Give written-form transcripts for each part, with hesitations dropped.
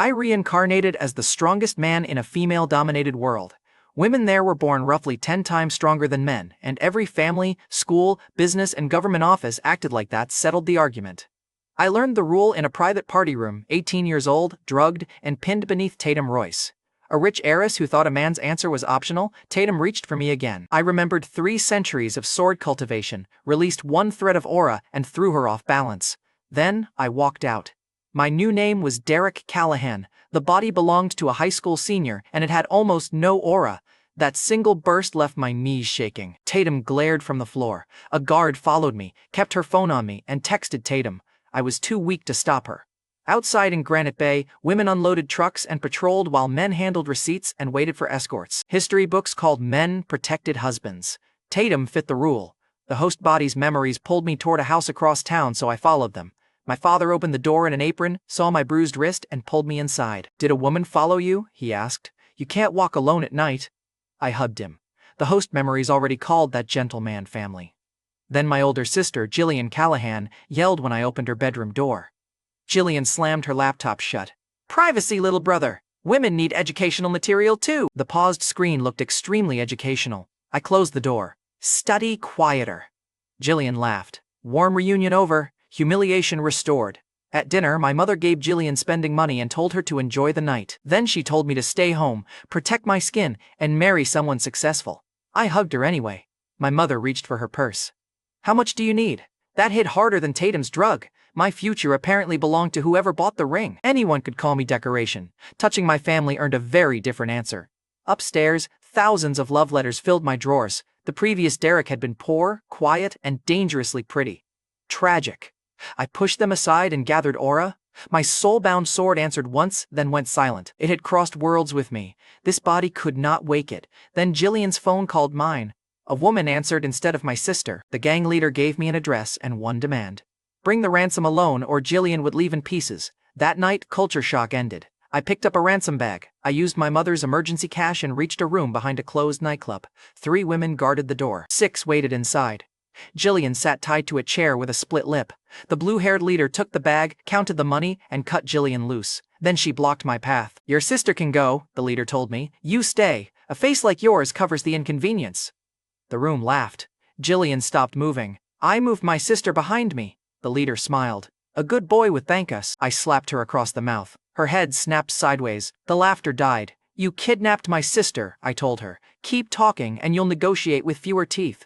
I reincarnated as the strongest man in a female-dominated world. Women there were born roughly 10 times stronger than men, and every family, school, business, and government office acted like that settled the argument. I learned the rule in a private party room, 18 years old, drugged, and pinned beneath Tatum Royce. A rich heiress who thought a man's answer was optional, Tatum reached for me again. I remembered 3 centuries of sword cultivation, released 1 thread of aura, and threw her off balance. Then, I walked out. My new name was Derek Callahan. The body belonged to a high school senior, and it had almost no aura. That single burst left my knees shaking. Tatum glared from the floor. A guard followed me, kept her phone on me, and texted Tatum. I was too weak to stop her. Outside in Granite Bay, women unloaded trucks and patrolled while men handled receipts and waited for escorts. History books called men protected husbands. Tatum fit the rule. The host body's memories pulled me toward a house across town, so I followed them. My father opened the door in an apron, saw my bruised wrist, and pulled me inside. "Did a woman follow you?" he asked. "You can't walk alone at night." I hugged him. The host memories already called that gentleman family. Then my older sister, Derek Callahan, yelled when I opened her bedroom door. Jillian slammed her laptop shut. "Privacy, little brother. Women need educational material too." The paused screen looked extremely educational. I closed the door. "Study quieter." Jillian laughed. Warm reunion over, humiliation restored. At dinner, my mother gave Jillian spending money and told her to enjoy the night. Then she told me to stay home, protect my skin, and marry someone successful. I hugged her anyway. My mother reached for her purse. "How much do you need?" That hit harder than Tatum's drug. My future apparently belonged to whoever bought the ring. Anyone could call me decoration. Touching my family earned a very different answer. Upstairs, thousands of love letters filled my drawers. The previous Derek had been poor, quiet, and dangerously pretty. Tragic. I pushed them aside and gathered aura. My soul-bound sword answered once, then went silent. It had crossed worlds with me. This body could not wake it. Then Jillian's phone called mine. A woman answered instead of my sister. The gang leader gave me an address and one demand. Bring the ransom alone or Jillian would leave in pieces. That night, culture shock ended. I picked up a ransom bag. I used my mother's emergency cash and reached a room behind a closed nightclub. 3 women guarded the door. 6 waited inside. Jillian sat tied to a chair with a split lip. The blue-haired leader took the bag, counted the money, and cut Jillian loose. Then she blocked my path. "Your sister can go," the leader told me. "You stay. A face like yours covers the inconvenience." The room laughed. Jillian stopped moving. I moved my sister behind me. The leader smiled. "A good boy would thank us." I slapped her across the mouth. Her head snapped sideways. The laughter died. "You kidnapped my sister," I told her. "Keep talking and you'll negotiate with fewer teeth."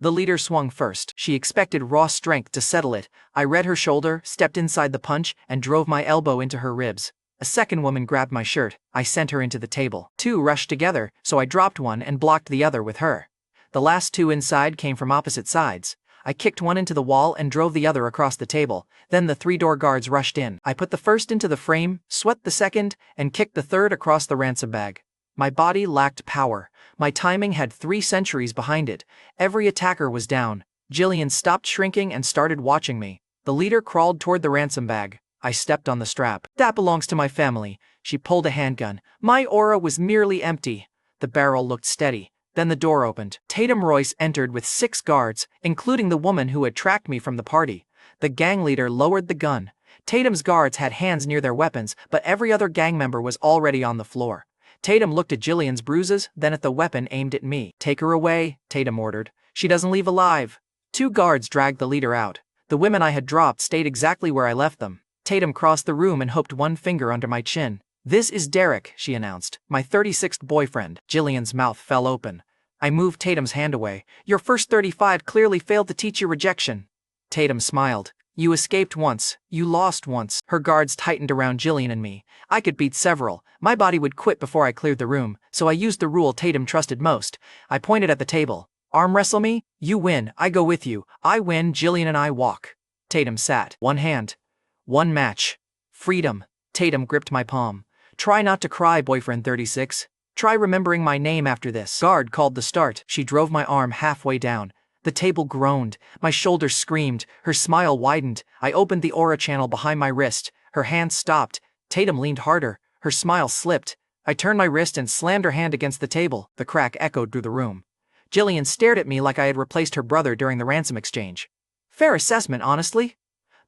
The leader swung first. She expected raw strength to settle it. I read her shoulder, stepped inside the punch, and drove my elbow into her ribs. A second woman grabbed my shirt. I sent her into the table. 2 rushed together, so I dropped one and blocked the other with her. The last 2 inside came from opposite sides. I kicked one into the wall and drove the other across the table. Then the 3 door guards rushed in. I put the first into the frame, swept the second, and kicked the third across the ransom bag. My body lacked power. My timing had 3 centuries behind it. Every attacker was down. Jillian stopped shrinking and started watching me. The leader crawled toward the ransom bag. I stepped on the strap. "That belongs to my family." She pulled a handgun. My aura was merely empty. The barrel looked steady. Then the door opened. Tatum Royce entered with 6 guards, including the woman who had tracked me from the party. The gang leader lowered the gun. Tatum's guards had hands near their weapons, but every other gang member was already on the floor. Tatum looked at Jillian's bruises, then at the weapon aimed at me. "Take her away," Tatum ordered. "She doesn't leave alive." 2 guards dragged the leader out. The women I had dropped stayed exactly where I left them. Tatum crossed the room and hooked one finger under my chin. "This is Derek," she announced. "My 36th boyfriend." Jillian's mouth fell open. I moved Tatum's hand away. "Your first 35 clearly failed to teach you rejection." Tatum smiled. "You escaped once. You lost once." Her guards tightened around Jillian and me. I could beat several. My body would quit before I cleared the room, so I used the rule Tatum trusted most. I pointed at the table. "Arm wrestle me? You win, I go with you. I win, Jillian and I walk." Tatum sat. "One hand. One match. Freedom." Tatum gripped my palm. "Try not to cry, boyfriend 36. Try remembering my name after this." Guard called the start. She drove my arm halfway down. The table groaned. My shoulders screamed. Her smile widened. I opened the aura channel behind my wrist. Her hand stopped. Tatum leaned harder. Her smile slipped. I turned my wrist and slammed her hand against the table. The crack echoed through the room. Jillian stared at me like I had replaced her brother during the ransom exchange. "Fair assessment, honestly."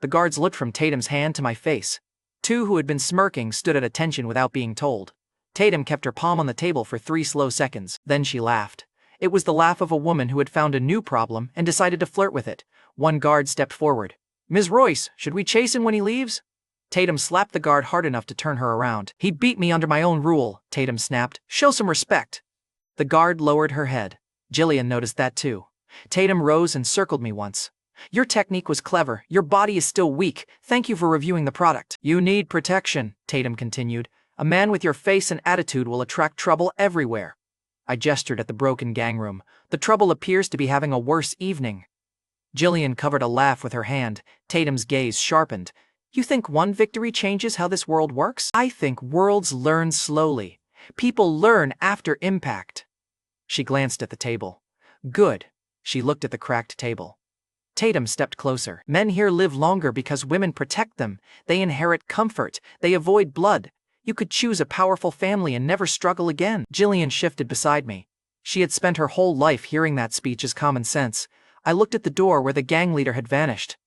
The guards looked from Tatum's hand to my face. Two who had been smirking stood at attention without being told. Tatum kept her palm on the table for 3 slow seconds, then she laughed. It was the laugh of a woman who had found a new problem and decided to flirt with it. One guard stepped forward. "Ms. Royce, should we chase him when he leaves?" Tatum slapped the guard hard enough to turn her around. "He beat me under my own rule," Tatum snapped. "Show some respect." The guard lowered her head. Jillian noticed that too. Tatum rose and circled me once. "Your technique was clever. Your body is still weak. Thank you for reviewing the product." "You need protection," Tatum continued. "A man with your face and attitude will attract trouble everywhere." I gestured at the broken gang room. "The trouble appears to be having a worse evening." Jillian covered a laugh with her hand. Tatum's gaze sharpened. "You think one victory changes how this world works? I think worlds learn slowly. People learn after impact." She glanced at the table. "Good." She looked at the cracked table. Tatum stepped closer. "Men here live longer because women protect them. They inherit comfort. They avoid blood. You could choose a powerful family and never struggle again." Jillian shifted beside me. She had spent her whole life hearing that speech as common sense. I looked at the door where the gang leader had vanished.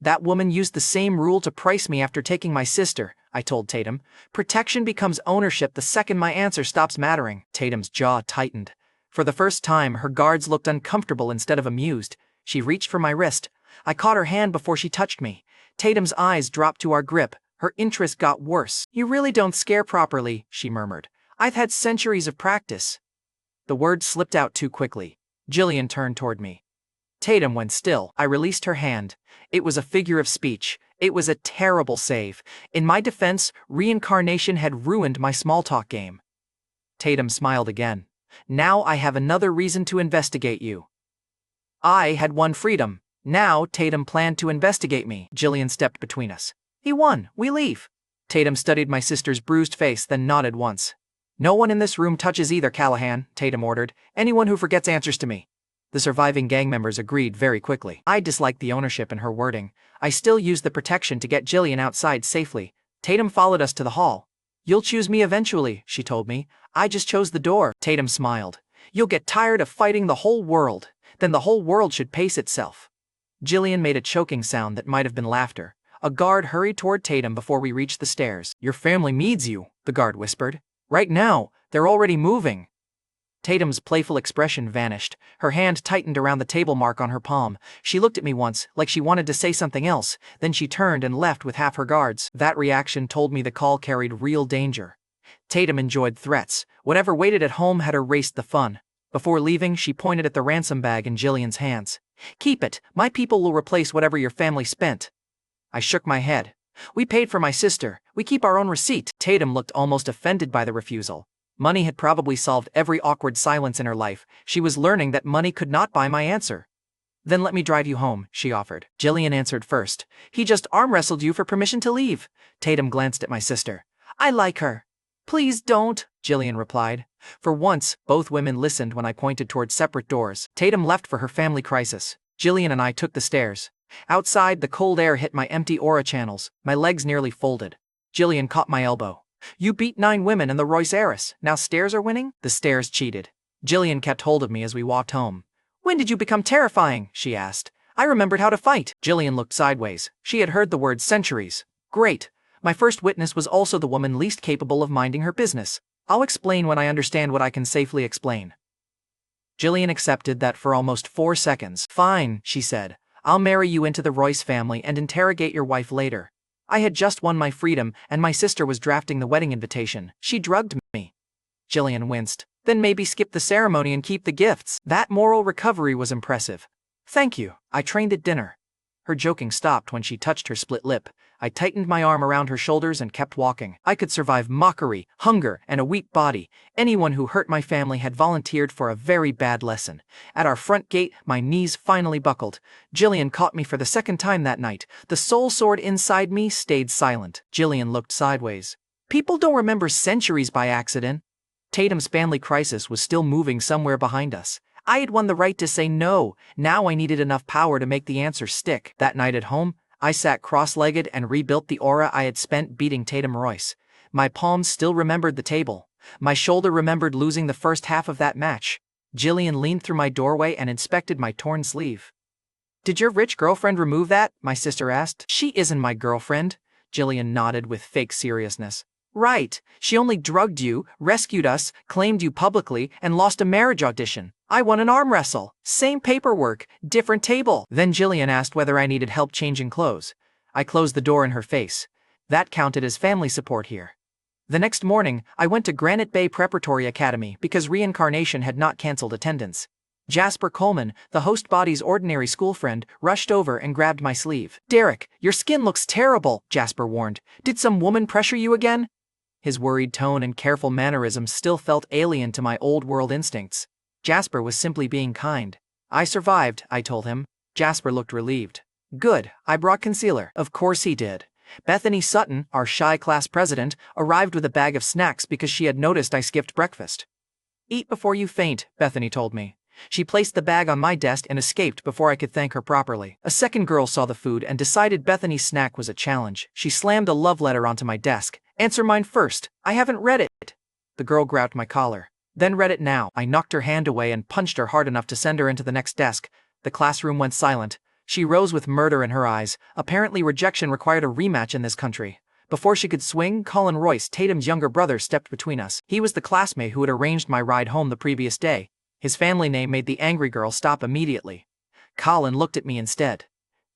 "That woman used the same rule to price me after taking my sister," I told Tatum. "Protection becomes ownership the second my answer stops mattering." Tatum's jaw tightened. For the first time, her guards looked uncomfortable instead of amused. She reached for my wrist. I caught her hand before she touched me. Tatum's eyes dropped to our grip. Her interest got worse. "You really don't scare properly," she murmured. "I've had centuries of practice." The words slipped out too quickly. Jillian turned toward me. Tatum went still. I released her hand. It was a figure of speech. It was a terrible save. In my defense, reincarnation had ruined my small talk game. Tatum smiled again. "Now I have another reason to investigate you." I had won freedom. Now Tatum planned to investigate me. Jillian stepped between us. "He won. We leave." Tatum studied my sister's bruised face, then nodded once. "No one in this room touches either, Callahan," Tatum ordered. "Anyone who forgets answers to me." The surviving gang members agreed very quickly. I disliked the ownership in her wording. I still used the protection to get Jillian outside safely. Tatum followed us to the hall. "You'll choose me eventually," she told me. "I just chose the door." Tatum smiled. "You'll get tired of fighting the whole world. Then the whole world should pace itself." Jillian made a choking sound that might have been laughter. A guard hurried toward Tatum before we reached the stairs. "Your family needs you," the guard whispered. "Right now, they're already moving." Tatum's playful expression vanished. Her hand tightened around the table mark on her palm. She looked at me once, like she wanted to say something else, then she turned and left with half her guards. That reaction told me the call carried real danger. Tatum enjoyed threats. Whatever waited at home had erased the fun. Before leaving, she pointed at the ransom bag in Jillian's hands. "Keep it. My people will replace whatever your family spent." I shook my head. "We paid for my sister. We keep our own receipt." Tatum looked almost offended by the refusal. Money had probably solved every awkward silence in her life. She was learning that money could not buy my answer. "Then let me drive you home," she offered. Jillian answered first. "He just arm wrestled you for permission to leave." Tatum glanced at my sister. "I like her." "Please don't," Jillian replied. For once, both women listened when I pointed toward separate doors. Tatum left for her family crisis. Jillian and I took the stairs. Outside, the cold air hit my empty aura channels. My legs nearly folded. Jillian caught my elbow. "You beat 9 women and the Royce heiress. Now stairs are winning?" The stairs cheated. Jillian kept hold of me as we walked home. "When did you become terrifying?" she asked. "I remembered how to fight." Jillian looked sideways. She had heard the word centuries. "Great. My first witness was also the woman least capable of minding her business. I'll explain when I understand what I can safely explain." Jillian accepted that for almost 4 seconds. "Fine," she said. "I'll marry you into the Royce family and interrogate your wife later." I had just won my freedom, and my sister was drafting the wedding invitation. She drugged me. Jillian winced. "Then maybe skip the ceremony and keep the gifts." That moral recovery was impressive. "Thank you. I trained at dinner." Her joking stopped when she touched her split lip. I tightened my arm around her shoulders and kept walking. I could survive mockery, hunger, and a weak body. Anyone who hurt my family had volunteered for a very bad lesson. At our front gate, my knees finally buckled. Jillian caught me for the second time that night. The soul sword inside me stayed silent. Jillian looked sideways. "People don't remember centuries by accident." Tatum's family crisis was still moving somewhere behind us. I had won the right to say no. Now I needed enough power to make the answer stick. That night at home, I sat cross-legged and rebuilt the aura I had spent beating Tatum Royce. My palms still remembered the table. My shoulder remembered losing the first half of that match. Jillian leaned through my doorway and inspected my torn sleeve. "Did your rich girlfriend remove that?" my sister asked. "She isn't my girlfriend. Jillian nodded with fake seriousness. Right, she only drugged you, rescued us, claimed you publicly, and lost a marriage audition. I won an arm wrestle. Same paperwork, different table. Then Jillian asked whether I needed help changing clothes. I closed the door in her face. That counted as family support here. The next morning, I went to Granite Bay Preparatory Academy because Reincarnation had not canceled attendance. Jasper Coleman, the host body's ordinary school friend, rushed over and grabbed my sleeve. "Derek, your skin looks terrible," Jasper warned. "Did some woman pressure you again?" His worried tone and careful mannerisms still felt alien to my old-world instincts. Jasper was simply being kind. "I survived," I told him. Jasper looked relieved. "Good, I brought concealer." Of course he did. Bethany Sutton, our shy class president, arrived with a bag of snacks because she had noticed I skipped breakfast. "Eat before you faint," Bethany told me. She placed the bag on my desk and escaped before I could thank her properly. A second girl saw the food and decided Bethany's snack was a challenge. She slammed a love letter onto my desk. "Answer mine first. I haven't read it." The girl grabbed my collar. "Then read it now." I knocked her hand away and punched her hard enough to send her into the next desk. The classroom went silent. She rose with murder in her eyes. Apparently rejection required a rematch in this country. Before she could swing, Colin Royce, Tatum's younger brother, stepped between us. He was the classmate who had arranged my ride home the previous day. His family name made the angry girl stop immediately. Colin looked at me instead.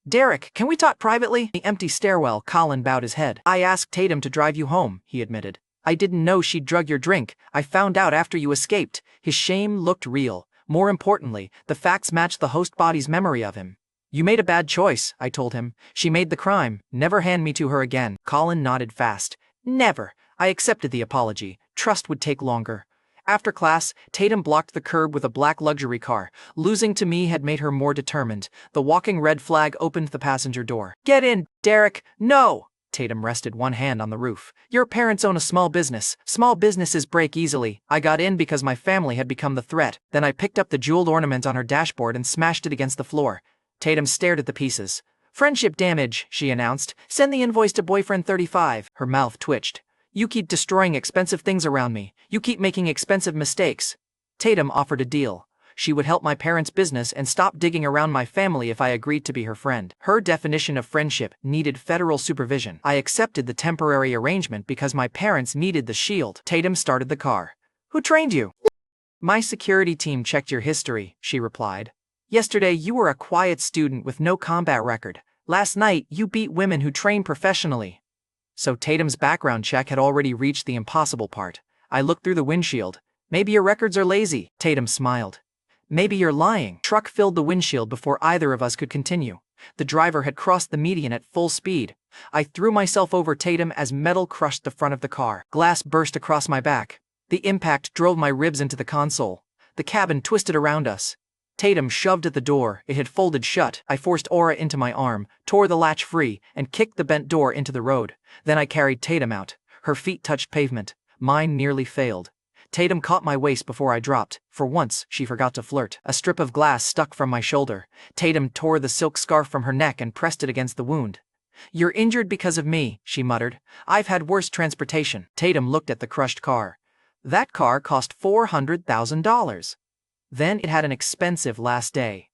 "Derek, can we talk privately?" The empty stairwell, Colin bowed his head. "I asked Tatum to drive you home," he admitted. "I didn't know she'd drug your drink. I found out after you escaped." His shame looked real. More importantly, the facts matched the host body's memory of him. "You made a bad choice," I told him. "She made the crime. Never hand me to her again." Colin nodded fast. "Never." I accepted the apology. Trust would take longer. After class, Tatum blocked the curb with a black luxury car. Losing to me had made her more determined. The walking red flag opened the passenger door. "Get in, Derek." "No!" Tatum rested one hand on the roof. "Your parents own a small business. Small businesses break easily. I got in because my family had become the threat." Then I picked up the jeweled ornament on her dashboard and smashed it against the floor. Tatum stared at the pieces. "Friendship damage," she announced. "Send the invoice to boyfriend 35. Her mouth twitched. "You keep destroying expensive things around me. You keep making expensive mistakes." Tatum offered a deal. She would help my parents' business and stop digging around my family if I agreed to be her friend. Her definition of friendship needed federal supervision. I accepted the temporary arrangement because my parents needed the shield. Tatum started the car. "Who trained you?" "My security team checked your history," she replied. "Yesterday you were a quiet student with no combat record. Last night you beat women who train professionally." So Tatum's background check had already reached the impossible part. I looked through the windshield. "Maybe your records are lazy." Tatum smiled. "Maybe you're lying." Truck filled the windshield before either of us could continue. The driver had crossed the median at full speed. I threw myself over Tatum as metal crushed the front of the car. Glass burst across my back. The impact drove my ribs into the console. The cabin twisted around us. Tatum shoved at the door. It had folded shut. I forced Aura into my arm, tore the latch free, and kicked the bent door into the road. Then I carried Tatum out. Her feet touched pavement. Mine nearly failed. Tatum caught my waist before I dropped. For once, she forgot to flirt. A strip of glass stuck from my shoulder. Tatum tore the silk scarf from her neck and pressed it against the wound. "You're injured because of me," she muttered. "I've had worse transportation." Tatum looked at the crushed car. "That car cost $400,000. Then it had an expensive last day."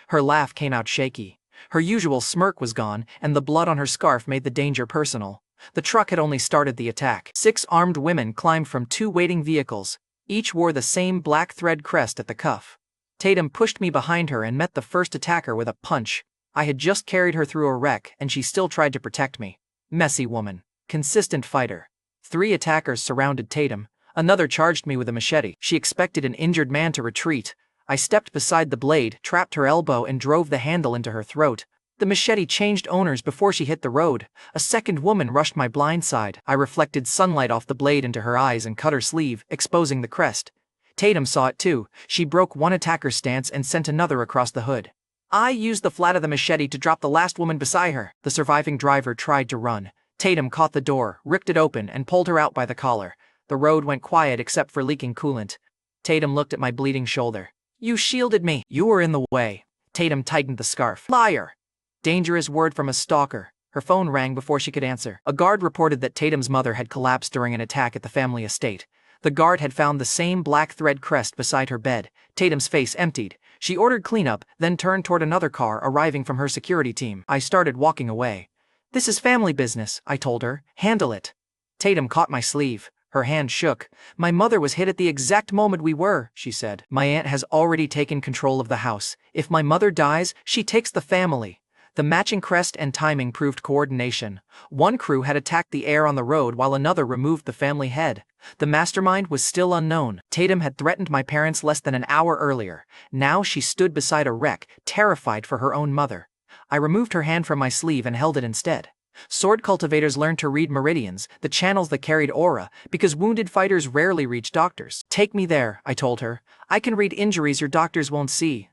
Her laugh came out shaky. Her usual smirk was gone, and the blood on her scarf made the danger personal. The truck had only started the attack. 6 armed women climbed from 2 waiting vehicles. Each wore the same black thread crest at the cuff. Tatum pushed me behind her and met the first attacker with a punch. I had just carried her through a wreck, and she still tried to protect me. Messy woman. Consistent fighter. 3 attackers surrounded Tatum. Another charged me with a machete. She expected an injured man to retreat. I stepped beside the blade, trapped her elbow, and drove the handle into her throat. The machete changed owners before she hit the road. A second woman rushed my blind side. I reflected sunlight off the blade into her eyes and cut her sleeve, exposing the crest. Tatum saw it too. She broke one attacker's stance and sent another across the hood. I used the flat of the machete to drop the last woman beside her. The surviving driver tried to run. Tatum caught the door, ripped it open, and pulled her out by the collar. The road went quiet except for leaking coolant. Tatum looked at my bleeding shoulder. "You shielded me." "You were in the way." Tatum tightened the scarf. "Liar." Dangerous word from a stalker. Her phone rang before she could answer. A guard reported that Tatum's mother had collapsed during an attack at the family estate. The guard had found the same black thread crest beside her bed. Tatum's face emptied. She ordered cleanup, then turned toward another car arriving from her security team. I started walking away. This is family business, I told her. Handle it. Tatum caught my sleeve. Her hand shook. My mother was hit at the exact moment we were, she said. My aunt has already taken control of the house. If my mother dies, she takes the family. The matching crest and timing proved coordination. One crew had attacked the heir on the road while another removed the family head. The mastermind was still unknown. Tatum had threatened my parents less than an hour earlier. Now she stood beside a wreck, terrified for her own mother. I removed her hand from my sleeve and held it instead. Sword cultivators learned to read meridians, the channels that carried aura, because wounded fighters rarely reach doctors. Take me there, I told her. I can read injuries your doctors won't see.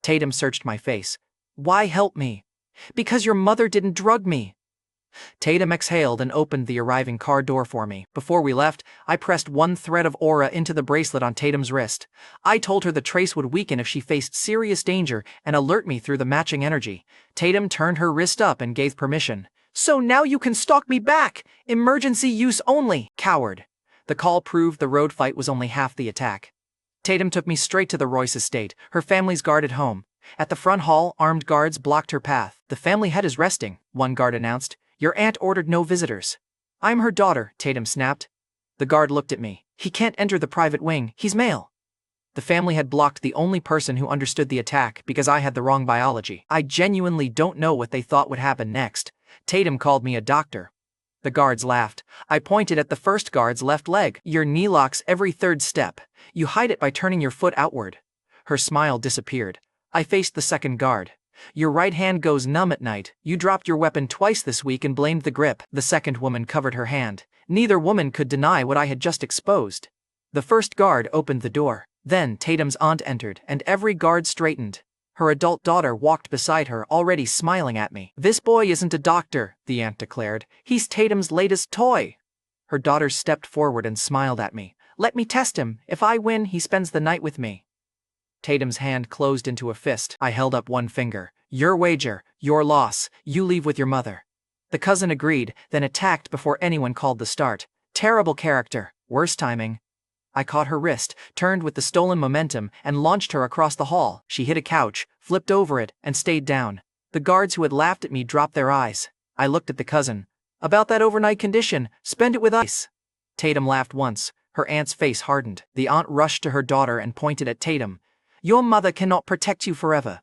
Tatum searched my face. Why help me? Because your mother didn't drug me. Tatum exhaled and opened the arriving car door for me. Before we left, I pressed one thread of aura into the bracelet on Tatum's wrist. I told her the trace would weaken if she faced serious danger and alert me through the matching energy. Tatum turned her wrist up and gave permission. So now you can stalk me back! Emergency use only, coward. The call proved the road fight was only half the attack. Tatum took me straight to the Royce estate, her family's guarded home. At the front hall, armed guards blocked her path. The family head is resting, one guard announced. Your aunt ordered no visitors. I'm her daughter, Tatum snapped. The guard looked at me. He can't enter the private wing, he's male. The family had blocked the only person who understood the attack because I had the wrong biology. I genuinely don't know what they thought would happen next. Tatum called me a doctor. The guards laughed. I pointed at the first guard's left leg. Your knee locks every third step. You hide it by turning your foot outward. Her smile disappeared. I faced the second guard. Your right hand goes numb at night. You dropped your weapon twice this week and blamed the grip. The second woman covered her hand. Neither woman could deny what I had just exposed. The first guard opened the door. Then Tatum's aunt entered, and every guard straightened. Her adult daughter walked beside her, already smiling at me. This boy isn't a doctor, the aunt declared. He's Tatum's latest toy. Her daughter stepped forward and smiled at me. Let me test him. If I win, he spends the night with me. Tatum's hand closed into a fist. I held up one finger. Your wager, your loss, you leave with your mother. The cousin agreed, then attacked before anyone called the start. Terrible character, worse timing. I caught her wrist, turned with the stolen momentum, and launched her across the hall. She hit a couch, flipped over it, and stayed down. The guards who had laughed at me dropped their eyes. I looked at the cousin. About that overnight condition, spend it with ice. Tatum laughed once. Her aunt's face hardened. The aunt rushed to her daughter and pointed at Tatum. Your mother cannot protect you forever.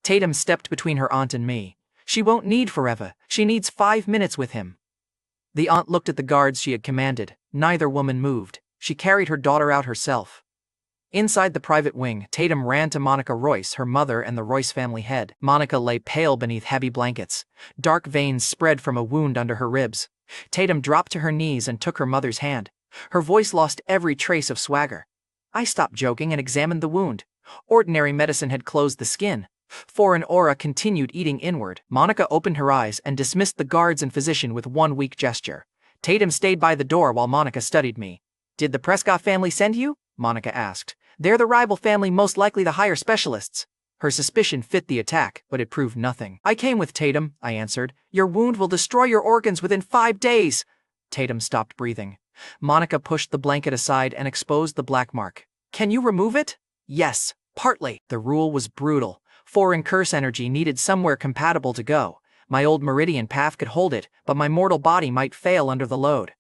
Tatum stepped between her aunt and me. She won't need forever. She needs 5 minutes with him. The aunt looked at the guards she had commanded. Neither woman moved. She carried her daughter out herself. Inside the private wing, Tatum ran to Monica Royce, her mother and the Royce family head. Monica lay pale beneath heavy blankets. Dark veins spread from a wound under her ribs. Tatum dropped to her knees and took her mother's hand. Her voice lost every trace of swagger. I stopped joking and examined the wound. Ordinary medicine had closed the skin. Foreign aura continued eating inward. Monica opened her eyes and dismissed the guards and physician with one weak gesture. Tatum stayed by the door while Monica studied me. Did the Prescott family send you? Monica asked. They're the rival family, most likely the higher specialists. Her suspicion fit the attack, but it proved nothing. I came with Tatum, I answered. Your wound will destroy your organs within 5 days. Tatum stopped breathing. Monica pushed the blanket aside and exposed the black mark. Can you remove it? Yes, partly. The rule was brutal. Foreign curse energy needed somewhere compatible to go. My old meridian path could hold it, but my mortal body might fail under the load.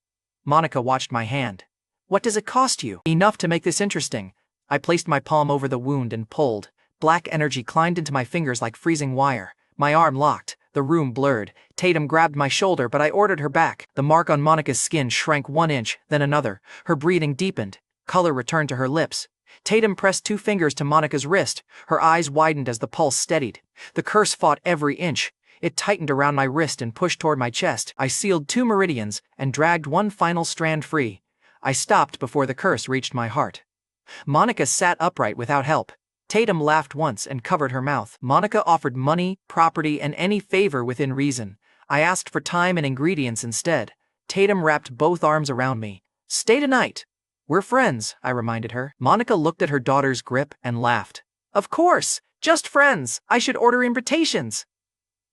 Monica watched my hand. What does it cost you? Enough to make this interesting. I placed my palm over the wound and pulled. Black energy climbed into my fingers like freezing wire. My arm locked. The room blurred. Tatum grabbed my shoulder, but I ordered her back. The mark on Monica's skin shrank 1 inch, then another. Her breathing deepened. Color returned to her lips. Tatum pressed 2 fingers to Monica's wrist. Her eyes widened as the pulse steadied. The curse fought every inch. It tightened around my wrist and pushed toward my chest. I sealed 2 meridians and dragged one final strand free. I stopped before the curse reached my heart. Monica sat upright without help. Tatum laughed once and covered her mouth. Monica offered money, property, and any favor within reason. I asked for time and ingredients instead. Tatum wrapped both arms around me. Stay tonight. We're friends, I reminded her. Monica looked at her daughter's grip and laughed. Of course, just friends. I should order invitations.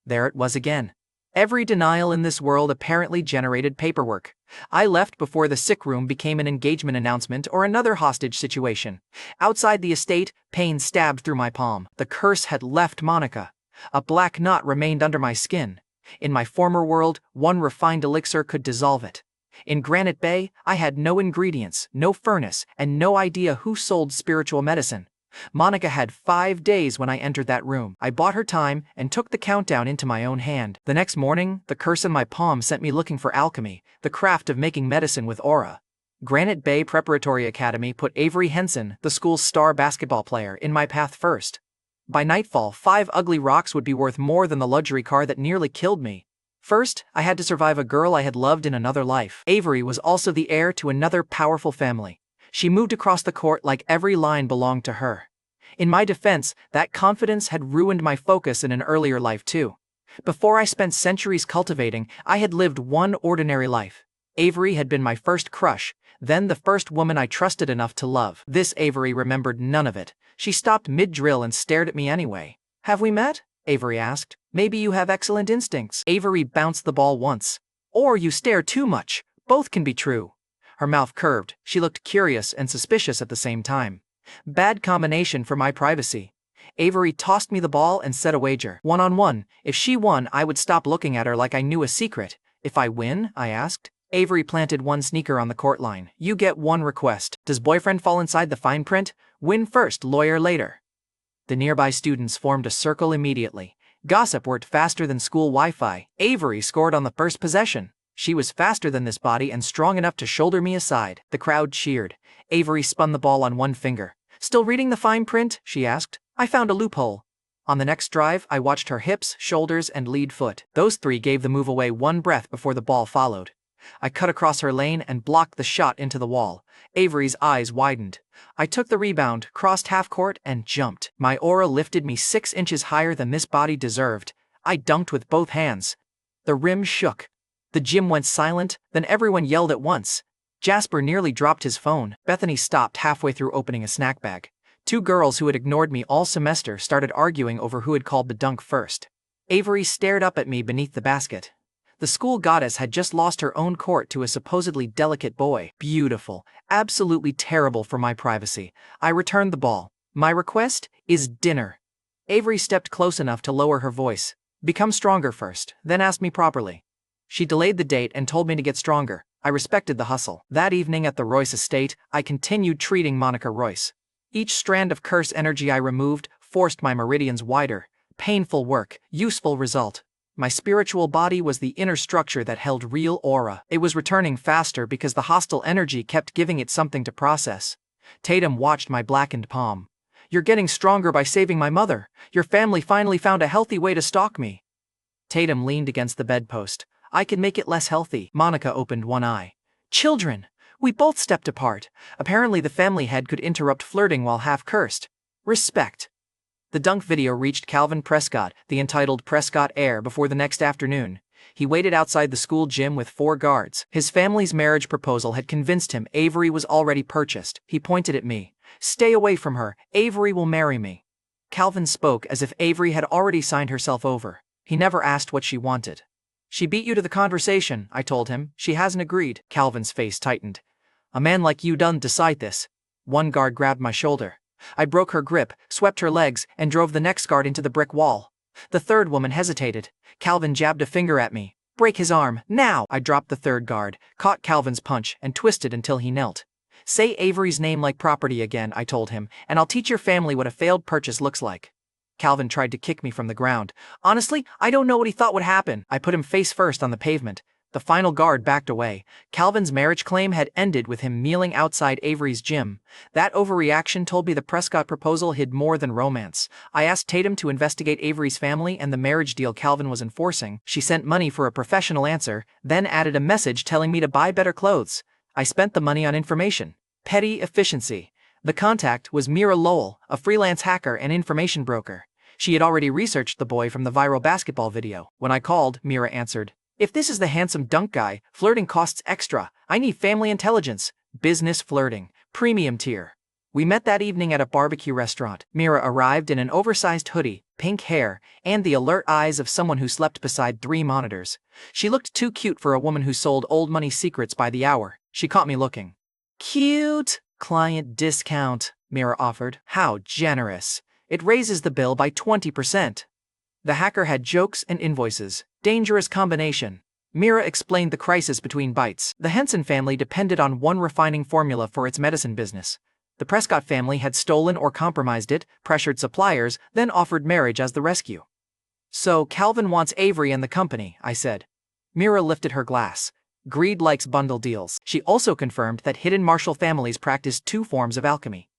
There it was again. Every denial in this world apparently generated paperwork. I left before the sick room became an engagement announcement or another hostage situation. Outside the estate, pain stabbed through my palm. The curse had left Monica. A black knot remained under my skin. In my former world, one refined elixir could dissolve it. In Granite Bay, I had no ingredients, no furnace, and no idea who sold spiritual medicine. Monica had 5 days when I entered that room. I bought her time and took the countdown into my own hand. The next morning, the curse in my palm sent me looking for alchemy, the craft of making medicine with aura. Granite Bay Preparatory Academy put Avery Henson, the school's star basketball player, in my path first. By nightfall, 5 ugly rocks would be worth more than the luxury car that nearly killed me. First, I had to survive a girl I had loved in another life. Avery was also the heir to another powerful family. She moved across the court like every line belonged to her. In my defense, that confidence had ruined my focus in an earlier life too. Before I spent centuries cultivating, I had lived one ordinary life. Avery had been my first crush, then the first woman I trusted enough to love. This Avery remembered none of it. She stopped mid-drill and stared at me anyway. "Have we met?" Avery asked. "Maybe you have excellent instincts." Avery bounced the ball once. "Or you stare too much. Both can be true." Her mouth curved. She looked curious and suspicious at the same time. Bad combination for my privacy. Avery tossed me the ball and set a wager. 1-on-1. If she won, I would stop looking at her like I knew a secret. "If I win?" I asked. Avery planted one sneaker on the court line. "You get one request. Does boyfriend fall inside the fine print? Win first, lawyer later." The nearby students formed a circle immediately. Gossip worked faster than school Wi-Fi. Avery scored on the first possession. She was faster than this body and strong enough to shoulder me aside. The crowd cheered. Avery spun the ball on one finger. "Still reading the fine print?" she asked. I found a loophole. On the next drive, I watched her hips, shoulders, and lead foot. Those 3 gave the move away one breath before the ball followed. I cut across her lane and blocked the shot into the wall. Avery's eyes widened. I took the rebound, crossed half court, and jumped. My aura lifted me 6 inches higher than this body deserved. I dunked with both hands. The rim shook. The gym went silent, then everyone yelled at once. Jasper nearly dropped his phone. Bethany stopped halfway through opening a snack bag. 2 girls who had ignored me all semester started arguing over who had called the dunk first. Avery stared up at me beneath the basket. The school goddess had just lost her own court to a supposedly delicate boy. Beautiful, absolutely terrible for my privacy. I returned the ball. "My request is dinner." Avery stepped close enough to lower her voice. "Become stronger first, then ask me properly." She delayed the date and told me to get stronger. I respected the hustle. That evening at the Royce estate, I continued treating Monica Royce. Each strand of curse energy I removed forced my meridians wider. Painful work, useful result. My spiritual body was the inner structure that held real aura. It was returning faster because the hostile energy kept giving it something to process. Tatum watched my blackened palm. "You're getting stronger by saving my mother. Your family finally found a healthy way to stalk me." Tatum leaned against the bedpost. "I can make it less healthy." Monica opened one eye. "Children!" We both stepped apart. Apparently the family head could interrupt flirting while half cursed. Respect. The dunk video reached Calvin Prescott, the entitled Prescott heir, before the next afternoon. He waited outside the school gym with 4 guards. His family's marriage proposal had convinced him Avery was already purchased. He pointed at me. "Stay away from her. Avery will marry me." Calvin spoke as if Avery had already signed herself over. He never asked what she wanted. "She beat you to the conversation," I told him. "She hasn't agreed." Calvin's face tightened. "A man like you doesn't decide this." One guard grabbed my shoulder. I broke her grip, swept her legs, and drove the next guard into the brick wall. The third woman hesitated. Calvin jabbed a finger at me. "Break his arm, now!" I dropped the third guard, caught Calvin's punch, and twisted until he knelt. "Say Avery's name like property again," I told him, "and I'll teach your family what a failed purchase looks like." Calvin tried to kick me from the ground. Honestly, I don't know what he thought would happen. I put him face first on the pavement. The final guard backed away. Calvin's marriage claim had ended with him kneeling outside Avery's gym. That overreaction told me the Prescott proposal hid more than romance. I asked Tatum to investigate Avery's family and the marriage deal Calvin was enforcing. She sent money for a professional answer, then added a message telling me to buy better clothes. I spent the money on information. Petty efficiency. The contact was Mira Lowell, a freelance hacker and information broker. She had already researched the boy from the viral basketball video. When I called, Mira answered. "If this is the handsome dunk guy, flirting costs extra. I need family intelligence. Business flirting. Premium tier." We met that evening at a barbecue restaurant. Mira arrived in an oversized hoodie, pink hair, and the alert eyes of someone who slept beside 3 monitors. She looked too cute for a woman who sold old money secrets by the hour. She caught me looking. "Cute! Client discount," Mira offered. "How generous. It raises the bill by 20%. The hacker had jokes and invoices. Dangerous combination. Mira explained the crisis between bites. The Henson family depended on one refining formula for its medicine business. The Prescott family had stolen or compromised it, pressured suppliers, then offered marriage as the rescue. So Calvin wants Avery and the company, I said. Mira lifted her glass. Greed likes bundle deals. She also confirmed that hidden martial families practiced two forms of alchemy.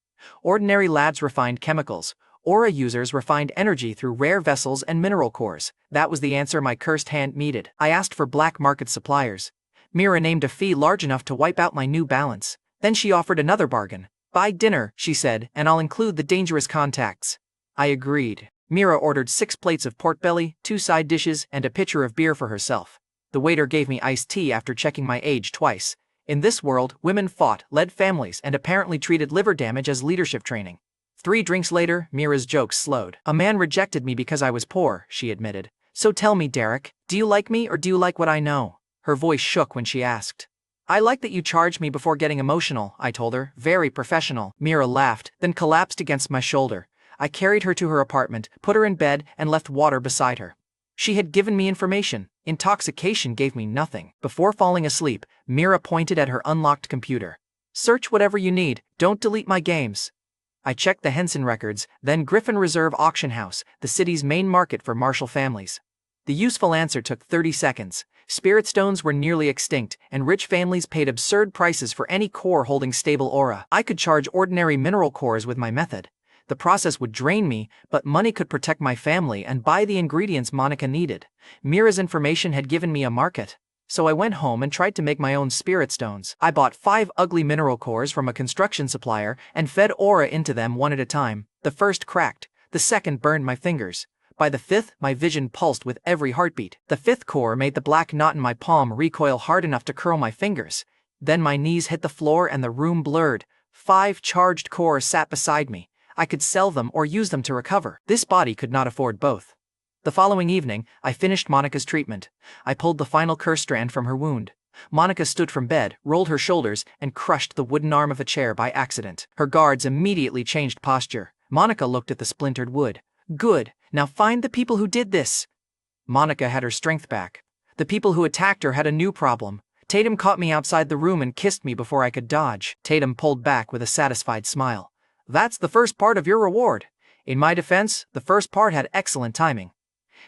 Ordinary labs refined chemicals. Aura users refined energy through rare vessels and mineral cores. That was the answer my cursed hand needed. I asked for black market suppliers. Mira named a fee large enough to wipe out my new balance. Then she offered another bargain. Buy dinner, she said, and I'll include the dangerous contacts. I agreed. Mira ordered 6 plates of pork belly, 2 side dishes, and a pitcher of beer for herself. The waiter gave me iced tea after checking my age twice. In this world, women fought, led families, and apparently treated liver damage as leadership training. 3 drinks later, Mira's jokes slowed. A man rejected me because I was poor, she admitted. So tell me, Derek, do you like me or do you like what I know? Her voice shook when she asked. I like that you charged me before getting emotional, I told her, very professional. Mira laughed, then collapsed against my shoulder. I carried her to her apartment, put her in bed, and left water beside her. She had given me information. Intoxication gave me nothing. Before falling asleep, Mira pointed at her unlocked computer. Search whatever you need, don't delete my games. I checked the Henson records, then Griffin Reserve Auction House, the city's main market for martial families. The useful answer took 30 seconds. Spirit stones were nearly extinct, and rich families paid absurd prices for any core holding stable aura. I could charge ordinary mineral cores with my method. The process would drain me, but money could protect my family and buy the ingredients Monica needed. Mira's information had given me a market. So I went home and tried to make my own spirit stones. I bought 5 ugly mineral cores from a construction supplier and fed aura into them one at a time. The first cracked, the second burned my fingers. By the 5th, my vision pulsed with every heartbeat. The 5th core made the black knot in my palm recoil hard enough to curl my fingers. Then my knees hit the floor and the room blurred. 5 charged cores sat beside me. I could sell them or use them to recover. This body could not afford both. The following evening, I finished Monica's treatment. I pulled the final curse strand from her wound. Monica stood from bed, rolled her shoulders, and crushed the wooden arm of a chair by accident. Her guards immediately changed posture. Monica looked at the splintered wood. Good, now find the people who did this. Monica had her strength back. The people who attacked her had a new problem. Tatum caught me outside the room and kissed me before I could dodge. Tatum pulled back with a satisfied smile. That's the first part of your reward. In my defense, the first part had excellent timing.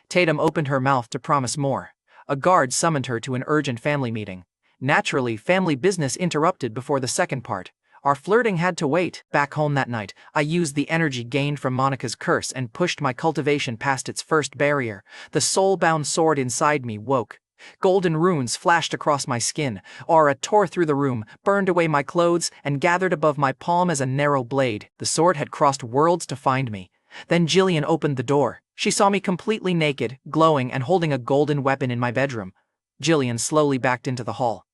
Tatum opened her mouth to promise more. A guard summoned her to an urgent family meeting. Naturally, family business interrupted before the second part. Our flirting had to wait. Back home that night, I used the energy gained from Monica's curse and pushed my cultivation past its first barrier. The soul-bound sword inside me woke. Golden runes flashed across my skin. Aura tore through the room, burned away my clothes, and gathered above my palm as a narrow blade. The sword had crossed worlds to find me. Then Jillian opened the door. She saw me completely naked, glowing, and holding a golden weapon in my bedroom. Jillian slowly backed into the hall.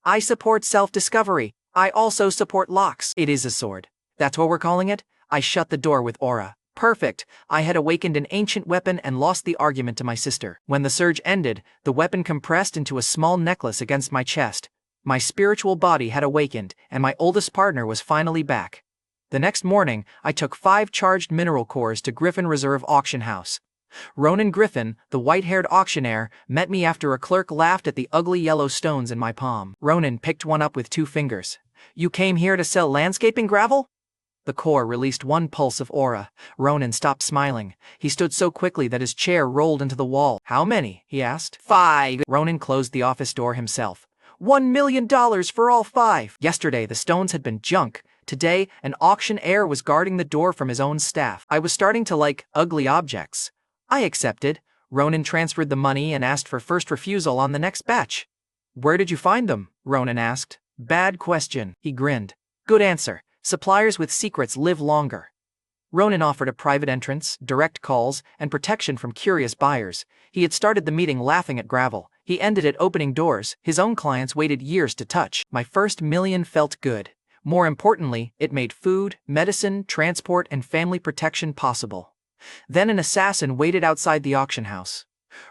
I support self-discovery. I also support locks. It is a sword. That's what we're calling it? I shut the door with aura. Perfect. I had awakened an ancient weapon and lost the argument to my sister. When the surge ended, the weapon compressed into a small necklace against my chest. My spiritual body had awakened, and my oldest partner was finally back. The next morning, I took 5 charged mineral cores to Griffin Reserve Auction House. Ronan Griffin, the white-haired auctioneer, met me after a clerk laughed at the ugly yellow stones in my palm. Ronan picked one up with 2 fingers. You came here to sell landscaping gravel? The core released one pulse of aura. Ronan stopped smiling. He stood so quickly that his chair rolled into the wall. How many? He asked. 5. Ronan closed the office door himself. $1 million for all 5. Yesterday the stones had been junk. Today, an auctioneer was guarding the door from his own staff. I was starting to like ugly objects. I accepted. Ronan transferred the money and asked for first refusal on the next batch. Where did you find them? Ronan asked. Bad question. He grinned. Good answer. Suppliers with secrets live longer. Ronan offered a private entrance, direct calls, and protection from curious buyers. He had started the meeting laughing at gravel. He ended it opening doors his own clients waited years to touch. My first million felt good. More importantly, it made food, medicine, transport, and family protection possible. Then an assassin waited outside the auction house.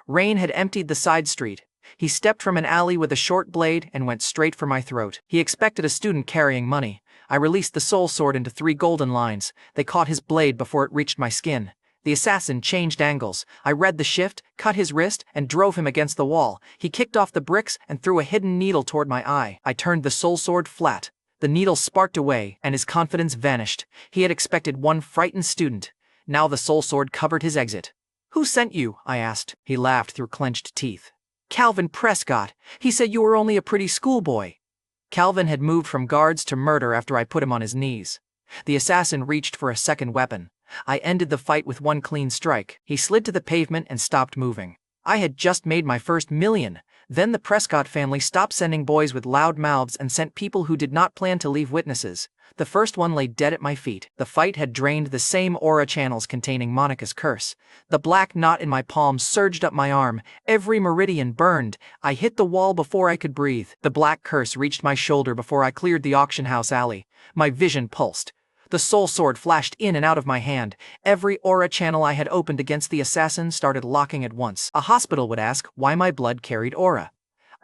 Rain had emptied the side street. He stepped from an alley with a short blade and went straight for my throat. He expected a student carrying money. I released the soul sword into 3 golden lines. They caught his blade before it reached my skin. The assassin changed angles. I read the shift, cut his wrist, and drove him against the wall. He kicked off the bricks and threw a hidden needle toward my eye. I turned the soul sword flat. The needle sparked away, and his confidence vanished. He had expected one frightened student. Now the soul sword covered his exit. "Who sent you?" I asked. He laughed through clenched teeth. "Calvin Prescott. He said you were only a pretty schoolboy." Calvin had moved from guards to murder after I put him on his knees. The assassin reached for a second weapon. I ended the fight with one clean strike. He slid to the pavement and stopped moving. I had just made my first million. Then the Prescott family stopped sending boys with loud mouths and sent people who did not plan to leave witnesses. The first one lay dead at my feet. The fight had drained the same aura channels containing Monica's curse. The black knot in my palm surged up my arm. Every meridian burned. I hit the wall before I could breathe. The black curse reached my shoulder before I cleared the auction house alley. My vision pulsed. The soul sword flashed in and out of my hand. Every aura channel I had opened against the assassin started locking at once. A hospital would ask why my blood carried aura.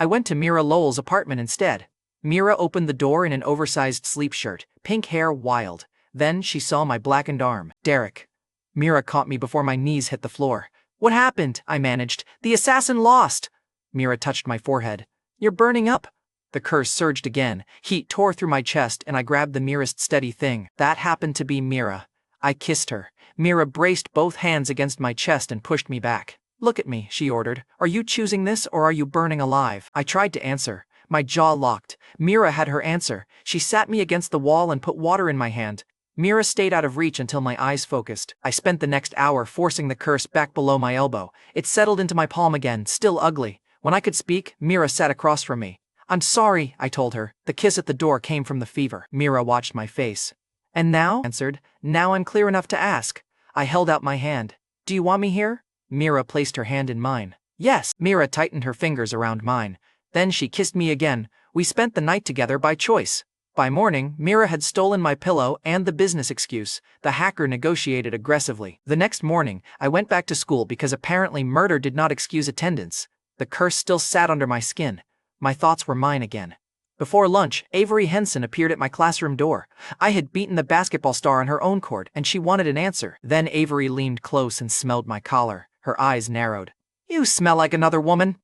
I went to Mira Lowell's apartment instead. Mira opened the door in an oversized sleep shirt, pink hair wild. Then she saw my blackened arm. "Derek." Mira caught me before my knees hit the floor. "What happened?" I managed. "The assassin lost." Mira touched my forehead. "You're burning up." The curse surged again. Heat tore through my chest and I grabbed the nearest steady thing. That happened to be Mira. I kissed her. Mira braced both hands against my chest and pushed me back. "Look at me," she ordered. "Are you choosing this or are you burning alive?" I tried to answer. My jaw locked. Mira had her answer. She sat me against the wall and put water in my hand. Mira stayed out of reach until my eyes focused. I spent the next hour forcing the curse back below my elbow. It settled into my palm again, still ugly. When I could speak, Mira sat across from me. "I'm sorry," I told her. The kiss at the door came from the fever. Mira watched my face. "And now?" I answered. "Now I'm clear enough to ask." I held out my hand. "Do you want me here?" Mira placed her hand in mine. "Yes." Mira tightened her fingers around mine. Then she kissed me again. We spent the night together by choice. By morning, Mira had stolen my pillow and the business excuse. The hacker negotiated aggressively. The next morning, I went back to school because apparently murder did not excuse attendance. The curse still sat under my skin. My thoughts were mine again. Before lunch, Avery Henson appeared at my classroom door. I had beaten the basketball star on her own court, and she wanted an answer. Then Avery leaned close and smelled my collar. Her eyes narrowed. "You smell like another woman."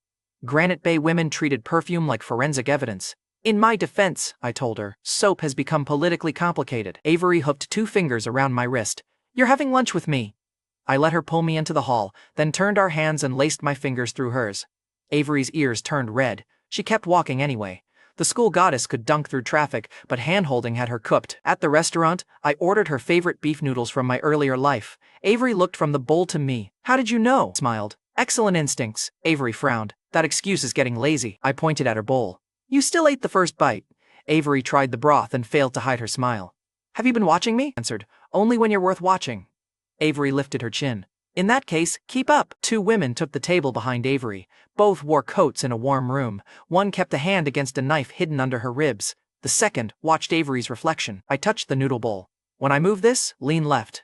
Granite Bay women treated perfume like forensic evidence. "In my defense," I told her, "soap has become politically complicated." Avery hooked 2 fingers around my wrist. "You're having lunch with me." I let her pull me into the hall, then turned our hands and laced my fingers through hers. Avery's ears turned red. She kept walking anyway. The school goddess could dunk through traffic, but hand-holding had her cooked. At the restaurant, I ordered her favorite beef noodles from my earlier life. Avery looked from the bowl to me. "How did you know?" I smiled. "Excellent instincts." Avery frowned. "That excuse is getting lazy." I pointed at her bowl. "You still ate the first bite." Avery tried the broth and failed to hide her smile. "Have you been watching me?" I answered. "Only when you're worth watching." Avery lifted her chin. "In that case, keep up." 2 women took the table behind Avery. Both wore coats in a warm room. One kept a hand against a knife hidden under her ribs. The second watched Avery's reflection. I touched the noodle bowl. "When I move this, lean left."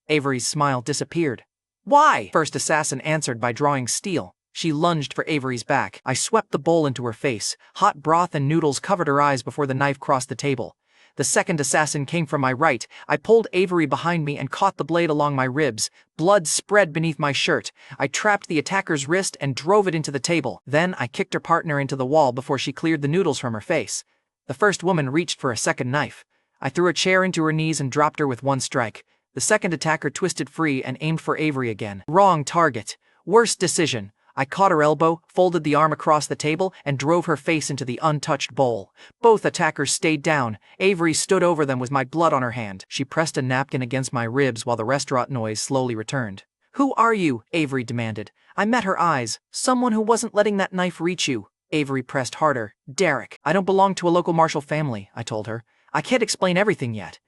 Avery's smile disappeared. "Why?" First assassin answered by drawing steel. She lunged for Avery's back. I swept the bowl into her face. Hot broth and noodles covered her eyes before the knife crossed the table. The second assassin came from my right. I pulled Avery behind me and caught the blade along my ribs. Blood spread beneath my shirt. I trapped the attacker's wrist and drove it into the table. Then I kicked her partner into the wall before she cleared the noodles from her face. The first woman reached for a second knife. I threw a chair into her knees and dropped her with one strike. The second attacker twisted free and aimed for Avery again. Wrong target. Worst decision. I caught her elbow, folded the arm across the table, and drove her face into the untouched bowl. Both attackers stayed down. Avery stood over them with my blood on her hand. She pressed a napkin against my ribs while the restaurant noise slowly returned. "Who are you?" Avery demanded. I met her eyes. "Someone who wasn't letting that knife reach you." Avery pressed harder. "Derek." "I don't belong to a local martial family," I told her. "I can't explain everything yet."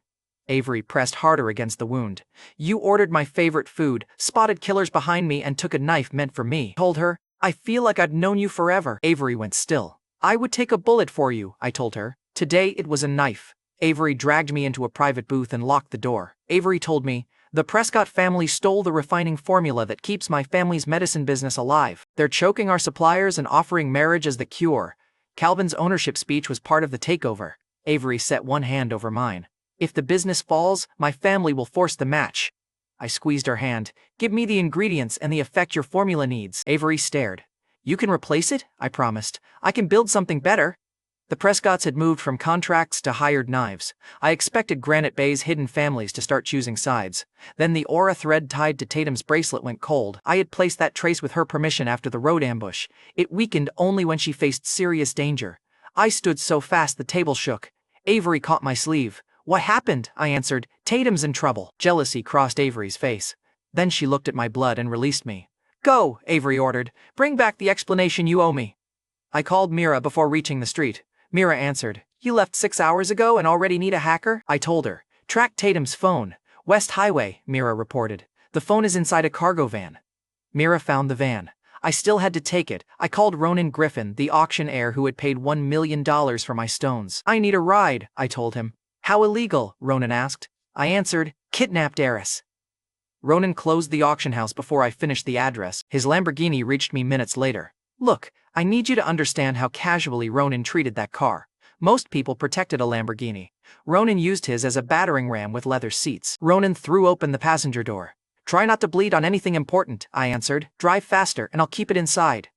Avery pressed harder against the wound. "You ordered my favorite food, spotted killers behind me, and took a knife meant for me." I told her. "I feel like I've known you forever." Avery went still. "I would take a bullet for you," I told her. Today it was a knife. Avery dragged me into a private booth and locked the door. Avery told me, "The Prescott family stole the refining formula that keeps my family's medicine business alive. They're choking our suppliers and offering marriage as the cure. Calvin's ownership speech was part of the takeover." Avery set one hand over mine. "If the business falls, my family will force the match." I squeezed her hand. Give me the ingredients and the effect your formula needs. Avery stared. You can replace it? I promised. I can build something better. The Prescotts had moved from contracts to hired knives. I expected Granite Bay's hidden families to start choosing sides. Then the aura thread tied to Tatum's bracelet went cold. I had placed that trace with her permission after the road ambush. It weakened only when she faced serious danger. I stood so fast the table shook. Avery caught my sleeve. What happened? I answered. Tatum's in trouble. Jealousy crossed Avery's face. Then she looked at my blood and released me. Go, Avery ordered. Bring back the explanation you owe me. I called Mira before reaching the street. Mira answered. You left 6 hours ago and already need a hacker? I told her. Track Tatum's phone. West Highway, Mira reported. The phone is inside a cargo van. Mira found the van. I still had to take it. I called Ronan Griffin, the auctioneer who had paid $1 million for my stones. I need a ride, I told him. How illegal? Ronan asked. I answered. Kidnapped heiress. Ronan closed the auction house before I finished the address. His Lamborghini reached me minutes later. Look, I need you to understand how casually Ronan treated that car. Most people protected a Lamborghini. Ronan used his as a battering ram with leather seats. Ronan threw open the passenger door. Try not to bleed on anything important, I answered. Drive faster and I'll keep it inside.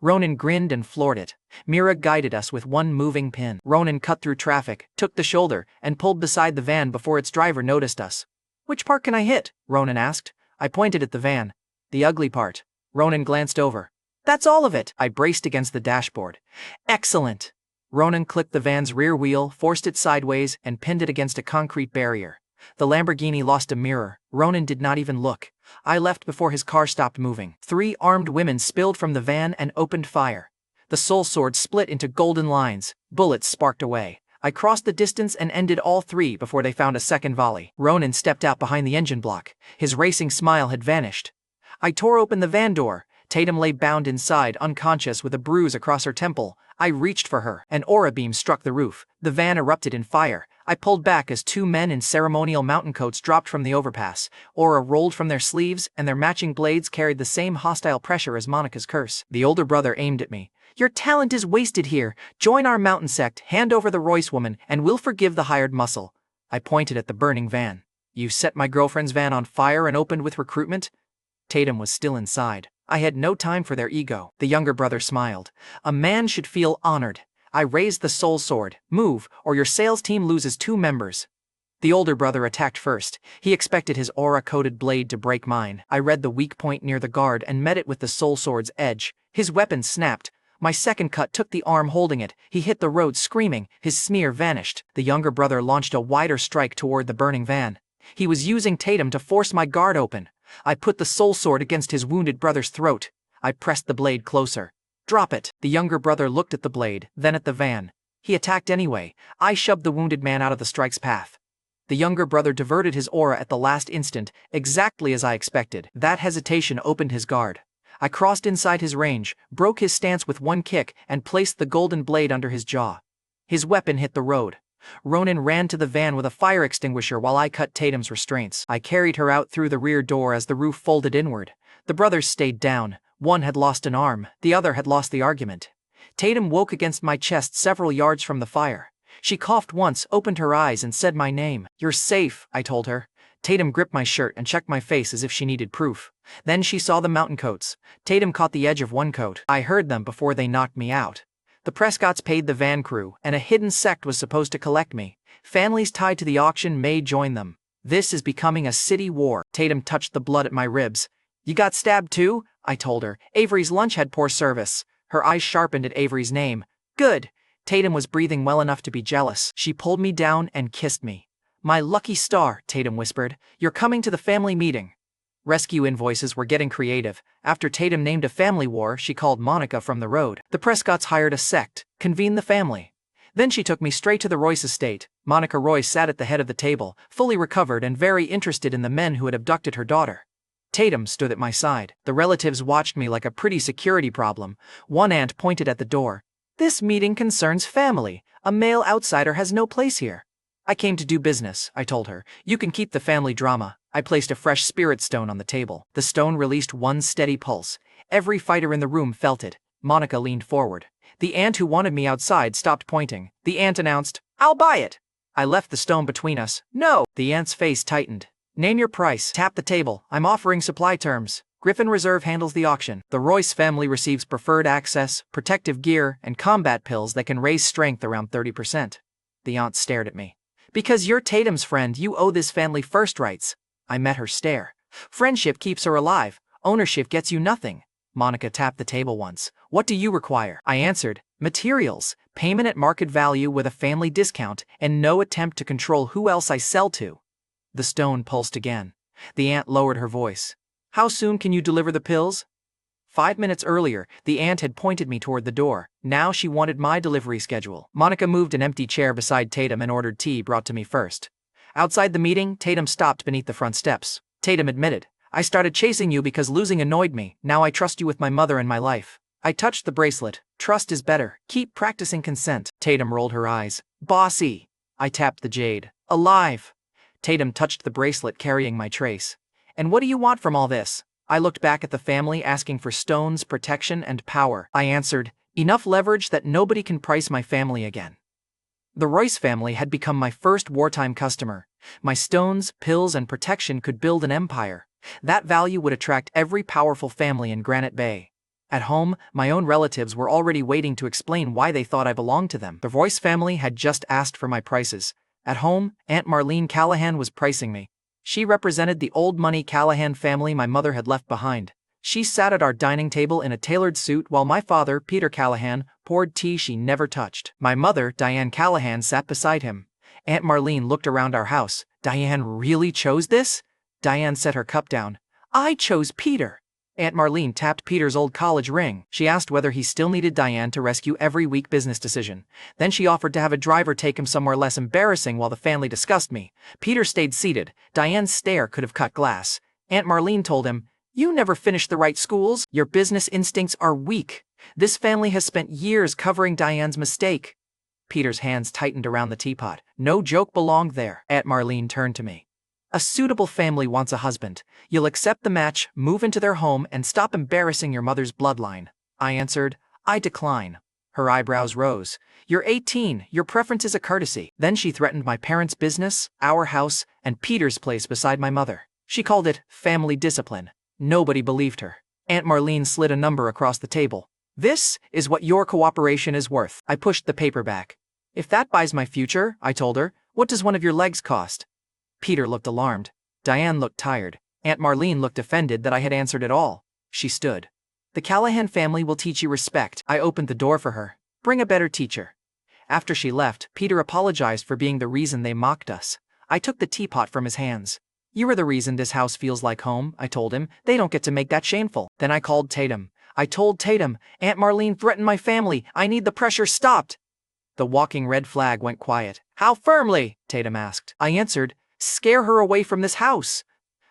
Ronan grinned and floored it. Mira guided us with one moving pin. Ronan cut through traffic, took the shoulder, and pulled beside the van before its driver noticed us. Which part can I hit? Ronan asked. I pointed at the van. The ugly part. Ronan glanced over. That's all of it. I braced against the dashboard. Excellent. Ronan clicked the van's rear wheel, forced it sideways, and pinned it against a concrete barrier. The Lamborghini lost a mirror. Ronan did not even look. I left before his car stopped moving. 3 armed women spilled from the van and opened fire. The soul sword split into golden lines. Bullets sparked away. I crossed the distance and ended all 3 before they found a second volley. Ronan stepped out behind the engine block. His racing smile had vanished. I tore open the van door. Tatum lay bound inside, unconscious with a bruise across her temple. I reached for her. An aura beam struck the roof. The van erupted in fire. I pulled back as 2 men in ceremonial mountain coats dropped from the overpass. Aura rolled from their sleeves, and their matching blades carried the same hostile pressure as Monica's curse. The older brother aimed at me. Your talent is wasted here. Join our mountain sect, hand over the Royce woman, and we'll forgive the hired muscle. I pointed at the burning van. You set my girlfriend's van on fire and opened with recruitment? Tatum was still inside. I had no time for their ego. The younger brother smiled. A man should feel honored. I raised the soul sword. Move, or your sales team loses 2 members. The older brother attacked first. He expected his aura-coated blade to break mine. I read the weak point near the guard and met it with the soul sword's edge. His weapon snapped. My second cut took the arm holding it. He hit the road screaming. His smear vanished. The younger brother launched a wider strike toward the burning van. He was using Tatum to force my guard open. I put the soul sword against his wounded brother's throat. I pressed the blade closer. Drop it. The younger brother looked at the blade, then at the van. He attacked anyway. I shoved the wounded man out of the strike's path. The younger brother diverted his aura at the last instant, exactly as I expected. That hesitation opened his guard. I crossed inside his range, broke his stance with one kick, and placed the golden blade under his jaw. His weapon hit the road. Ronan ran to the van with a fire extinguisher while I cut Tatum's restraints. I carried her out through the rear door as the roof folded inward. The brothers stayed down. One had lost an arm, the other had lost the argument. Tatum woke against my chest several yards from the fire. She coughed once, opened her eyes, and said my name. You're safe, I told her. Tatum gripped my shirt and checked my face as if she needed proof. Then she saw the mountain coats. Tatum caught the edge of one coat. I heard them before they knocked me out. The Prescotts paid the van crew, and a hidden sect was supposed to collect me. Families tied to the auction may join them. This is becoming a city war. Tatum touched the blood at my ribs. You got stabbed too? I told her. Avery's lunch had poor service. Her eyes sharpened at Avery's name. Good. Tatum was breathing well enough to be jealous. She pulled me down and kissed me. My lucky star, Tatum whispered. You're coming to the family meeting. Rescue invoices were getting creative. After Tatum named a family war, she called Monica from the road. The Prescotts hired a sect, convened the family. Then she took me straight to the Royce estate. Monica Royce sat at the head of the table, fully recovered and very interested in the men who had abducted her daughter. Tatum stood at my side. The relatives watched me like a pretty security problem. One aunt pointed at the door. This meeting concerns family. A male outsider has no place here. I came to do business, I told her. You can keep the family drama. I placed a fresh spirit stone on the table. The stone released one steady pulse. Every fighter in the room felt it. Monica leaned forward. The aunt who wanted me outside stopped pointing. The aunt announced, I'll buy it. I left the stone between us. No. The aunt's face tightened. Name your price. Tap the table. I'm offering supply terms. Griffin Reserve handles the auction. The Royce family receives preferred access, protective gear, and combat pills that can raise strength around 30%. The aunt stared at me. Because you're Tatum's friend, you owe this family first rights. I met her stare. Friendship keeps her alive. Ownership gets you nothing. Monica tapped the table once. What do you require? I answered, materials, payment at market value with a family discount, and no attempt to control who else I sell to. The stone pulsed again. The aunt lowered her voice. How soon can you deliver the pills? 5 minutes earlier, the aunt had pointed me toward the door. Now she wanted my delivery schedule. Monica moved an empty chair beside Tatum and ordered tea brought to me first. Outside the meeting, Tatum stopped beneath the front steps. Tatum admitted, I started chasing you because losing annoyed me. Now I trust you with my mother and my life. I touched the bracelet. Trust is better. Keep practicing consent. Tatum rolled her eyes. Bossy. I tapped the jade. Alive. Tatum touched the bracelet carrying my trace. And what do you want from all this? I looked back at the family asking for stones, protection, and power. I answered, enough leverage that nobody can price my family again. The Royce family had become my first wartime customer. My stones, pills, and protection could build an empire. That value would attract every powerful family in Granite Bay. At home, my own relatives were already waiting to explain why they thought I belonged to them. The Royce family had just asked for my prices. At home, Aunt Marlene Callahan was pricing me. She represented the old money Callahan family my mother had left behind. She sat at our dining table in a tailored suit while my father, Peter Callahan, poured tea she never touched. My mother, Diane Callahan, sat beside him. Aunt Marlene looked around our house. Diane really chose this? Diane set her cup down. I chose Peter. Aunt Marlene tapped Peter's old college ring. She asked whether he still needed Diane to rescue every weak business decision. Then she offered to have a driver take him somewhere less embarrassing while the family discussed me. Peter stayed seated. Diane's stare could have cut glass. Aunt Marlene told him, you never finished the right schools. Your business instincts are weak. This family has spent years covering Diane's mistake. Peter's hands tightened around the teapot. No joke belonged there. Aunt Marlene turned to me. A suitable family wants a husband. You'll accept the match, move into their home, and stop embarrassing your mother's bloodline. I answered, I decline. Her eyebrows rose. You're 18, your preference is a courtesy. Then she threatened my parents' business, our house, and Peter's place beside my mother. She called it family discipline. Nobody believed her. Aunt Marlene slid a number across the table. This is what your cooperation is worth. I pushed the paper back. If that buys my future, I told her, what does one of your legs cost? Peter looked alarmed. Diane looked tired. Aunt Marlene looked offended that I had answered at all. She stood. The Callahan family will teach you respect. I opened the door for her. Bring a better teacher. After she left, Peter apologized for being the reason they mocked us. I took the teapot from his hands. You are the reason this house feels like home, I told him. They don't get to make that shameful. Then I called Tatum. I told Tatum, Aunt Marlene threatened my family. I need the pressure stopped. The walking red flag went quiet. How firmly? Tatum asked. I answered, scare her away from this house.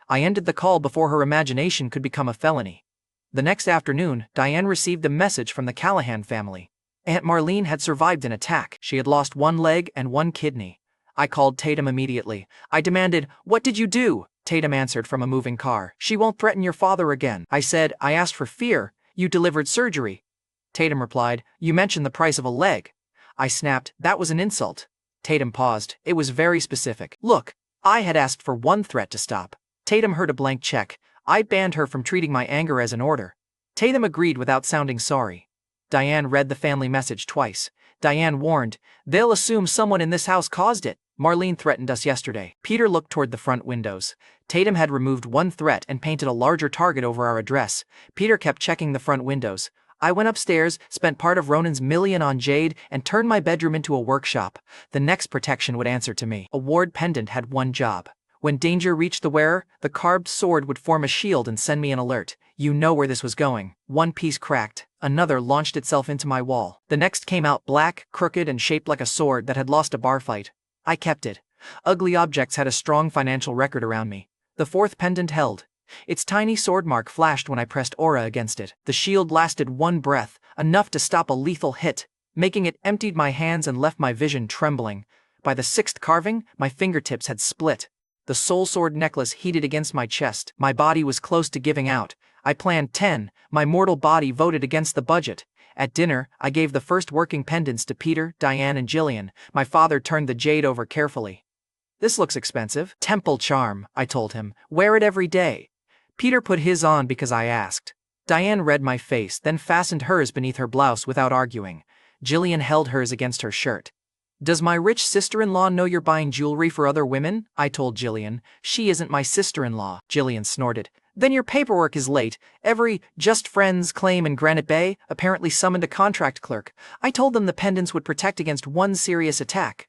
I ended the call before her imagination could become a felony. The next afternoon, Diane received a message from the Callahan family. Aunt Marlene had survived an attack. She had lost one leg and one kidney. I called Tatum immediately. I demanded, what did you do? Tatum answered from a moving car. She won't threaten your father again. I said, I asked for fear. You delivered surgery. Tatum replied, you mentioned the price of a leg. I snapped, that was an insult. Tatum paused. It was very specific. Look, I had asked for one threat to stop. Tatum heard a blank check. I banned her from treating my anger as an order. Tatum agreed without sounding sorry. Diane read the family message twice. Diane warned, they'll assume someone in this house caused it. Marlene threatened us yesterday. Peter looked toward the front windows. Tatum had removed one threat and painted a larger target over our address. Peter kept checking the front windows. I went upstairs, spent part of Ronan's million on jade, and turned my bedroom into a workshop. The next protection would answer to me. A ward pendant had one job. When danger reached the wearer, the carved sword would form a shield and send me an alert. You know where this was going. One piece cracked. Another launched itself into my wall. The next came out black, crooked, and shaped like a sword that had lost a bar fight. I kept it. Ugly objects had a strong financial record around me. The fourth pendant held. Its tiny sword mark flashed when I pressed aura against it. The shield lasted one breath, enough to stop a lethal hit. Making it emptied my hands and left my vision trembling. By the sixth carving, my fingertips had split. The soul sword necklace heated against my chest. My body was close to giving out. I planned 10. My mortal body voted against the budget. At dinner, I gave the first working pendants to Peter, Diane, and Jillian. My father turned the jade over carefully. This looks expensive. Temple charm, I told him. Wear it every day. Peter put his on because I asked. Diane read my face, then fastened hers beneath her blouse without arguing. Jillian held hers against her shirt. Does my rich sister-in-law know you're buying jewelry for other women? I told Jillian. She isn't my sister-in-law. Jillian snorted. Then your paperwork is late. Every Just Friends claim in Granite Bay apparently summoned a contract clerk. I told them the pendants would protect against one serious attack.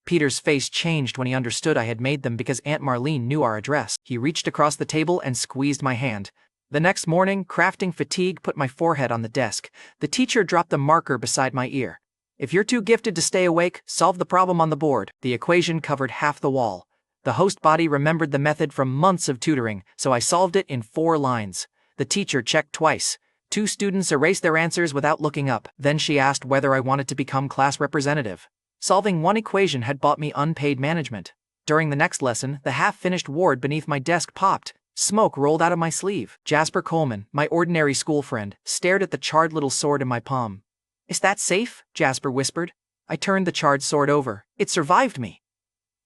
Peter's face changed when he understood I had made them because Aunt Marlene knew our address. He reached across the table and squeezed my hand. The next morning, crafting fatigue put my forehead on the desk. The teacher dropped the marker beside my ear. If you're too gifted to stay awake, solve the problem on the board. The equation covered half the wall. The host body remembered the method from months of tutoring, so I solved it in 4 lines. The teacher checked twice. 2 students erased their answers without looking up. Then she asked whether I wanted to become class representative. Solving one equation had bought me unpaid management. During the next lesson, the half-finished ward beneath my desk popped. Smoke rolled out of my sleeve. Jasper Coleman, my ordinary school friend, stared at the charred little sword in my palm. Is that safe? Jasper whispered. I turned the charred sword over. It survived me.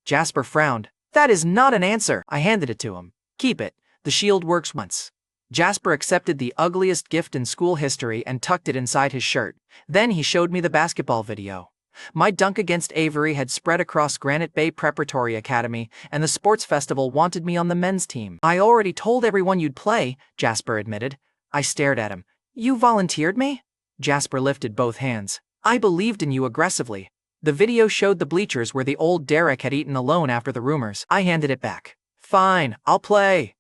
Jasper frowned. That is not an answer. I handed it to him. Keep it. The shield works once. Jasper accepted the ugliest gift in school history and tucked it inside his shirt. Then he showed me the basketball video. My dunk against Avery had spread across Granite Bay Preparatory Academy, and the sports festival wanted me on the men's team. I already told everyone you'd play, Jasper admitted. I stared at him. You volunteered me? Jasper lifted both hands. I believed in you aggressively. The video showed the bleachers where the old Derek had eaten alone after the rumors. I handed it back. Fine, I'll play.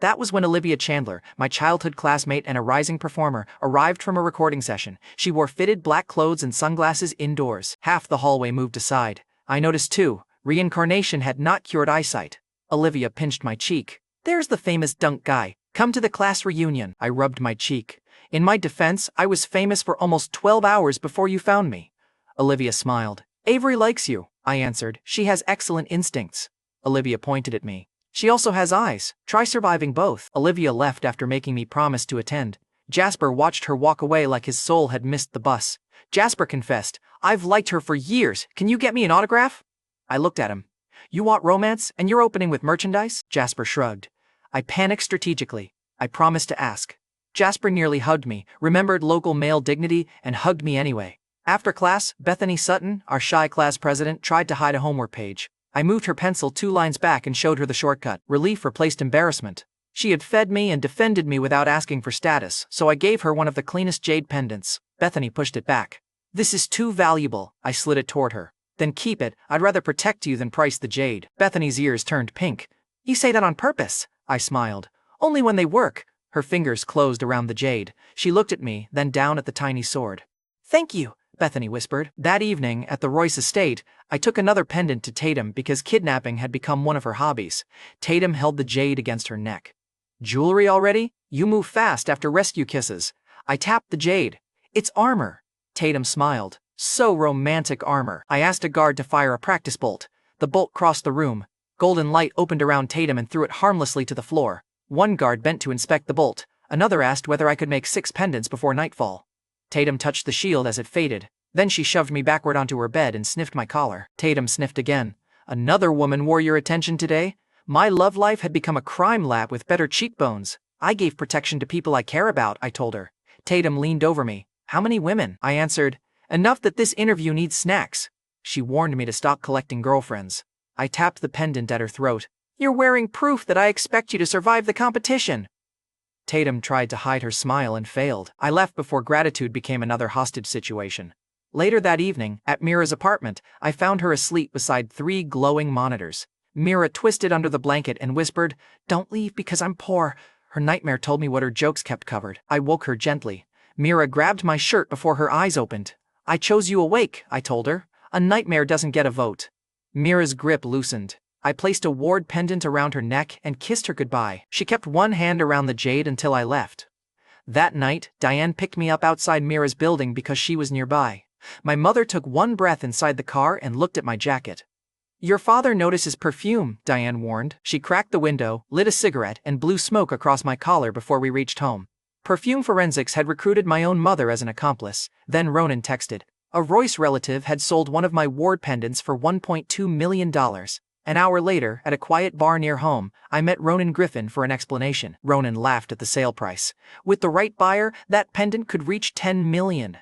That was when Olivia Chandler, my childhood classmate and a rising performer, arrived from a recording session. She wore fitted black clothes and sunglasses indoors. Half the hallway moved aside. I noticed too, Reincarnation had not cured eyesight. Olivia pinched my cheek. There's the famous dunk guy. Come to the class reunion. I rubbed my cheek. In my defense, I was famous for almost 12 hours before you found me. Olivia smiled. Avery likes you, I answered. She has excellent instincts. Olivia pointed at me. She also has eyes. Try surviving both. Olivia left after making me promise to attend. Jasper watched her walk away like his soul had missed the bus. Jasper confessed, I've liked her for years. Can you get me an autograph? I looked at him. You want romance and you're opening with merchandise? Jasper shrugged. I panicked strategically. I promised to ask. Jasper nearly hugged me, remembered local male dignity, and hugged me anyway. After class, Bethany Sutton, our shy class president, tried to hide a homework page. I moved her pencil 2 lines back and showed her the shortcut. Relief replaced embarrassment. She had fed me and defended me without asking for status, so I gave her one of the cleanest jade pendants. Bethany pushed it back. This is too valuable. I slid it toward her. Then keep it. I'd rather protect you than price the jade. Bethany's ears turned pink. You say that on purpose? I smiled. Only when they work. Her fingers closed around the jade. She looked at me, then down at the tiny sword. Thank you, Bethany whispered. That evening, at the Royce estate, I took another pendant to Tatum because kidnapping had become one of her hobbies. Tatum held the jade against her neck. Jewelry already? You move fast after rescue kisses. I tapped the jade. It's armor. Tatum smiled. So romantic armor. I asked a guard to fire a practice bolt. The bolt crossed the room. Golden light opened around Tatum and threw it harmlessly to the floor. One guard bent to inspect the bolt. Another asked whether I could make 6 pendants before nightfall. Tatum touched the shield as it faded. Then she shoved me backward onto her bed and sniffed my collar. Tatum sniffed again. Another woman wore your attention today? My love life had become a crime lab with better cheekbones. I gave protection to people I care about, I told her. Tatum leaned over me. How many women? I answered. Enough that this interview needs snacks. She warned me to stop collecting girlfriends. I tapped the pendant at her throat. You're wearing proof that I expect you to survive the competition. Tatum tried to hide her smile and failed. I left before gratitude became another hostage situation. Later that evening, at Mira's apartment, I found her asleep beside 3 glowing monitors. Mira twisted under the blanket and whispered, Don't leave because I'm poor. Her nightmare told me what her jokes kept covered. I woke her gently. Mira grabbed my shirt before her eyes opened. I chose you awake, I told her. A nightmare doesn't get a vote. Mira's grip loosened. I placed a ward pendant around her neck and kissed her goodbye. She kept one hand around the jade until I left. That night, Diane picked me up outside Mira's building because she was nearby. My mother took one breath inside the car and looked at my jacket. Your father notices perfume, Diane warned. She cracked the window, lit a cigarette, and blew smoke across my collar before we reached home. Perfume Forensics had recruited my own mother as an accomplice. Then Ronan texted. A Royce relative had sold one of my ward pendants for $1.2 million. An hour later, at a quiet bar near home, I met Ronan Griffin for an explanation. Ronan laughed at the sale price. With the right buyer, that pendant could reach 10 million.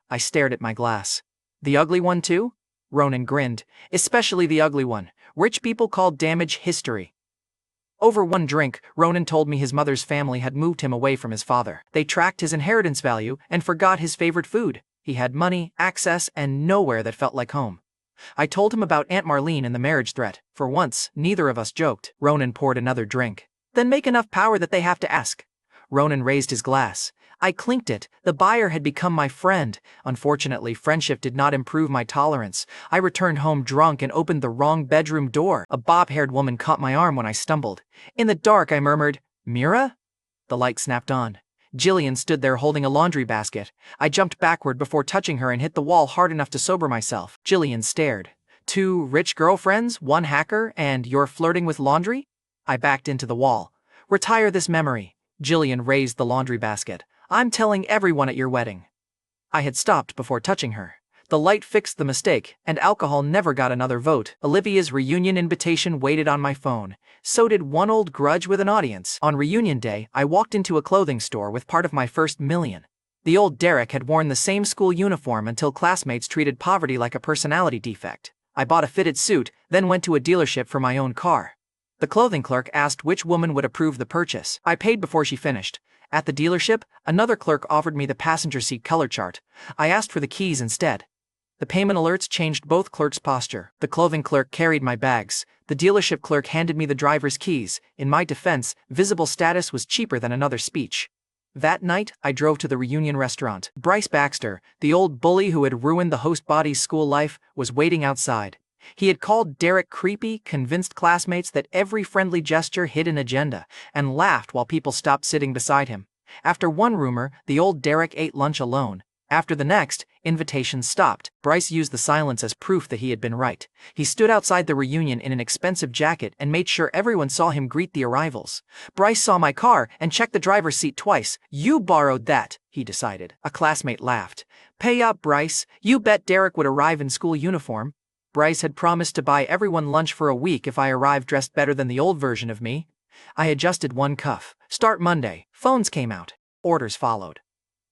I stared at my glass. The ugly one too? Ronan grinned. Especially the ugly one. Rich people call damage history. Over one drink, Ronan told me his mother's family had moved him away from his father. They tracked his inheritance value and forgot his favorite food. He had money, access, and nowhere that felt like home. I told him about Aunt Marlene and the marriage threat. For once, neither of us joked. Ronan poured another drink. Then make enough power that they have to ask. Ronan raised his glass. I clinked it. The buyer had become my friend. Unfortunately, friendship did not improve my tolerance. I returned home drunk and opened the wrong bedroom door. A bob-haired woman caught my arm when I stumbled. In the dark, I murmured, "Mira?" The light snapped on. Jillian stood there holding a laundry basket. I jumped backward before touching her and hit the wall hard enough to sober myself. Jillian stared. "Two rich girlfriends, one hacker, and you're flirting with laundry?" I backed into the wall. "Retire this memory." Jillian raised the laundry basket. "I'm telling everyone at your wedding." I had stopped before touching her. The light fixed the mistake, and alcohol never got another vote. Olivia's reunion invitation waited on my phone. So did one old grudge with an audience. On reunion day, I walked into a clothing store with part of my first million. The old Derek had worn the same school uniform until classmates treated poverty like a personality defect. I bought a fitted suit, then went to a dealership for my own car. The clothing clerk asked which woman would approve the purchase. I paid before she finished. At the dealership, another clerk offered me the passenger seat color chart. I asked for the keys instead. The payment alerts changed both clerks' posture. The clothing clerk carried my bags. The dealership clerk handed me the driver's keys. In my defense, visible status was cheaper than another speech. That night, I drove to the reunion restaurant. Bryce Baxter, the old bully who had ruined the host body's school life, was waiting outside. He had called Derek creepy, convinced classmates that every friendly gesture hid an agenda, and laughed while people stopped sitting beside him. After one rumor, the old Derek ate lunch alone. After the next, invitations stopped. Bryce used the silence as proof that he had been right. He stood outside the reunion in an expensive jacket and made sure everyone saw him greet the arrivals. Bryce saw my car and checked the driver's seat twice. "You borrowed that," he decided. A classmate laughed. "Pay up, Bryce. You bet Derek would arrive in school uniform." Bryce had promised to buy everyone lunch for a week if I arrived dressed better than the old version of me. I adjusted one cuff. "Start Monday." Phones came out. Orders followed.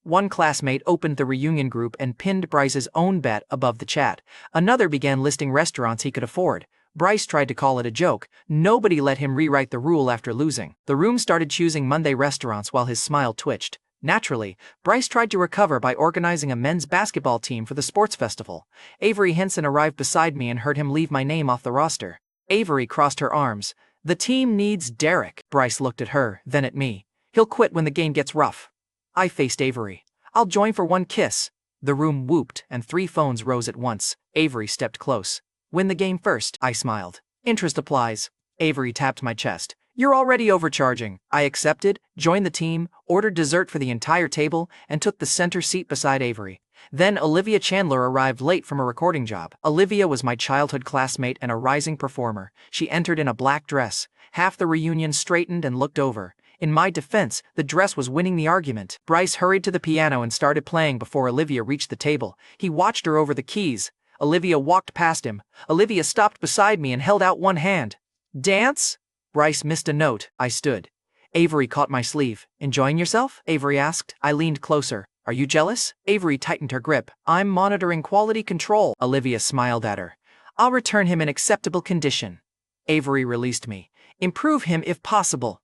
One classmate opened the reunion group and pinned Bryce's own bet above the chat. Another began listing restaurants he could afford. Bryce tried to call it a joke. Nobody let him rewrite the rule after losing. The room started choosing Monday restaurants while his smile twitched. Naturally, Bryce tried to recover by organizing a men's basketball team for the sports festival. Avery Henson arrived beside me and heard him leave my name off the roster. Avery crossed her arms. "The team needs Derek." Bryce looked at her, then at me. "He'll quit when the game gets rough." I faced Avery. "I'll join for one kiss." The room whooped, and 3 phones rose at once. Avery stepped close. "Win the game first," I smiled. "Interest applies." Avery tapped my chest. "You're already overcharging." I accepted, joined the team, ordered dessert for the entire table, and took the center seat beside Avery. Then Olivia Chandler arrived late from a recording job. Olivia was my childhood classmate and a rising performer. She entered in a black dress. Half the reunion straightened and looked over. In my defense, the dress was winning the argument. Bryce hurried to the piano and started playing before Olivia reached the table. He watched her over the keys. Olivia walked past him. Olivia stopped beside me and held out one hand. "Dance?" Bryce missed a note. I stood. Avery caught my sleeve. "Enjoying yourself?" Avery asked. I leaned closer. "Are you jealous?" Avery tightened her grip. "I'm monitoring quality control." Olivia smiled at her. "I'll return him in acceptable condition." Avery released me. "Improve him if possible."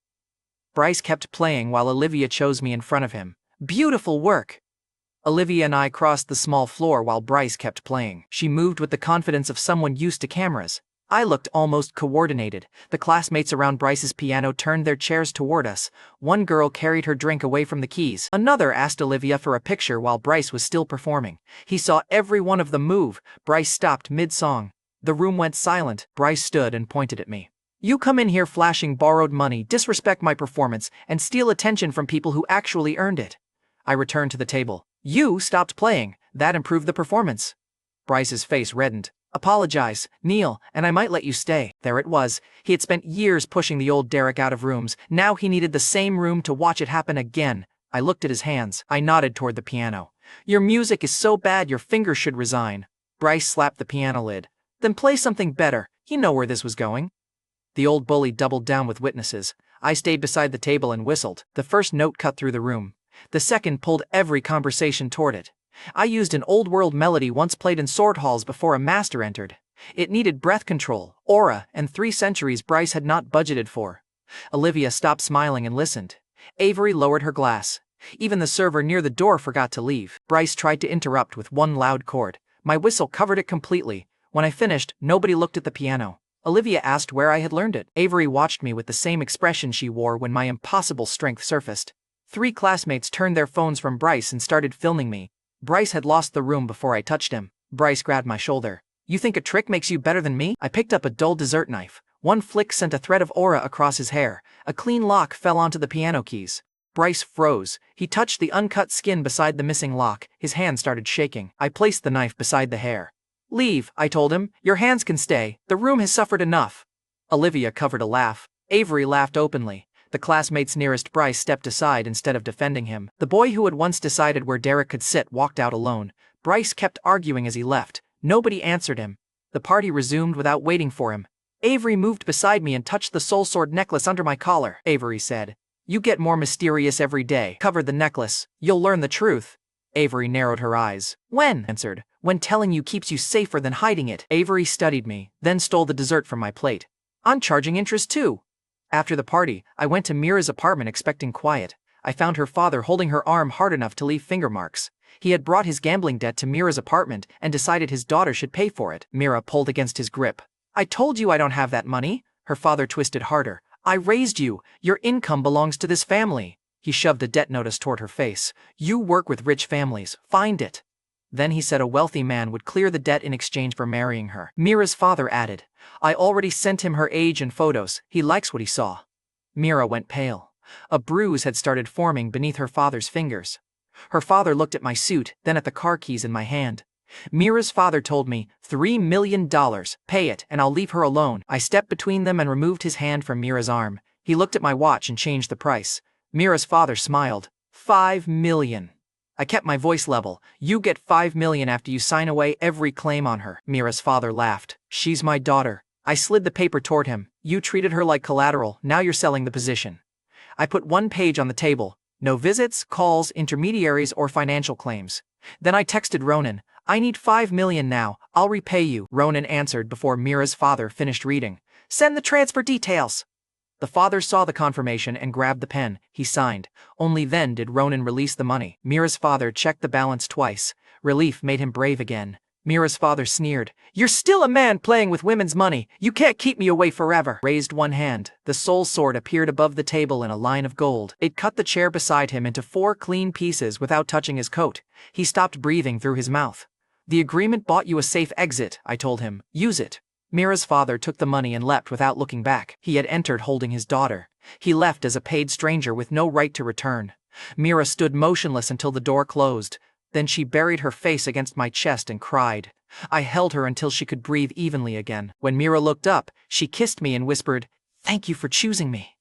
Bryce kept playing while Olivia chose me in front of him. "Beautiful work." Olivia and I crossed the small floor while Bryce kept playing. She moved with the confidence of someone used to cameras. I looked almost coordinated. The classmates around Bryce's piano turned their chairs toward us. One girl carried her drink away from the keys. Another asked Olivia for a picture while Bryce was still performing. He saw every one of them move. Bryce stopped mid-song. The room went silent. Bryce stood and pointed at me. "You come in here flashing borrowed money, disrespect my performance, and steal attention from people who actually earned it." I returned to the table. "You stopped playing. That improved the performance." Bryce's face reddened. "Apologize, kneel, and I might let you stay." There it was. He had spent years pushing the old Derek out of rooms. Now he needed the same room to watch it happen again. I looked at his hands. I nodded toward the piano. "Your music is so bad your fingers should resign." Bryce slapped the piano lid. "Then play something better." You know where this was going. The old bully doubled down with witnesses. I stayed beside the table and whistled. The first note cut through the room. The second pulled every conversation toward it. I used an old-world melody once played in sword halls before a master entered. It needed breath control, aura, and 3 centuries Bryce had not budgeted for. Olivia stopped smiling and listened. Avery lowered her glass. Even the server near the door forgot to leave. Bryce tried to interrupt with one loud chord. My whistle covered it completely. When I finished, nobody looked at the piano. Olivia asked where I had learned it. Avery watched me with the same expression she wore when my impossible strength surfaced. 3 classmates turned their phones from Bryce and started filming me. Bryce had lost the room before I touched him. Bryce grabbed my shoulder. You think a trick makes you better than me? I picked up a dull dessert knife. One flick sent a thread of aura across his hair. A clean lock fell onto the piano keys. Bryce froze. He touched the uncut skin beside the missing lock. His hand started shaking. I placed the knife beside the hair. Leave, I told him. Your hands can stay. The room has suffered enough. Olivia covered a laugh. Avery laughed openly. The classmates nearest Bryce stepped aside instead of defending him. The boy who had once decided where Derek could sit walked out alone. Bryce kept arguing as he left. Nobody answered him. The party resumed without waiting for him. Avery moved beside me and touched the soul sword necklace under my collar. Avery said, "You get more mysterious every day." Covered the necklace. You'll learn the truth. Avery narrowed her eyes. When? Answered. When telling you keeps you safer than hiding it. Avery studied me, then stole the dessert from my plate. I'm charging interest too. After the party, I went to Mira's apartment expecting quiet. I found her father holding her arm hard enough to leave finger marks. He had brought his gambling debt to Mira's apartment and decided his daughter should pay for it. Mira pulled against his grip. I told you I don't have that money. Her father twisted harder. I raised you. Your income belongs to this family. He shoved a debt notice toward her face. You work with rich families. Find it. Then he said a wealthy man would clear the debt in exchange for marrying her. Mira's father added, I already sent him her age and photos. He likes what he saw. Mira went pale. A bruise had started forming beneath her father's fingers. Her father looked at my suit, then at the car keys in my hand. Mira's father told me, $3 million. Pay it, and I'll leave her alone. I stepped between them and removed his hand from Mira's arm. He looked at my watch and changed the price. Mira's father smiled. $5 million. I kept my voice level. You get $5 million after you sign away every claim on her. Mira's father laughed. She's my daughter. I slid the paper toward him. You treated her like collateral. Now you're selling the position. I put one page on the table. No visits, calls, intermediaries, or financial claims. Then I texted Ronan. I need $5 million now. I'll repay you. Ronan answered before Mira's father finished reading. Send the transfer details. The father saw the confirmation and grabbed the pen. He signed. Only then did Ronan release the money. Mira's father checked the balance twice. Relief made him brave again. Mira's father sneered. You're still a man playing with women's money. You can't keep me away forever. Raised one hand. The soul sword appeared above the table in a line of gold. It cut the chair beside him into 4 clean pieces without touching his coat. He stopped breathing through his mouth. The agreement bought you a safe exit, I told him. Use it. Mira's father took the money and leapt without looking back. He had entered holding his daughter. He left as a paid stranger with no right to return. Mira stood motionless until the door closed. Then she buried her face against my chest and cried. I held her until she could breathe evenly again. When Mira looked up, she kissed me and whispered, Thank you for choosing me.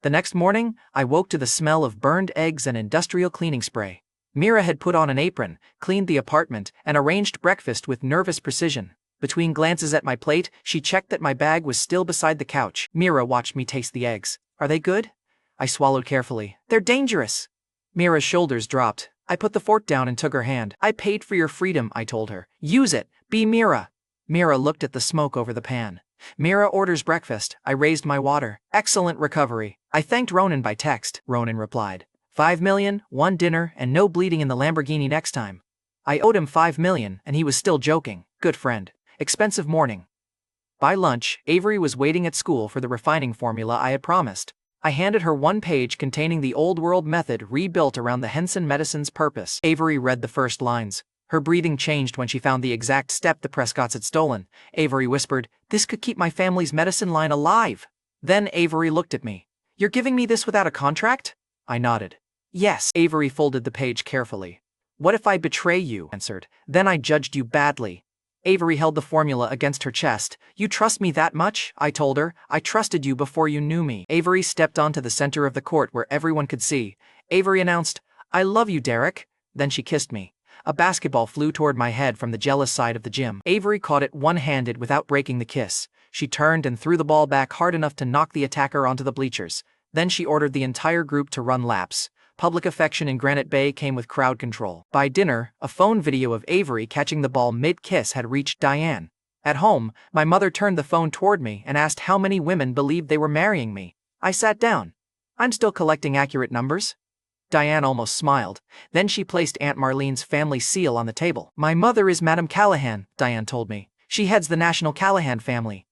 The next morning, I woke to the smell of burned eggs and industrial cleaning spray. Mira had put on an apron, cleaned the apartment, and arranged breakfast with nervous precision. Between glances at my plate, she checked that my bag was still beside the couch. Mira watched me taste the eggs. Are they good? I swallowed carefully. They're dangerous. Mira's shoulders dropped. I put the fork down and took her hand. I paid for your freedom, I told her. Use it. Be Mira. Mira looked at the smoke over the pan. Mira orders breakfast. I raised my water. Excellent recovery. I thanked Ronan by text. Ronan replied. $5 million, 1 dinner, and no bleeding in the Lamborghini next time. I owed him $5 million, and he was still joking. Good friend. Expensive morning. By lunch, Avery was waiting at school for the refining formula I had promised. I handed her one page containing the old-world method rebuilt around the Henson medicine's purpose. Avery read the first lines. Her breathing changed when she found the exact step the Prescotts had stolen. Avery whispered, This could keep my family's medicine line alive. Then Avery looked at me. You're giving me this without a contract? I nodded. Yes. Avery folded the page carefully. What if I betray you? Answered. Then I judged you badly. Avery held the formula against her chest. You trust me that much? I told her. I trusted you before you knew me. Avery stepped onto the center of the court where everyone could see. Avery announced, I love you, Derek. Then she kissed me. A basketball flew toward my head from the jealous side of the gym. Avery caught it one-handed without breaking the kiss. She turned and threw the ball back hard enough to knock the attacker onto the bleachers. Then she ordered the entire group to run laps. Public affection in Granite Bay came with crowd control. By dinner, a phone video of Avery catching the ball mid-kiss had reached Diane. At home, my mother turned the phone toward me and asked how many women believed they were marrying me. I sat down. I'm still collecting accurate numbers? Diane almost smiled. Then she placed Aunt Marlene's family seal on the table. My mother is Madame Callahan, Diane told me. She heads the National Callahan family.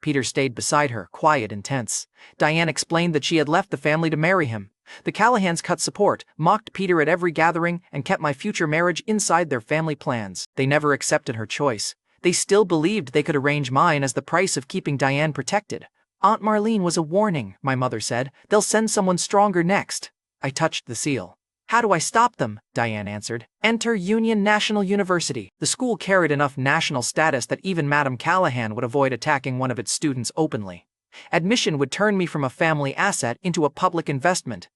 Peter stayed beside her, quiet and tense. Diane explained that she had left the family to marry him. The Callahans cut support, mocked Peter at every gathering, and kept my future marriage inside their family plans. They never accepted her choice. They still believed they could arrange mine as the price of keeping Diane protected. Aunt Marlene was a warning, my mother said. They'll send someone stronger next. I touched the seal. How do I stop them? Diane answered. Enter Union National University. The school carried enough national status that even Madame Callahan would avoid attacking one of its students openly. Admission would turn me from a family asset into a public investment.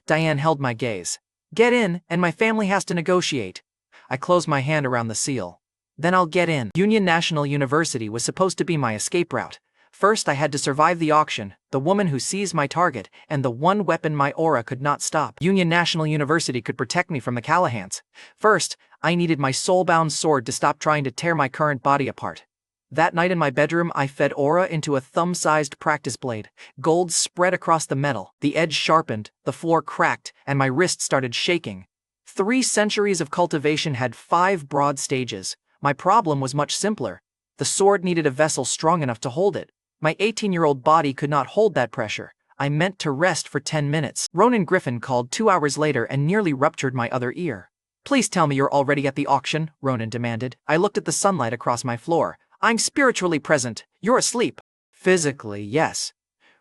Diane held my gaze. Get in, and my family has to negotiate. I closed my hand around the seal. Then I'll get in. Union National University was supposed to be my escape route. First, I had to survive the auction, the woman who seized my target, and the one weapon my aura could not stop. Union National University could protect me from the Callahans. First, I needed my soul-bound sword to stop trying to tear my current body apart. That night in my bedroom, I fed aura into a thumb-sized practice blade. Gold spread across the metal, the edge sharpened, the floor cracked, and my wrist started shaking. 3 centuries of cultivation had 5 broad stages. My problem was much simpler. The sword needed a vessel strong enough to hold it. My 18-year-old body could not hold that pressure. I meant to rest for 10 minutes. Ronan Griffin called 2 hours later and nearly ruptured my other ear. Please tell me you're already at the auction, Ronan demanded. I looked at the sunlight across my floor. I'm spiritually present. You're asleep. Physically, yes.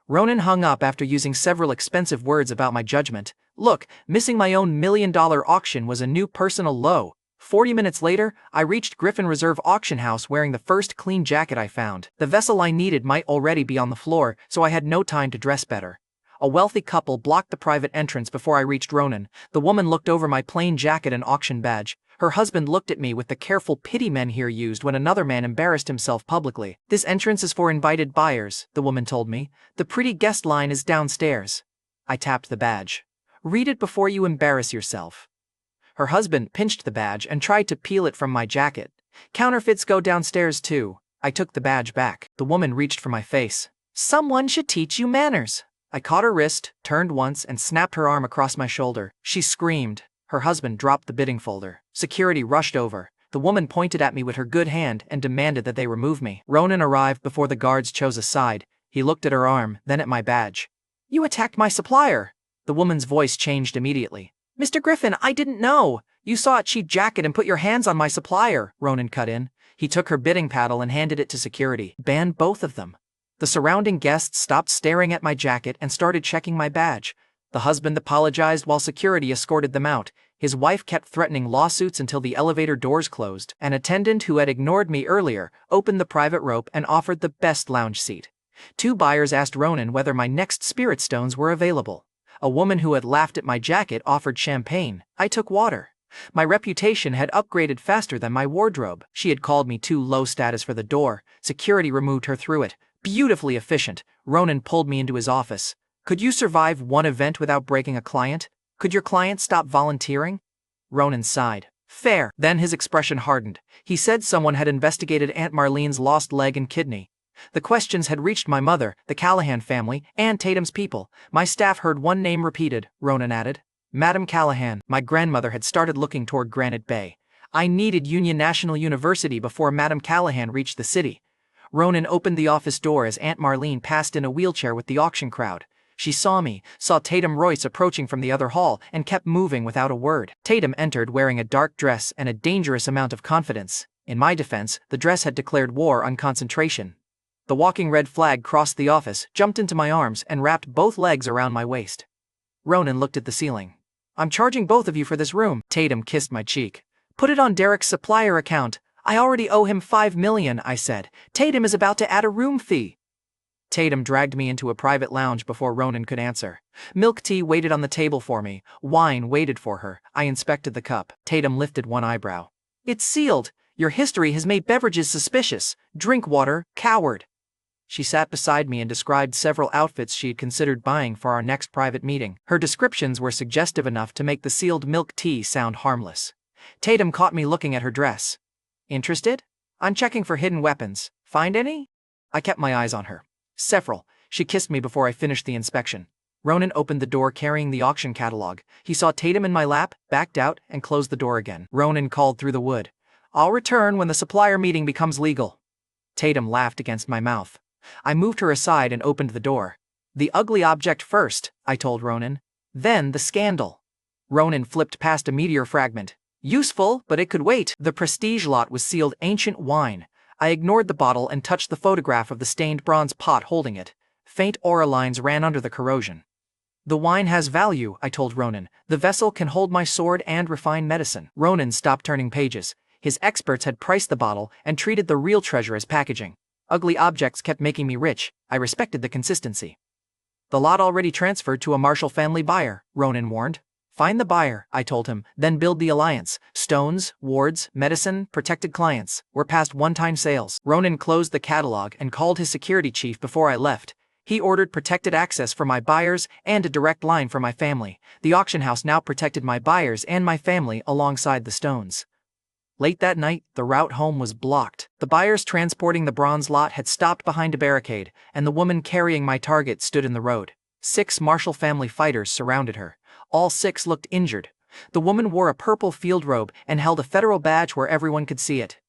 Ronan hung up after using several expensive words about my judgment. Look, missing my own $1 million auction was a new personal low. 40 minutes later, I reached Griffin Reserve Auction House wearing the first clean jacket I found. The vessel I needed might already be on the floor, so I had no time to dress better. A wealthy couple blocked the private entrance before I reached Ronan. The woman looked over my plain jacket and auction badge. Her husband looked at me with the careful pity men here used when another man embarrassed himself publicly. This entrance is for invited buyers, the woman told me. The pretty guest line is downstairs. I tapped the badge. Read it before you embarrass yourself. Her husband pinched the badge and tried to peel it from my jacket. Counterfeits go downstairs too. I took the badge back. The woman reached for my face. Someone should teach you manners. I caught her wrist, turned once, and snapped her arm across my shoulder. She screamed. Her husband dropped the bidding folder. Security rushed over. The woman pointed at me with her good hand and demanded that they remove me. Ronan arrived before the guards chose a side. He looked at her arm, then at my badge. You attacked my supplier. The woman's voice changed immediately. Mr. Griffin, I didn't know. You saw a cheap jacket and put your hands on my supplier, Ronan cut in. He took her bidding paddle and handed it to security. Ban both of them. The surrounding guests stopped staring at my jacket and started checking my badge. The husband apologized while security escorted them out. His wife kept threatening lawsuits until the elevator doors closed. An attendant who had ignored me earlier opened the private rope and offered the best lounge seat. 2 buyers asked Ronan whether my next spirit stones were available. A woman who had laughed at my jacket offered champagne. I took water. My reputation had upgraded faster than my wardrobe. She had called me too low status for the door. Security removed her through it. Beautifully efficient. Ronan pulled me into his office. Could you survive one event without breaking a client? Could your client stop volunteering? Ronan sighed. Fair. Then his expression hardened. He said someone had investigated Aunt Marlene's lost leg and kidney. The questions had reached my mother, the Callahan family, and Tatum's people. My staff heard one name repeated, Ronan added. Madame Callahan. My grandmother had started looking toward Granite Bay. I needed Union National University before Madame Callahan reached the city. Ronan opened the office door as Aunt Marlene passed in a wheelchair with the auction crowd. She saw me, saw Tatum Royce approaching from the other hall, and kept moving without a word. Tatum entered wearing a dark dress and a dangerous amount of confidence. In my defense, the dress had declared war on concentration. The walking red flag crossed the office, jumped into my arms, and wrapped both legs around my waist. Ronan looked at the ceiling. I'm charging both of you for this room. Tatum kissed my cheek. Put it on Derek's supplier account. I already owe him $5 million, I said. Tatum is about to add a room fee. Tatum dragged me into a private lounge before Ronan could answer. Milk tea waited on the table for me. Wine waited for her. I inspected the cup. Tatum lifted one eyebrow. It's sealed. Your history has made beverages suspicious. Drink water, coward. She sat beside me and described several outfits she had considered buying for our next private meeting. Her descriptions were suggestive enough to make the sealed milk tea sound harmless. Tatum caught me looking at her dress. Interested? I'm checking for hidden weapons. Find any? I kept my eyes on her. Several. She kissed me before I finished the inspection. Ronan opened the door carrying the auction catalog. He saw Tatum in my lap, backed out, and closed the door again. Ronan called through the wood. I'll return when the supplier meeting becomes legal. Tatum laughed against my mouth. I moved her aside and opened the door. The ugly object first, I told Ronan. Then the scandal. Ronan flipped past a meteor fragment. Useful, but it could wait. The prestige lot was sealed ancient wine. I ignored the bottle and touched the photograph of the stained bronze pot holding it. Faint aura lines ran under the corrosion. The wine has value, I told Ronan. The vessel can hold my sword and refine medicine. Ronan stopped turning pages. His experts had priced the bottle and treated the real treasure as packaging. Ugly objects kept making me rich. I respected the consistency. The lot already transferred to a Marshall family buyer, Ronan warned. Find the buyer, I told him, then build the alliance. Stones, wards, medicine, protected clients. We're past one-time sales. Ronan closed the catalog and called his security chief before I left. He ordered protected access for my buyers and a direct line for my family. The auction house now protected my buyers and my family alongside the stones. Late that night, the route home was blocked. The buyers transporting the bronze lot had stopped behind a barricade, and the woman carrying my target stood in the road. 6 Marshall family fighters surrounded her. All 6 looked injured. The woman wore a purple field robe and held a federal badge where everyone could see it.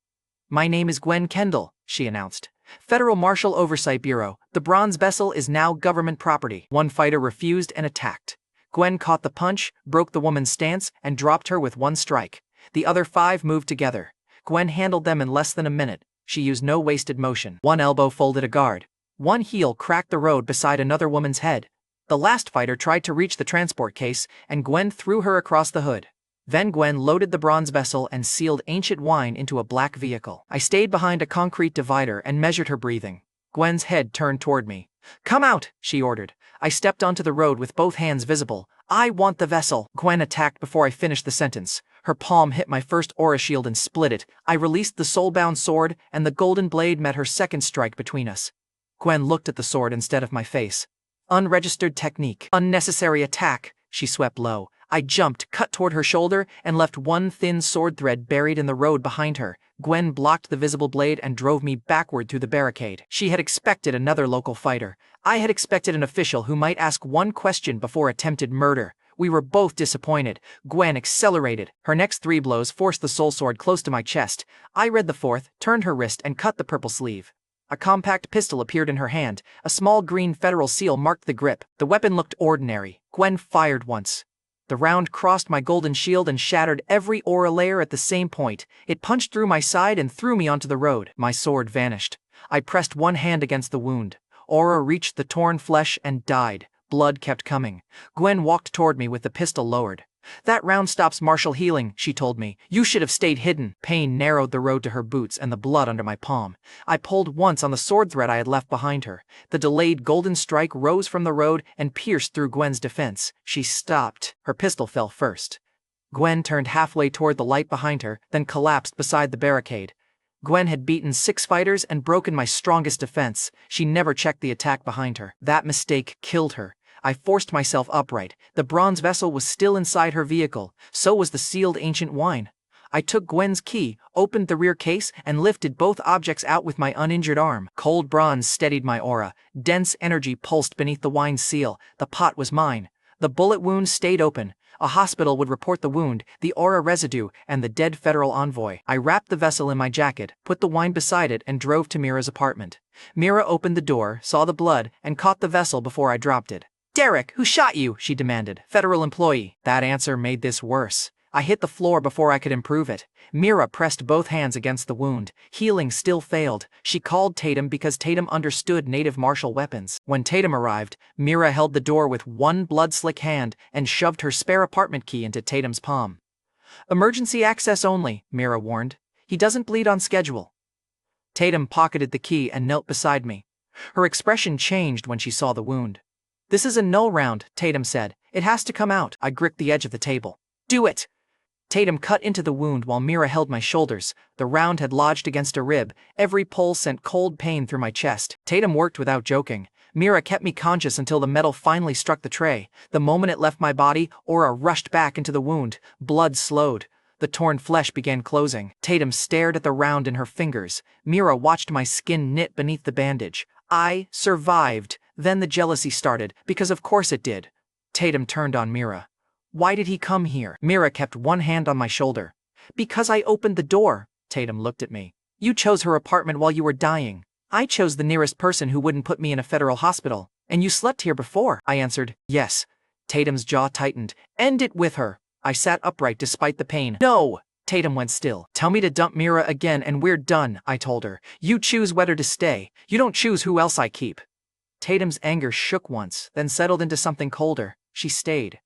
My name is Gwen Kendall, she announced. Federal Marshal Oversight Bureau, the bronze vessel is now government property. One fighter refused and attacked. Gwen caught the punch, broke the woman's stance, and dropped her with one strike. The other 5 moved together. Gwen handled them in less than a minute. She used no wasted motion. One elbow folded a guard. One heel cracked the road beside another woman's head. The last fighter tried to reach the transport case, and Gwen threw her across the hood. Then Gwen loaded the bronze vessel and sealed ancient wine into a black vehicle. I stayed behind a concrete divider and measured her breathing. Gwen's head turned toward me. Come out, she ordered. I stepped onto the road with both hands visible. I want the vessel. Gwen attacked before I finished the sentence. Her palm hit my first aura shield and split it. I released the soul-bound sword, and the golden blade met her second strike between us. Gwen looked at the sword instead of my face. Unregistered technique. Unnecessary attack. She swept low. I jumped, cut toward her shoulder, and left one thin sword thread buried in the road behind her. Gwen blocked the visible blade and drove me backward through the barricade. She had expected another local fighter. I had expected an official who might ask one question before attempted murder. We were both disappointed. Gwen accelerated. Her next 3 blows forced the soul sword close to my chest. I read the 4th, turned her wrist, and cut the purple sleeve. A compact pistol appeared in her hand. A small green federal seal marked the grip. The weapon looked ordinary. Gwen fired once. The round crossed my golden shield and shattered every aura layer at the same point. It punched through my side and threw me onto the road. My sword vanished. I pressed one hand against the wound. Aura reached the torn flesh and died. Blood kept coming. Gwen walked toward me with the pistol lowered. That round stops Marshall healing, she told me. You should have stayed hidden. Pain narrowed the road to her boots and the blood under my palm. I pulled once on the sword thread I had left behind her. The delayed golden strike rose from the road and pierced through Gwen's defense. She stopped. Her pistol fell first. Gwen turned halfway toward the light behind her, then collapsed beside the barricade. Gwen had beaten 6 fighters and broken my strongest defense. She never checked the attack behind her. That mistake killed her. I forced myself upright. The bronze vessel was still inside her vehicle. So was the sealed ancient wine. I took Gwen's key, opened the rear case, and lifted both objects out with my uninjured arm. Cold bronze steadied my aura. Dense energy pulsed beneath the wine's seal. The pot was mine. The bullet wound stayed open. A hospital would report the wound, the aura residue, and the dead federal envoy. I wrapped the vessel in my jacket, put the wine beside it, and drove to Mira's apartment. Mira opened the door, saw the blood, and caught the vessel before I dropped it. Derek, who shot you? She demanded. Federal employee. That answer made this worse. I hit the floor before I could improve it. Mira pressed both hands against the wound. Healing still failed. She called Tatum because Tatum understood native martial weapons. When Tatum arrived, Mira held the door with one blood-slick hand and shoved her spare apartment key into Tatum's palm. Emergency access only, Mira warned. He doesn't bleed on schedule. Tatum pocketed the key and knelt beside me. Her expression changed when she saw the wound. "This is a null round," Tatum said. "It has to come out." I gripped the edge of the table. "Do it!" Tatum cut into the wound while Mira held my shoulders. The round had lodged against a rib. Every pull sent cold pain through my chest. Tatum worked without joking. Mira kept me conscious until the metal finally struck the tray. The moment it left my body, Aura rushed back into the wound. Blood slowed. The torn flesh began closing. Tatum stared at the round in her fingers. Mira watched my skin knit beneath the bandage. I survived. Then the jealousy started, because of course it did. Tatum turned on Mira. "Why did he come here?" Mira kept one hand on my shoulder. "Because I opened the door." Tatum looked at me. "You chose her apartment while you were dying. I chose the nearest person who wouldn't put me in a federal hospital. And you slept here before." I answered, "Yes." Tatum's jaw tightened. "End it with her." I sat upright despite the pain. "No!" Tatum went still. "Tell me to dump Mira again and we're done," I told her. "You choose whether to stay. You don't choose who else I keep." Tatum's anger shook once, then settled into something colder. She stayed.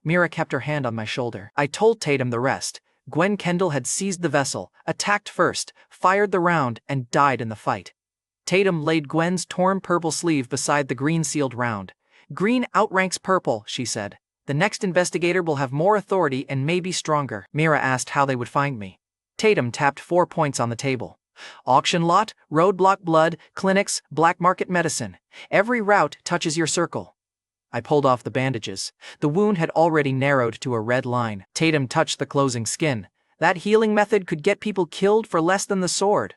Mira kept her hand on my shoulder. I told Tatum the rest. Gwen Kendall had seized the vessel, attacked first, fired the round, and died in the fight. Tatum laid Gwen's torn purple sleeve beside the green-sealed round. "Green outranks purple," she said. "The next investigator will have more authority and may be stronger." Mira asked how they would find me. Tatum tapped 4 points on the table. "Auction lot, roadblock blood, clinics, black market medicine. Every route touches your circle." I pulled off the bandages. The wound had already narrowed to a red line. Tatum touched the closing skin. "That healing method could get people killed for less than the sword.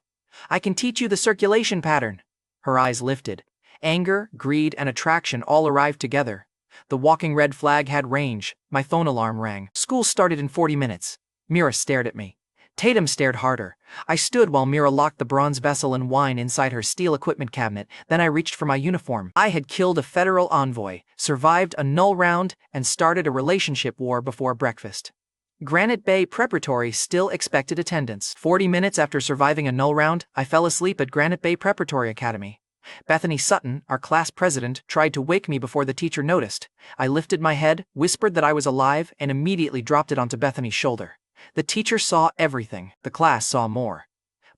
I can teach you the circulation pattern." Her eyes lifted. Anger, greed, and attraction all arrived together. The walking red flag had range. My phone alarm rang. School started in 40 minutes. Mira stared at me. Tatum stared harder. I stood while Mira locked the bronze vessel and wine inside her steel equipment cabinet. Then I reached for my uniform. I had killed a federal envoy, survived a null round, and started a relationship war before breakfast. Granite Bay Preparatory still expected attendance. 40 minutes after surviving a null round, I fell asleep at Granite Bay Preparatory Academy. Bethany Sutton, our class president, tried to wake me before the teacher noticed. I lifted my head, whispered that I was alive, and immediately dropped it onto Bethany's shoulder. The teacher saw everything. The class saw more.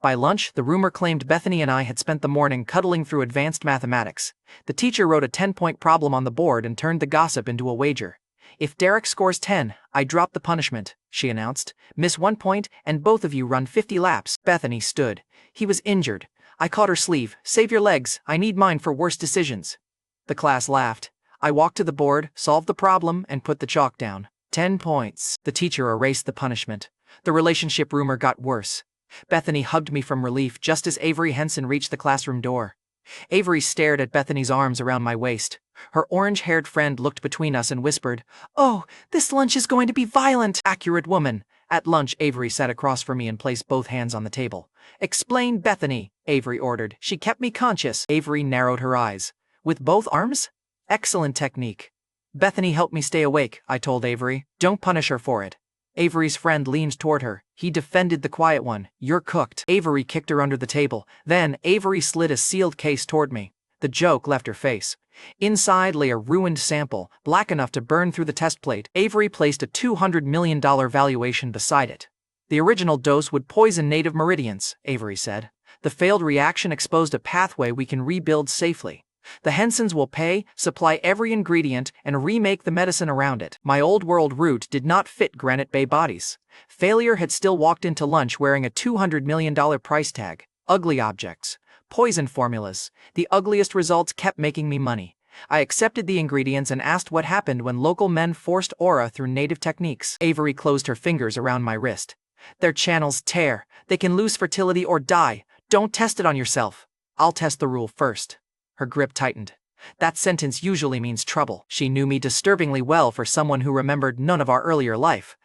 By lunch, the rumor claimed Bethany and I had spent the morning cuddling through advanced mathematics. The teacher wrote a 10-point problem on the board and turned the gossip into a wager. "If Derek scores 10, I drop the punishment," she announced. "Miss 1 point, and both of you run 50 laps." Bethany stood. "He was injured." I caught her sleeve. "Save your legs. I need mine for worse decisions." The class laughed. I walked to the board, solved the problem, and put the chalk down. 10 points. The teacher erased the punishment. The relationship rumor got worse. Bethany hugged me from relief just as Avery Henson reached the classroom door. Avery stared at Bethany's arms around my waist. Her orange-haired friend looked between us and whispered, "Oh, this lunch is going to be violent." Accurate woman. At lunch, Avery sat across from me and placed both hands on the table. "Explain, Bethany," Avery ordered. "She kept me conscious." Avery narrowed her eyes. "With both arms? Excellent technique." "Bethany helped me stay awake," I told Avery. "Don't punish her for it." Avery's friend leaned toward her. He defended the quiet one. "You're cooked." Avery kicked her under the table. Then, Avery slid a sealed case toward me. The joke left her face. Inside lay a ruined sample, black enough to burn through the test plate. Avery placed a $200 million valuation beside it. "The original dose would poison native meridians," Avery said. "The failed reaction exposed a pathway we can rebuild safely. The Hensons will pay, supply every ingredient, and remake the medicine around it." My old world route did not fit Granite Bay bodies. Failure had still walked into lunch wearing a $200 million price tag. Ugly objects. Poison formulas. The ugliest results kept making me money. I accepted the ingredients and asked what happened when local men forced aura through native techniques. Avery closed her fingers around my wrist. "Their channels tear. They can lose fertility or die. Don't test it on yourself." "I'll test the rule first." Her grip tightened. That sentence usually means trouble. She knew me disturbingly well for someone who remembered none of our earlier life.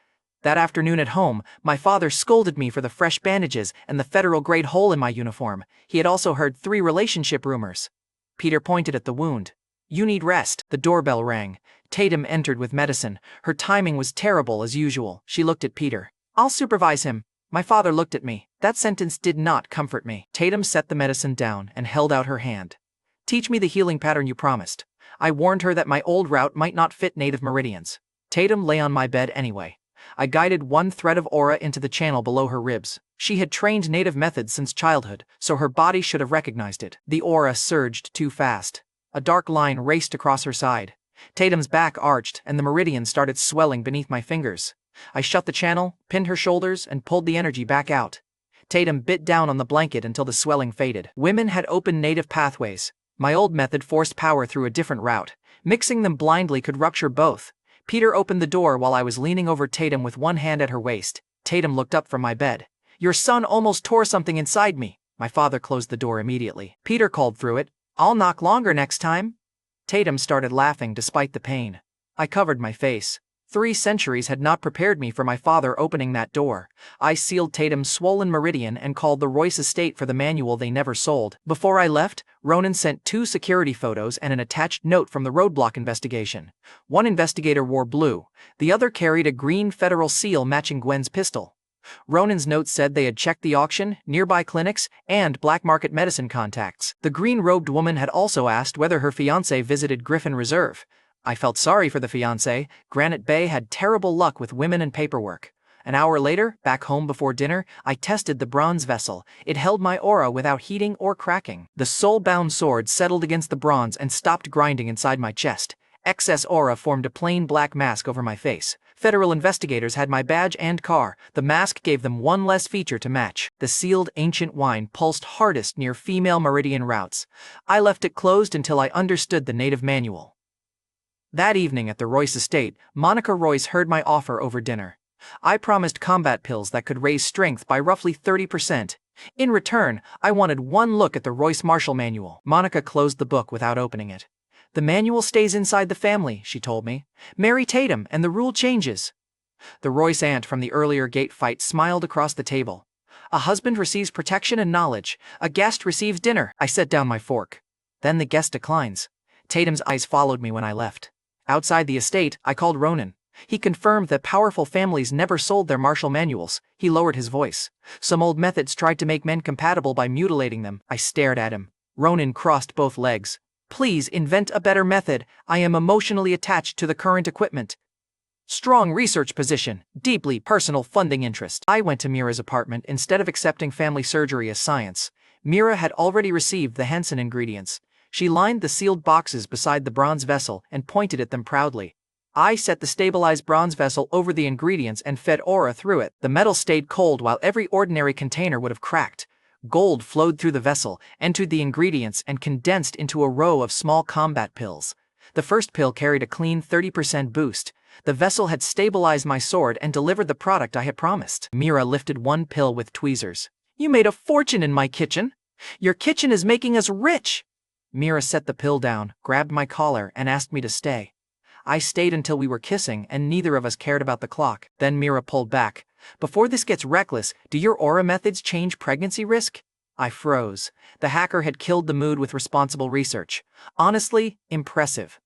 That afternoon at home, my father scolded me for the fresh bandages and the federal-grade hole in my uniform. He had also heard 3 relationship rumors. Peter pointed at the wound. "You need rest." The doorbell rang. Tatum entered with medicine. Her timing was terrible as usual. She looked at Peter. "I'll supervise him." My father looked at me. That sentence did not comfort me. Tatum set the medicine down and held out her hand. "Teach me the healing pattern you promised." I warned her that my old route might not fit native meridians. Tatum lay on my bed anyway. I guided one thread of aura into the channel below her ribs. She had trained native methods since childhood, so her body should have recognized it. The aura surged too fast. A dark line raced across her side. Tatum's back arched, and the meridian started swelling beneath my fingers. I shut the channel, pinned her shoulders, and pulled the energy back out. Tatum bit down on the blanket until the swelling faded. Women had opened native pathways. My old method forced power through a different route. Mixing them blindly could rupture both. Peter opened the door while I was leaning over Tatum with one hand at her waist. Tatum looked up from my bed. "Your son almost tore something inside me." My father closed the door immediately. Peter called through it, "I'll knock longer next time." Tatum started laughing despite the pain. I covered my face. 3 centuries had not prepared me for my father opening that door. I sealed Tatum's swollen meridian and called the Royce estate for the manual they never sold. Before I left, Ronan sent 2 security photos and an attached note from the roadblock investigation. One investigator wore blue, the other carried a green federal seal matching Gwen's pistol. Ronan's note said they had checked the auction, nearby clinics, and black market medicine contacts. The green-robed woman had also asked whether her fiancé visited Griffin Reserve. I felt sorry for the fiancé. Granite Bay had terrible luck with women and paperwork. An hour later, back home before dinner, I tested the bronze vessel. It held my aura without heating or cracking. The soul-bound sword settled against the bronze and stopped grinding inside my chest. Excess aura formed a plain black mask over my face. Federal investigators had my badge and car. The mask gave them one less feature to match. The sealed ancient wine pulsed hardest near female meridian routes. I left it closed until I understood the native manual. That evening at the Royce estate, Monica Royce heard my offer over dinner. I promised combat pills that could raise strength by roughly 30%. In return, I wanted one look at the Royce Marshall manual. Monica closed the book without opening it. "The manual stays inside the family," she told me. "Marry Tatum and the rule changes." The Royce aunt from the earlier gate fight smiled across the table. "A husband receives protection and knowledge. A guest receives dinner." I set down my fork. "Then the guest declines." Tatum's eyes followed me when I left. Outside the estate, I called Ronan. He confirmed that powerful families never sold their martial manuals. He lowered his voice. "Some old methods tried to make men compatible by mutilating them." I stared at him. Ronan crossed both legs. "Please invent a better method. I am emotionally attached to the current equipment." Strong research position, deeply personal funding interest. I went to Mira's apartment instead of accepting family surgery as science. Mira had already received the Henson ingredients. She lined the sealed boxes beside the bronze vessel and pointed at them proudly. I set the stabilized bronze vessel over the ingredients and fed aura through it. The metal stayed cold while every ordinary container would have cracked. Gold flowed through the vessel, entered the ingredients, and condensed into a row of small combat pills. The first pill carried a clean 30% boost. The vessel had stabilized my sword and delivered the product I had promised. Mira lifted one pill with tweezers. "You made a fortune in my kitchen. Your kitchen is making us rich." Mira set the pill down, grabbed my collar, and asked me to stay. I stayed until we were kissing and neither of us cared about the clock. Then Mira pulled back. "Before this gets reckless, do your aura methods change pregnancy risk?" I froze. The hacker had killed the mood with responsible research. Honestly, impressive.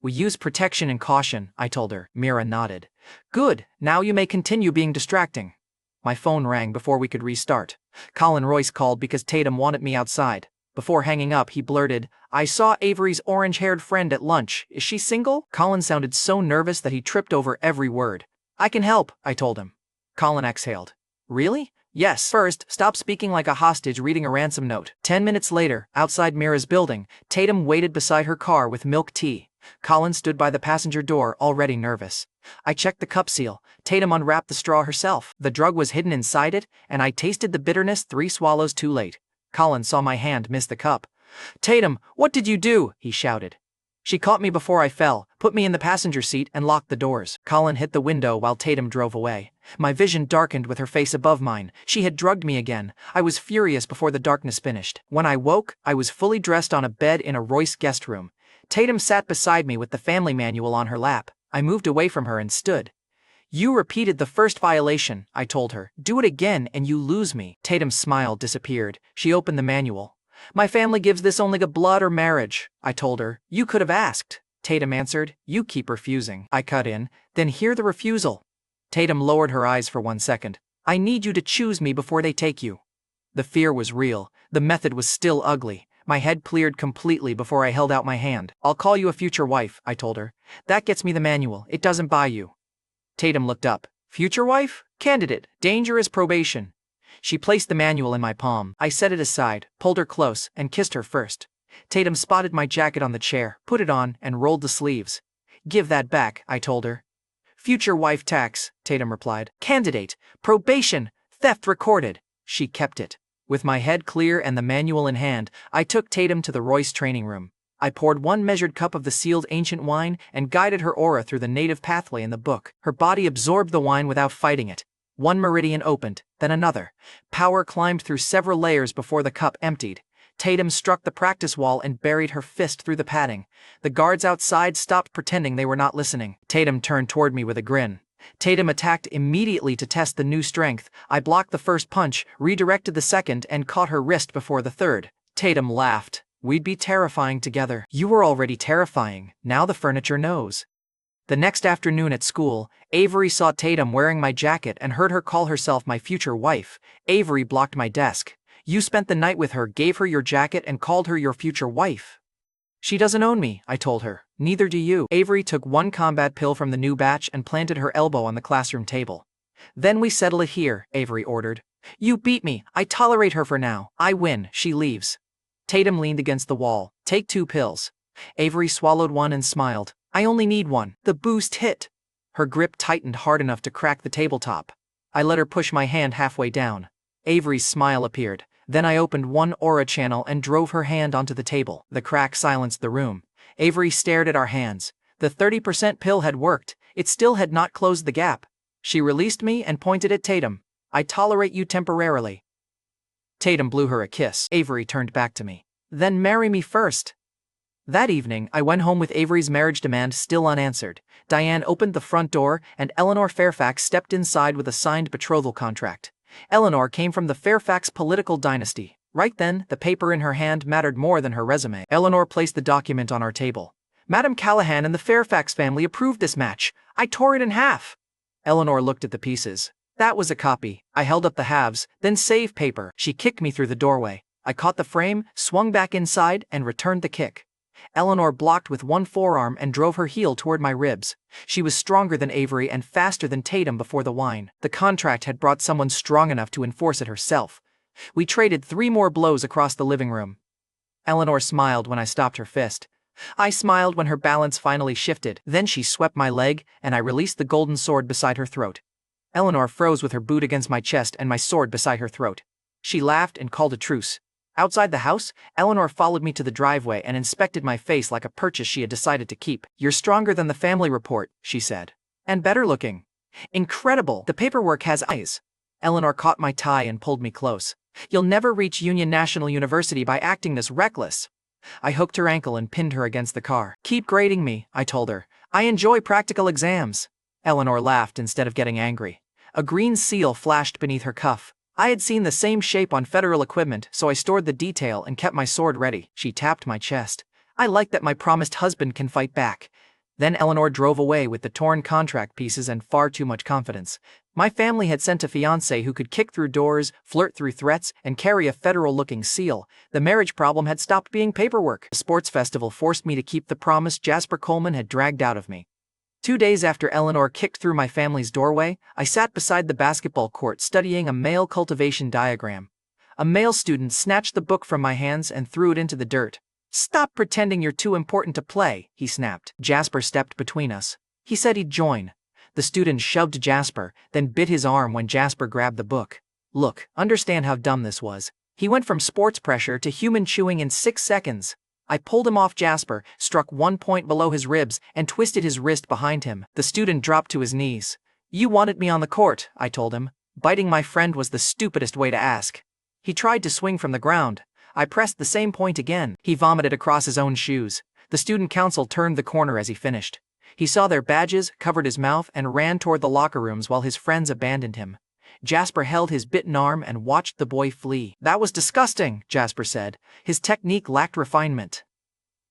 "We use protection and caution," I told her. Mira nodded. "Good, now you may continue being distracting." My phone rang before we could restart. Colin Royce called because Tatum wanted me outside. Before hanging up, he blurted, "I saw Avery's orange-haired friend at lunch. Is she single?" Colin sounded so nervous that he tripped over every word. "I can help," I told him. Colin exhaled. "Really?" "Yes. First, stop speaking like a hostage reading a ransom note." 10 minutes later, outside Mira's building, Tatum waited beside her car with milk tea. Colin stood by the passenger door, already nervous. I checked the cup seal. Tatum unwrapped the straw herself. The drug was hidden inside it, and I tasted the bitterness 3 swallows too late. Colin saw my hand miss the cup. "Tatum, what did you do?" he shouted. "She caught me before I fell, put me in the passenger seat, and locked the doors." Colin hit the window while Tatum drove away. My vision darkened with her face above mine. She had drugged me again. I was furious before the darkness finished. When I woke, I was fully dressed on a bed in a Royce guest room. Tatum sat beside me with the family manual on her lap. I moved away from her and stood. "You repeated the first violation," I told her. "Do it again and you lose me." Tatum's smile disappeared. She opened the manual. "My family gives this only to blood or marriage," I told her. "You could have asked." Tatum answered, "You keep refusing." I cut in, "Then hear the refusal." Tatum lowered her eyes for 1 second. "I need you to choose me before they take you." The fear was real. The method was still ugly. My head cleared completely before I held out my hand. "I'll call you a future wife," I told her. "That gets me the manual. It doesn't buy you." Tatum looked up. "Future wife? Candidate. Dangerous probation." She placed the manual in my palm. I set it aside, pulled her close, and kissed her first. Tatum spotted my jacket on the chair, put it on, and rolled the sleeves. "Give that back," I told her. "Future wife tax," Tatum replied. "Candidate, probation, theft recorded." She kept it. With my head clear and the manual in hand, I took Tatum to the Royce training room. I poured one measured cup of the sealed ancient wine and guided her aura through the native pathway in the book. Her body absorbed the wine without fighting it. One meridian opened, then another. Power climbed through several layers before the cup emptied. Tatum struck the practice wall and buried her fist through the padding. The guards outside stopped pretending they were not listening. Tatum turned toward me with a grin. Tatum attacked immediately to test the new strength. I blocked the first punch, redirected the second, and caught her wrist before the third. Tatum laughed. "We'd be terrifying together." "You were already terrifying. Now the furniture knows." The next afternoon at school, Avery saw Tatum wearing my jacket and heard her call herself my future wife. Avery blocked my desk. "You spent the night with her, gave her your jacket, and called her your future wife." "She doesn't own me," I told her. "Neither do you." Avery took one combat pill from the new batch and planted her elbow on the classroom table. "Then we settle it here," Avery ordered. "You beat me. I tolerate her for now. I win. She leaves." Tatum leaned against the wall. "Take 2 pills." Avery swallowed one and smiled. "I only need one." The boost hit. Her grip tightened hard enough to crack the tabletop. I let her push my hand halfway down. Avery's smile appeared. Then I opened one aura channel and drove her hand onto the table. The crack silenced the room. Avery stared at our hands. The 30% pill had worked. It still had not closed the gap. She released me and pointed at Tatum. "I tolerate you temporarily." Tatum blew her a kiss. Avery turned back to me. "Then marry me first." That evening, I went home with Avery's marriage demand still unanswered. Diane opened the front door, and Eleanor Fairfax stepped inside with a signed betrothal contract. Eleanor came from the Fairfax political dynasty. Right then, the paper in her hand mattered more than her resume. Eleanor placed the document on our table. "Madam Callahan and the Fairfax family approved this match. I tore it in half." Eleanor looked at the pieces. "That was a copy." I held up the halves, "Then save paper." She kicked me through the doorway. I caught the frame, swung back inside, and returned the kick. Eleanor blocked with one forearm and drove her heel toward my ribs. She was stronger than Avery and faster than Tatum before the wine. The contract had brought someone strong enough to enforce it herself. We traded 3 more blows across the living room. Eleanor smiled when I stopped her fist. I smiled when her balance finally shifted. Then she swept my leg, and I released the golden sword beside her throat. Eleanor froze with her boot against my chest and my sword beside her throat. She laughed and called a truce. Outside the house, Eleanor followed me to the driveway and inspected my face like a purchase she had decided to keep. "You're stronger than the family report," she said. "And better looking." "Incredible. The paperwork has eyes." Eleanor caught my tie and pulled me close. "You'll never reach Union National University by acting this reckless." I hooked her ankle and pinned her against the car. "Keep grading me," I told her. "I enjoy practical exams." Eleanor laughed instead of getting angry. A green seal flashed beneath her cuff. I had seen the same shape on federal equipment, so I stored the detail and kept my sword ready. She tapped my chest. "I like that my promised husband can fight back." Then Eleanor drove away with the torn contract pieces and far too much confidence. My family had sent a fiancé who could kick through doors, flirt through threats, and carry a federal-looking seal. The marriage problem had stopped being paperwork. The sports festival forced me to keep the promise Jasper Coleman had dragged out of me. 2 days after Eleanor kicked through my family's doorway, I sat beside the basketball court studying a male cultivation diagram. A male student snatched the book from my hands and threw it into the dirt. "Stop pretending you're too important to play," he snapped. Jasper stepped between us. He said he'd join. The student shoved Jasper, then bit his arm when Jasper grabbed the book. Look, understand how dumb this was. He went from sports pressure to human chewing in 6 seconds. I pulled him off Jasper, struck 1 point below his ribs, and twisted his wrist behind him. The student dropped to his knees. "You wanted me on the court," I told him. Biting my friend was the stupidest way to ask. He tried to swing from the ground. I pressed the same point again. He vomited across his own shoes. The student council turned the corner as he finished. He saw their badges, covered his mouth, and ran toward the locker rooms while his friends abandoned him. Jasper held his bitten arm and watched the boy flee. "That was disgusting," Jasper said. His technique lacked refinement.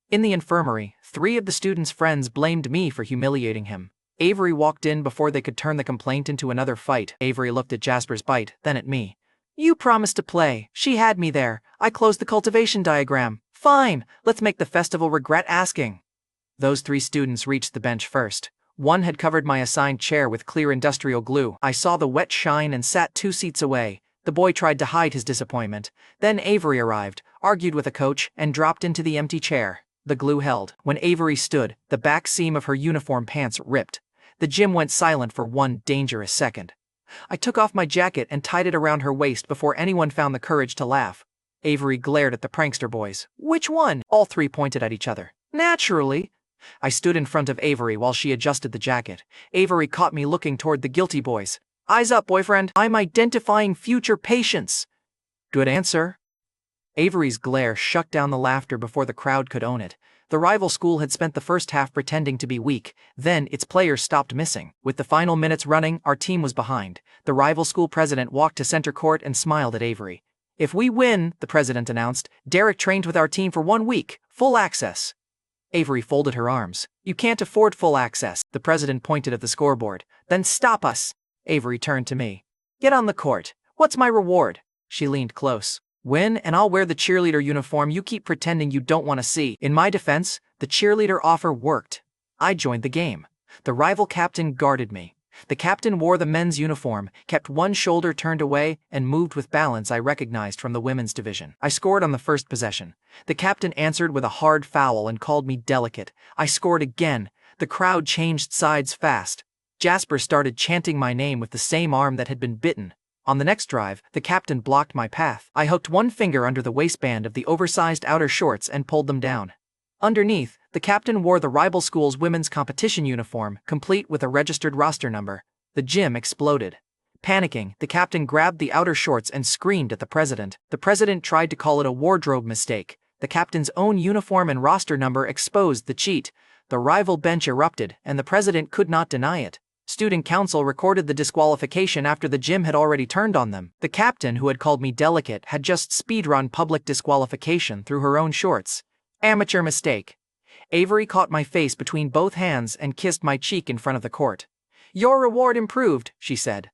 In the infirmary, 3 of the student's friends blamed me for humiliating him. Avery walked in before they could turn the complaint into another fight. Avery looked at Jasper's bite, then at me. "You promised to play. She had me there. I closed the cultivation diagram. Fine, let's make the festival regret asking." Those 3 students reached the bench first. One had covered my assigned chair with clear industrial glue. I saw the wet shine and sat 2 seats away. The boy tried to hide his disappointment. Then Avery arrived, argued with a coach, and dropped into the empty chair. The glue held. When Avery stood, the back seam of her uniform pants ripped. The gym went silent for one dangerous second. I took off my jacket and tied it around her waist before anyone found the courage to laugh. Avery glared at the prankster boys. "Which one?" All three pointed at each other. "Naturally." I stood in front of Avery while she adjusted the jacket. Avery caught me looking toward the guilty boys. "Eyes up, boyfriend. I'm identifying future patients." "Good answer." Avery's glare shut down the laughter before the crowd could own it. The rival school had spent the first half pretending to be weak, then its players stopped missing. With the final minutes running, our team was behind. The rival school president walked to center court and smiled at Avery. "If we win," the president announced, "Derek trained with our team for 1 week, full access." Avery folded her arms. "You can't afford full access." The president pointed at the scoreboard. "Then stop us." Avery turned to me. "Get on the court. What's my reward?" She leaned close. "Win, and I'll wear the cheerleader uniform you keep pretending you don't want to see." In my defense, the cheerleader offer worked. I joined the game. The rival captain guarded me. The captain wore the men's uniform, kept one shoulder turned away, and moved with balance I recognized from the women's division. I scored on the first possession. The captain answered with a hard foul and called me delicate. I scored again. The crowd changed sides fast. Jasper started chanting my name with the same arm that had been bitten. On the next drive, the captain blocked my path. I hooked one finger under the waistband of the oversized outer shorts and pulled them down. Underneath, the captain wore the rival school's women's competition uniform, complete with a registered roster number. The gym exploded. Panicking, the captain grabbed the outer shorts and screamed at the president. The president tried to call it a wardrobe mistake. The captain's own uniform and roster number exposed the cheat. The rival bench erupted, and the president could not deny it. Student council recorded the disqualification after the gym had already turned on them. The captain, who had called me delicate, had just speedrun public disqualification through her own shorts. Amateur mistake. Avery caught my face between both hands and kissed my cheek in front of the court. "Your reward improved," she said.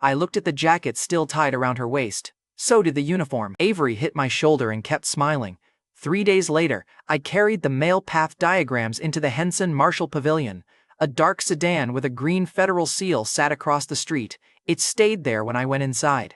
I looked at the jacket still tied around her waist. So did the uniform. Avery hit my shoulder and kept smiling. 3 days later, I carried the male path diagrams into the Henson Marshall Pavilion. A dark sedan with a green federal seal sat across the street. It stayed there when I went inside.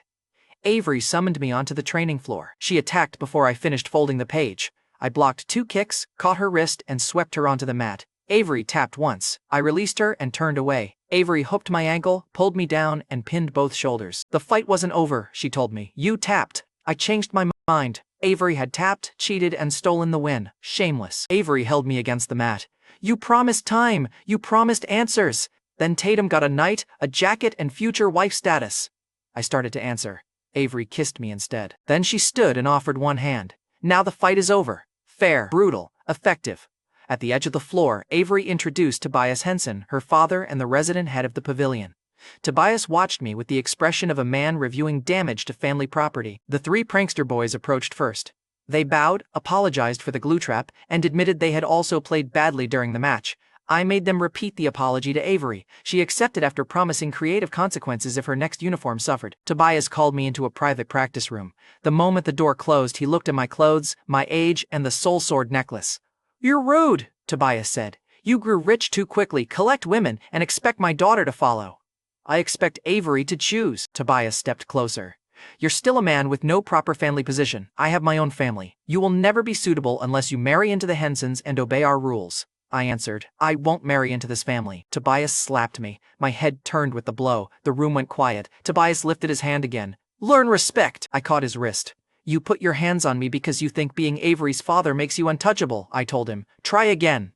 Avery summoned me onto the training floor. She attacked before I finished folding the page. I blocked 2 kicks, caught her wrist, and swept her onto the mat. Avery tapped once. I released her and turned away. Avery hooked my ankle, pulled me down, and pinned both shoulders. "The fight wasn't over," she told me. "You tapped." I changed my mind. Avery had tapped, cheated, and stolen the win. Shameless. Avery held me against the mat. "You promised time. You promised answers." Then Tatum got a knight, a jacket, and future wife status. I started to answer. Avery kissed me instead. Then she stood and offered one hand. "Now the fight is over. Fair, brutal, effective." At the edge of the floor, Avery introduced Tobias Henson, her father and the resident head of the pavilion. Tobias watched me with the expression of a man reviewing damage to family property. The 3 prankster boys approached first. They bowed, apologized for the glue trap, and admitted they had also played badly during the match. I made them repeat the apology to Avery. She accepted after promising creative consequences if her next uniform suffered. Tobias called me into a private practice room. The moment the door closed, he looked at my clothes, my age, and the soul sword necklace. "You're rude," Tobias said. "You grew rich too quickly, collect women, and expect my daughter to follow." "I expect Avery to choose." Tobias stepped closer. "You're still a man with no proper family position. I have my own family. You will never be suitable unless you marry into the Hensons and obey our rules." I answered, "I won't marry into this family." Tobias slapped me. My head turned with the blow. The room went quiet. Tobias lifted his hand again. "Learn respect." I caught his wrist. "You put your hands on me because you think being Avery's father makes you untouchable," I told him. "Try again."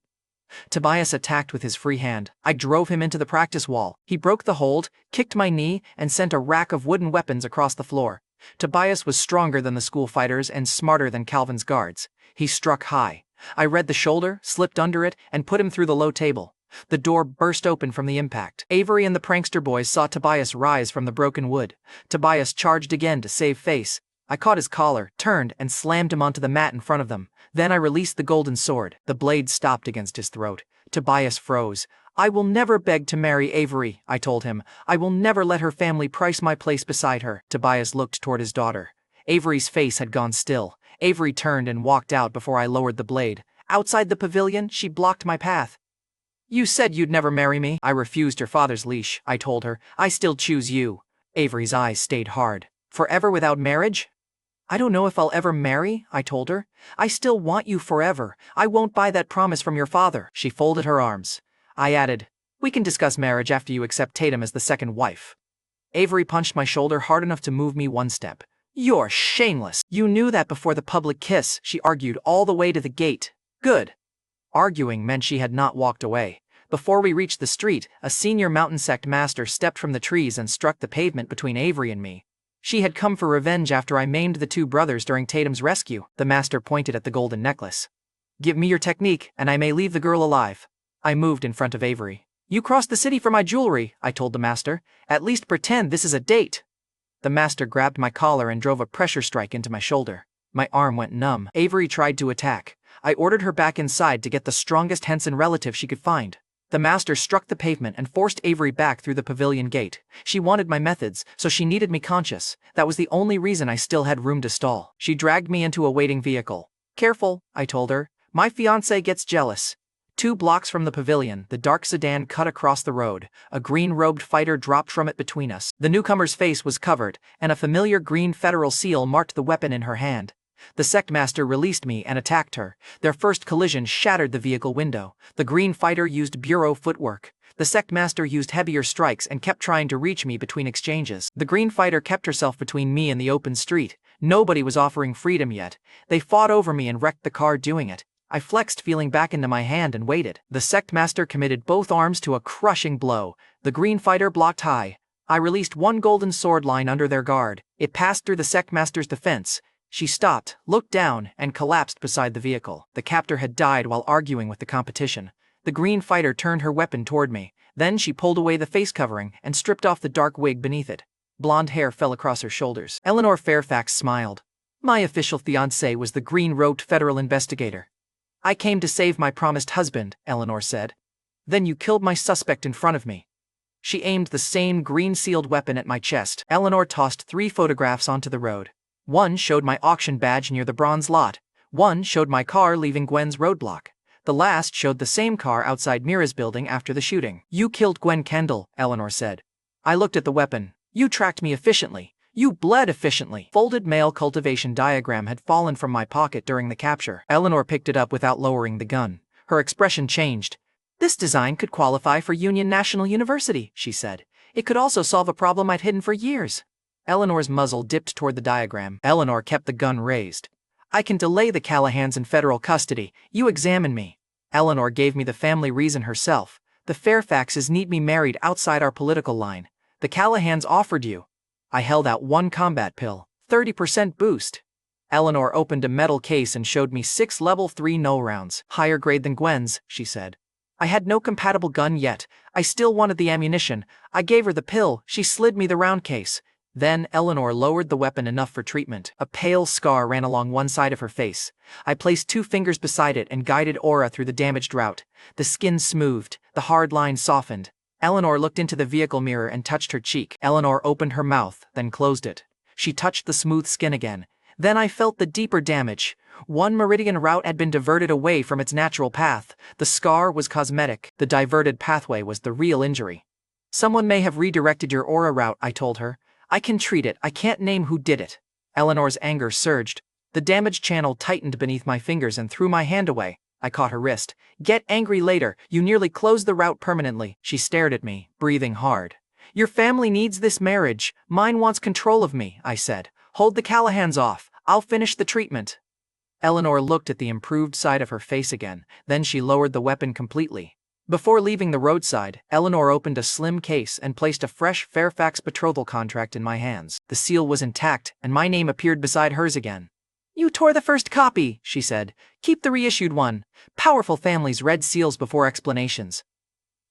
Tobias attacked with his free hand. I drove him into the practice wall. He broke the hold, kicked my knee, and sent a rack of wooden weapons across the floor. Tobias was stronger than the school fighters and smarter than Calvin's guards. He struck high. I read the shoulder, slipped under it, and put him through the low table. The door burst open from the impact. Avery and the prankster boys saw Tobias rise from the broken wood. Tobias charged again to save face. I caught his collar, turned, and slammed him onto the mat in front of them. Then I released the golden sword. The blade stopped against his throat. Tobias froze. "I will never beg to marry Avery," I told him. "I will never let her family price my place beside her." Tobias looked toward his daughter. Avery's face had gone still. Avery turned and walked out before I lowered the blade. Outside the pavilion, she blocked my path. "You said you'd never marry me." "I refused your father's leash," I told her. "I still choose you." Avery's eyes stayed hard. Forever without marriage? I don't know if I'll ever marry, I told her. I still want you forever. I won't buy that promise from your father. She folded her arms. I added, we can discuss marriage after you accept Tatum as the second wife. Avery punched my shoulder hard enough to move me one step. You're shameless. You knew that before the public kiss, she argued all the way to the gate. Good. Arguing meant she had not walked away. Before we reached the street, a senior mountain sect master stepped from the trees and struck the pavement between Avery and me. She had come for revenge after I maimed the two brothers during Tatum's rescue. The master pointed at the golden necklace. Give me your technique, and I may leave the girl alive. I moved in front of Avery. You crossed the city for my jewelry, I told the master. At least pretend this is a date. The master grabbed my collar and drove a pressure strike into my shoulder. My arm went numb. Avery tried to attack. I ordered her back inside to get the strongest Henson relative she could find. The master struck the pavement and forced Avery back through the pavilion gate. She wanted my methods, so she needed me conscious. That was the only reason I still had room to stall. She dragged me into a waiting vehicle. Careful, I told her. My fiancé gets jealous. 2 blocks from the pavilion, the dark sedan cut across the road. A green-robed fighter dropped from it between us. The newcomer's face was covered, and a familiar green federal seal marked the weapon in her hand. The sect master released me and attacked her. Their first collision shattered the vehicle window. The green fighter used bureau footwork. The sect master used heavier strikes and kept trying to reach me between exchanges. The green fighter kept herself between me and the open street. Nobody was offering freedom yet. They fought over me and wrecked the car doing it. I flexed, feeling back into my hand, and waited. The sect master committed both arms to a crushing blow. The green fighter blocked high. I released one golden sword line under their guard. It passed through the sect master's defense. She stopped, looked down, and collapsed beside the vehicle. The captor had died while arguing with the competition. The green fighter turned her weapon toward me. Then she pulled away the face covering and stripped off the dark wig beneath it. Blonde hair fell across her shoulders. Eleanor Fairfax smiled. My official fiancé was the green-robed federal investigator. I came to save my promised husband, Eleanor said. Then you killed my suspect in front of me. She aimed the same green-sealed weapon at my chest. Eleanor tossed 3 photographs onto the road. One showed my auction badge near the bronze lot. One showed my car leaving Gwen's roadblock. The last showed the same car outside Mira's building after the shooting. You killed Gwen Kendall, Eleanor said. I looked at the weapon. You tracked me efficiently. You bled efficiently. Folded male cultivation diagram had fallen from my pocket during the capture. Eleanor picked it up without lowering the gun. Her expression changed. This design could qualify for Union National University, she said. It could also solve a problem I'd hidden for years. Eleanor's muzzle dipped toward the diagram. Eleanor kept the gun raised. I can delay the Callahans in federal custody. You examine me. Eleanor gave me the family reason herself. The Fairfaxes need me married outside our political line. The Callahans offered you. I held out 1 combat pill. 30% boost. Eleanor opened a metal case and showed me 6 level 3 no rounds. Higher grade than Gwen's, she said. I had no compatible gun yet. I still wanted the ammunition. I gave her the pill. She slid me the round case. Then Eleanor lowered the weapon enough for treatment. A pale scar ran along one side of her face. I placed 2 fingers beside it and guided aura through the damaged route. The skin smoothed, the hard line softened. Eleanor looked into the vehicle mirror and touched her cheek. Eleanor opened her mouth, then closed it. She touched the smooth skin again. Then I felt the deeper damage. 1 meridian route had been diverted away from its natural path. The scar was cosmetic. The diverted pathway was the real injury. Someone may have redirected your aura route, I told her. I can treat it. I can't name who did it. Eleanor's anger surged. The damaged channel tightened beneath my fingers and threw my hand away. I caught her wrist. Get angry later. You nearly closed the route permanently. She stared at me, breathing hard. Your family needs this marriage. Mine wants control of me, I said. Hold the Callahans off. I'll finish the treatment. Eleanor looked at the improved side of her face again. Then she lowered the weapon completely. Before leaving the roadside, Eleanor opened a slim case and placed a fresh Fairfax betrothal contract in my hands. The seal was intact, and my name appeared beside hers again. You tore the first copy, she said. Keep the reissued one. Powerful families read seals before explanations.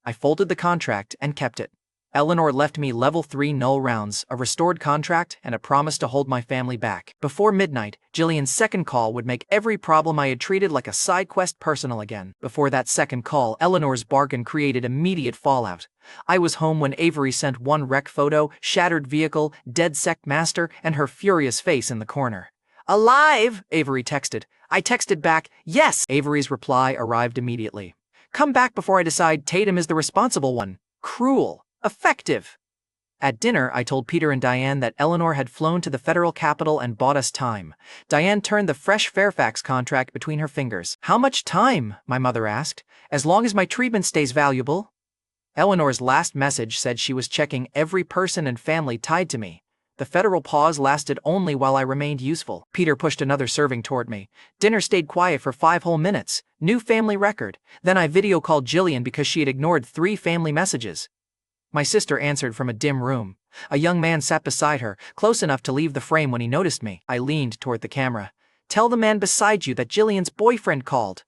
I folded the contract and kept it. Eleanor left me level 3 null rounds, a restored contract, and a promise to hold my family back. Before midnight, Jillian's second call would make every problem I had treated like a side quest personal again. Before that second call, Eleanor's bargain created immediate fallout. I was home when Avery sent 1 wreck photo, shattered vehicle, dead sect master, and her furious face in the corner. Alive, Avery texted. I texted back, yes. Avery's reply arrived immediately. Come back before I decide Tatum is the responsible one. Cruel. Effective. At dinner, I told Peter and Diane that Eleanor had flown to the federal capital and bought us time. Diane turned the fresh Fairfax contract between her fingers. How much time? My mother asked. As long as my treatment stays valuable. Eleanor's last message said she was checking every person and family tied to me. The federal pause lasted only while I remained useful. Peter pushed another serving toward me. Dinner stayed quiet for 5 whole minutes. New family record. Then I video called Jillian because she had ignored 3 family messages. My sister answered from a dim room. A young man sat beside her, close enough to leave the frame when he noticed me. I leaned toward the camera. Tell the man beside you that Jillian's boyfriend called.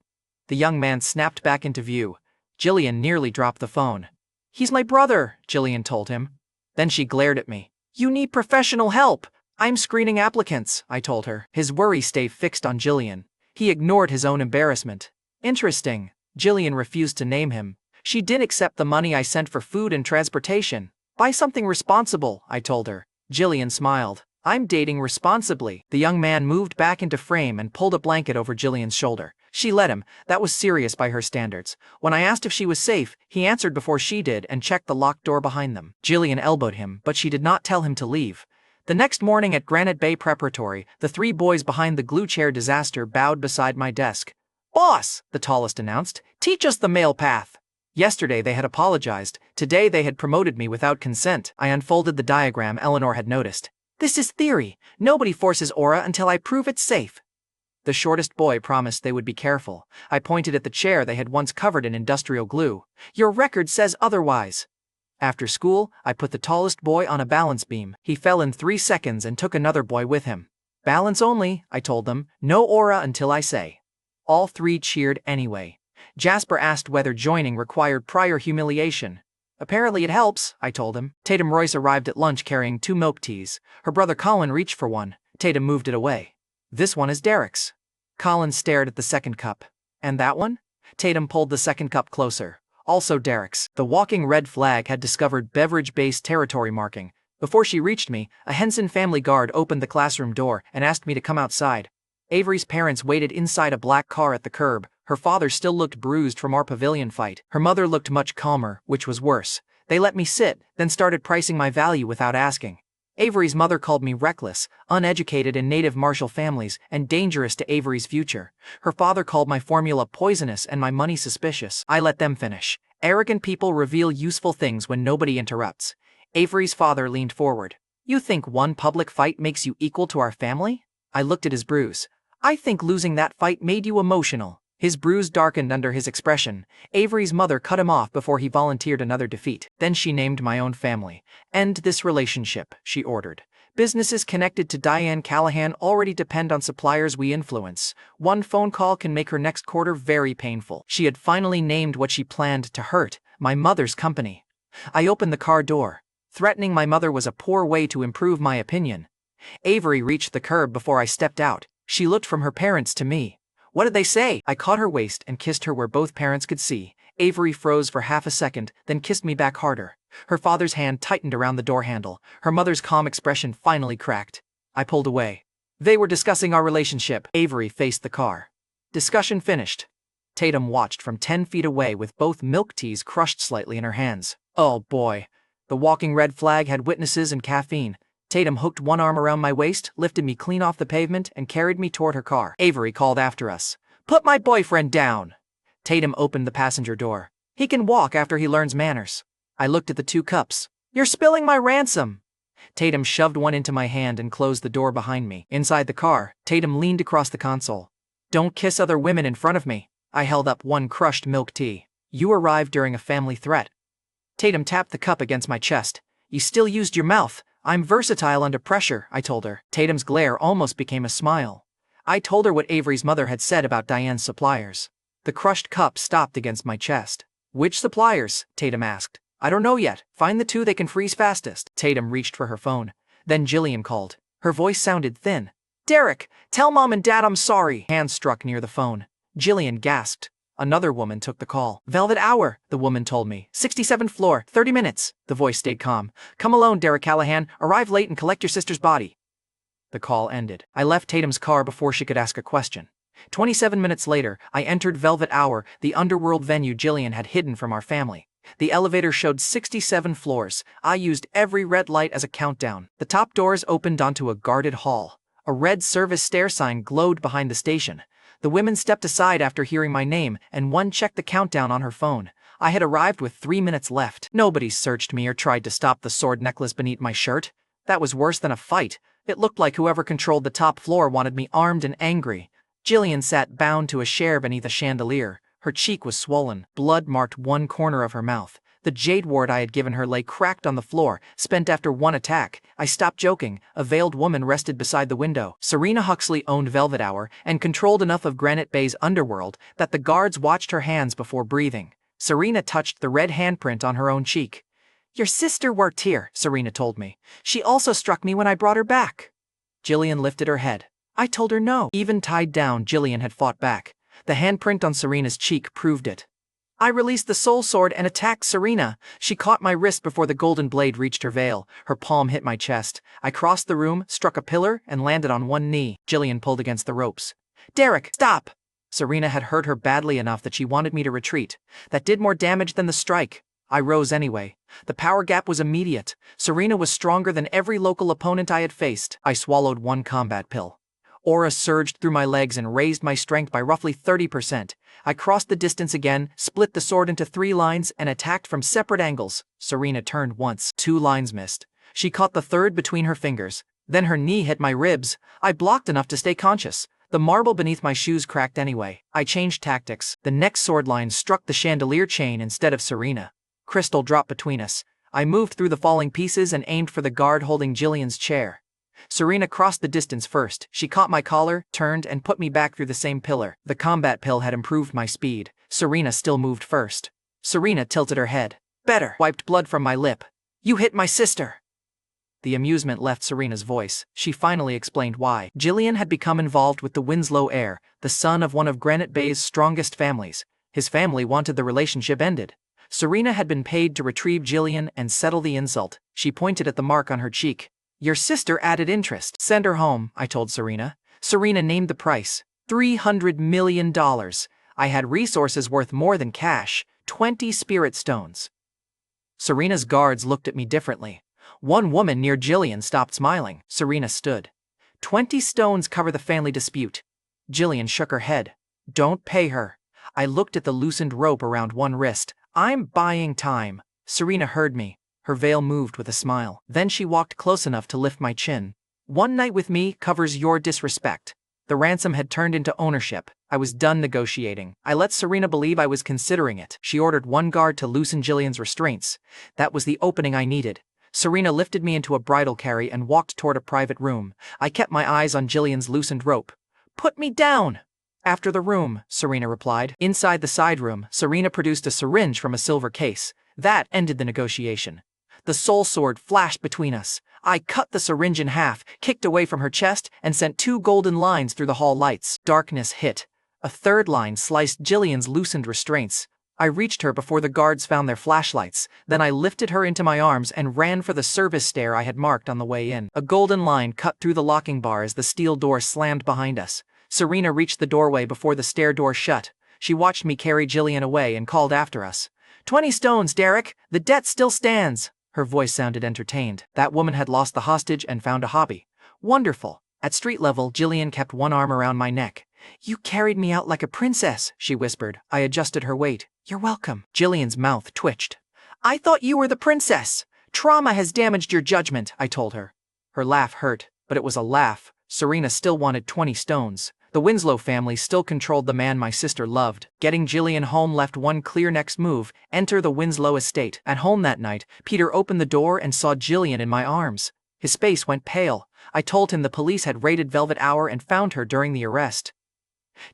The young man snapped back into view. Jillian nearly dropped the phone. He's my brother, Jillian told him. Then she glared at me. You need professional help. I'm screening applicants, I told her. His worry stayed fixed on Jillian. He ignored his own embarrassment. Interesting. Jillian refused to name him. She didn't accept the money I sent for food and transportation. Buy something responsible, I told her. Jillian smiled. I'm dating responsibly. The young man moved back into frame and pulled a blanket over Jillian's shoulder. She let him. That was serious by her standards. When I asked if she was safe, he answered before she did and checked the locked door behind them. Jillian elbowed him, but she did not tell him to leave. The next morning at Granite Bay Preparatory, the 3 boys behind the glue chair disaster bowed beside my desk. Boss, the tallest announced, teach us the male path. Yesterday they had apologized. Today they had promoted me without consent. I unfolded the diagram Eleanor had noticed. This is theory. Nobody forces aura until I prove it's safe. The shortest boy promised they would be careful. I pointed at the chair they had once covered in industrial glue. Your record says otherwise. After school, I put the tallest boy on a balance beam. He fell in 3 seconds and took another boy with him. Balance only, I told them. No aura until I say. All 3 cheered anyway. Jasper asked whether joining required prior humiliation. Apparently it helps, I told him. Tatum Royce arrived at lunch carrying 2 milk teas. Her brother Colin reached for one. Tatum moved it away. This one is Derek's. Colin stared at the second cup. And that one? Tatum pulled the second cup closer. Also Derek's. The walking red flag had discovered beverage-based territory marking. Before she reached me, a Henson family guard opened the classroom door and asked me to come outside. Avery's parents waited inside a black car at the curb. Her father still looked bruised from our pavilion fight. Her mother looked much calmer, which was worse. They let me sit, then started pricing my value without asking. Avery's mother called me reckless, uneducated in native martial families, and dangerous to Avery's future. Her father called my formula poisonous and my money suspicious. I let them finish. Arrogant people reveal useful things when nobody interrupts. Avery's father leaned forward. You think one public fight makes you equal to our family? I looked at his bruise. I think losing that fight made you emotional. His bruise darkened under his expression. Avery's mother cut him off before he volunteered another defeat. Then she named my own family. End this relationship, she ordered. Businesses connected to Derek Callahan already depend on suppliers we influence. One phone call can make her next quarter very painful. She had finally named what she planned to hurt, my mother's company. I opened the car door. Threatening my mother was a poor way to improve my opinion. Avery reached the curb before I stepped out. She looked from her parents to me. What did they say? I caught her waist and kissed her where both parents could see. Avery froze for half a second, then kissed me back harder. Her father's hand tightened around the door handle. Her mother's calm expression finally cracked. I pulled away. They were discussing our relationship. Avery faced the car. Discussion finished. Tatum watched from 10 feet away with both milk teas crushed slightly in her hands. Oh boy. The walking red flag had witnesses and caffeine. Tatum hooked one arm around my waist, lifted me clean off the pavement, and carried me toward her car. Avery called after us. Put my boyfriend down. Tatum opened the passenger door. He can walk after he learns manners. I looked at the 2 cups. You're spilling my ransom. Tatum shoved one into my hand and closed the door behind me. Inside the car, Tatum leaned across the console. Don't kiss other women in front of me. I held up one crushed milk tea. You arrived during a family threat. Tatum tapped the cup against my chest. You still used your mouth. I'm versatile under pressure, I told her. Tatum's glare almost became a smile. I told her what Avery's mother had said about Diane's suppliers. The crushed cup stopped against my chest. Which suppliers? Tatum asked. I don't know yet. Find the 2 they can freeze fastest. Tatum reached for her phone. Then Jillian called. Her voice sounded thin. Derek, tell Mom and Dad I'm sorry. Hands struck near the phone. Jillian gasped. Another woman took the call. Velvet Hour, the woman told me. 67th floor, 30 minutes. The voice stayed calm. Come alone, Derek Callahan. Arrive late and collect your sister's body. The call ended. I left Tatum's car before she could ask a question. 27 minutes later, I entered Velvet Hour, the underworld venue Jillian had hidden from our family. The elevator showed 67 floors. I used every red light as a countdown. The top doors opened onto a guarded hall. A red service stair sign glowed behind the station. The women stepped aside after hearing my name, and one checked the countdown on her phone. I had arrived with 3 minutes left. Nobody searched me or tried to stop the sword necklace beneath my shirt. That was worse than a fight. It looked like whoever controlled the top floor wanted me armed and angry. Jillian sat bound to a chair beneath a chandelier. Her cheek was swollen. Blood marked one corner of her mouth. The jade ward I had given her lay cracked on the floor, spent after one attack. I stopped joking. A veiled woman rested beside the window. Serena Huxley owned Velvet Hour and controlled enough of Granite Bay's underworld that the guards watched her hands before breathing. Serena touched the red handprint on her own cheek. "Your sister worked here," Serena told me. "She also struck me when I brought her back." Jillian lifted her head. I told her no. Even tied down, Jillian had fought back. The handprint on Serena's cheek proved it. I released the soul sword and attacked Serena. She caught my wrist before the golden blade reached her veil. Her palm hit my chest. I crossed the room, struck a pillar, and landed on one knee. Jillian pulled against the ropes. "Derek, stop!" Serena had hurt her badly enough that she wanted me to retreat. That did more damage than the strike. I rose anyway. The power gap was immediate. Serena was stronger than every local opponent I had faced. I swallowed one combat pill. Aura surged through my legs and raised my strength by roughly 30%. I crossed the distance again, split the sword into 3 lines, and attacked from separate angles. Serena turned once. 2 lines missed. She caught the third between her fingers. Then her knee hit my ribs. I blocked enough to stay conscious. The marble beneath my shoes cracked anyway. I changed tactics. The next sword line struck the chandelier chain instead of Serena. Crystal dropped between us. I moved through the falling pieces and aimed for the guard holding Jillian's chair. Serena crossed the distance first. She caught my collar, turned, and put me back through the same pillar. The combat pill had improved my speed. Serena still moved first. Serena tilted her head. "Better," wiped blood from my lip. "You hit my sister." The amusement left Serena's voice. She finally explained why. Jillian had become involved with the Winslow heir, the son of one of Granite Bay's strongest families. His family wanted the relationship ended. Serena had been paid to retrieve Jillian and settle the insult. She pointed at the mark on her cheek. "Your sister added interest." "Send her home," I told Serena. Serena named the price. $300 million. I had resources worth more than cash. 20 spirit stones. Serena's guards looked at me differently. One woman near Jillian stopped smiling. Serena stood. 20 stones cover the family dispute. Jillian shook her head. "Don't pay her." I looked at the loosened rope around one wrist. "I'm buying time." Serena heard me. Her veil moved with a smile. Then she walked close enough to lift my chin. "One night with me covers your disrespect." The ransom had turned into ownership. I was done negotiating. I let Serena believe I was considering it. She ordered one guard to loosen Jillian's restraints. That was the opening I needed. Serena lifted me into a bridal carry and walked toward a private room. I kept my eyes on Jillian's loosened rope. "Put me down!" "After the room," Serena replied. Inside the side room, Serena produced a syringe from a silver case. That ended the negotiation. The soul sword flashed between us. I cut the syringe in half, kicked away from her chest, and sent 2 golden lines through the hall lights. Darkness hit. A third line sliced Jillian's loosened restraints. I reached her before the guards found their flashlights. Then I lifted her into my arms and ran for the service stair I had marked on the way in. A golden line cut through the locking bar as the steel door slammed behind us. Serena reached the doorway before the stair door shut. She watched me carry Jillian away and called after us. 20 stones, Derek! The debt still stands!" Her voice sounded entertained. That woman had lost the hostage and found a hobby. Wonderful. At street level, Jillian kept one arm around my neck. "You carried me out like a princess," she whispered. I adjusted her weight. "You're welcome." Jillian's mouth twitched. "I thought you were the princess. Trauma has damaged your judgment," I told her. Her laugh hurt, but it was a laugh. Serena still wanted 20 stones. The Winslow family still controlled the man my sister loved. Getting Jillian home left one clear next move: enter the Winslow estate. At home that night, Peter opened the door and saw Jillian in my arms. His face went pale. I told him the police had raided Velvet Hour and found her during the arrest.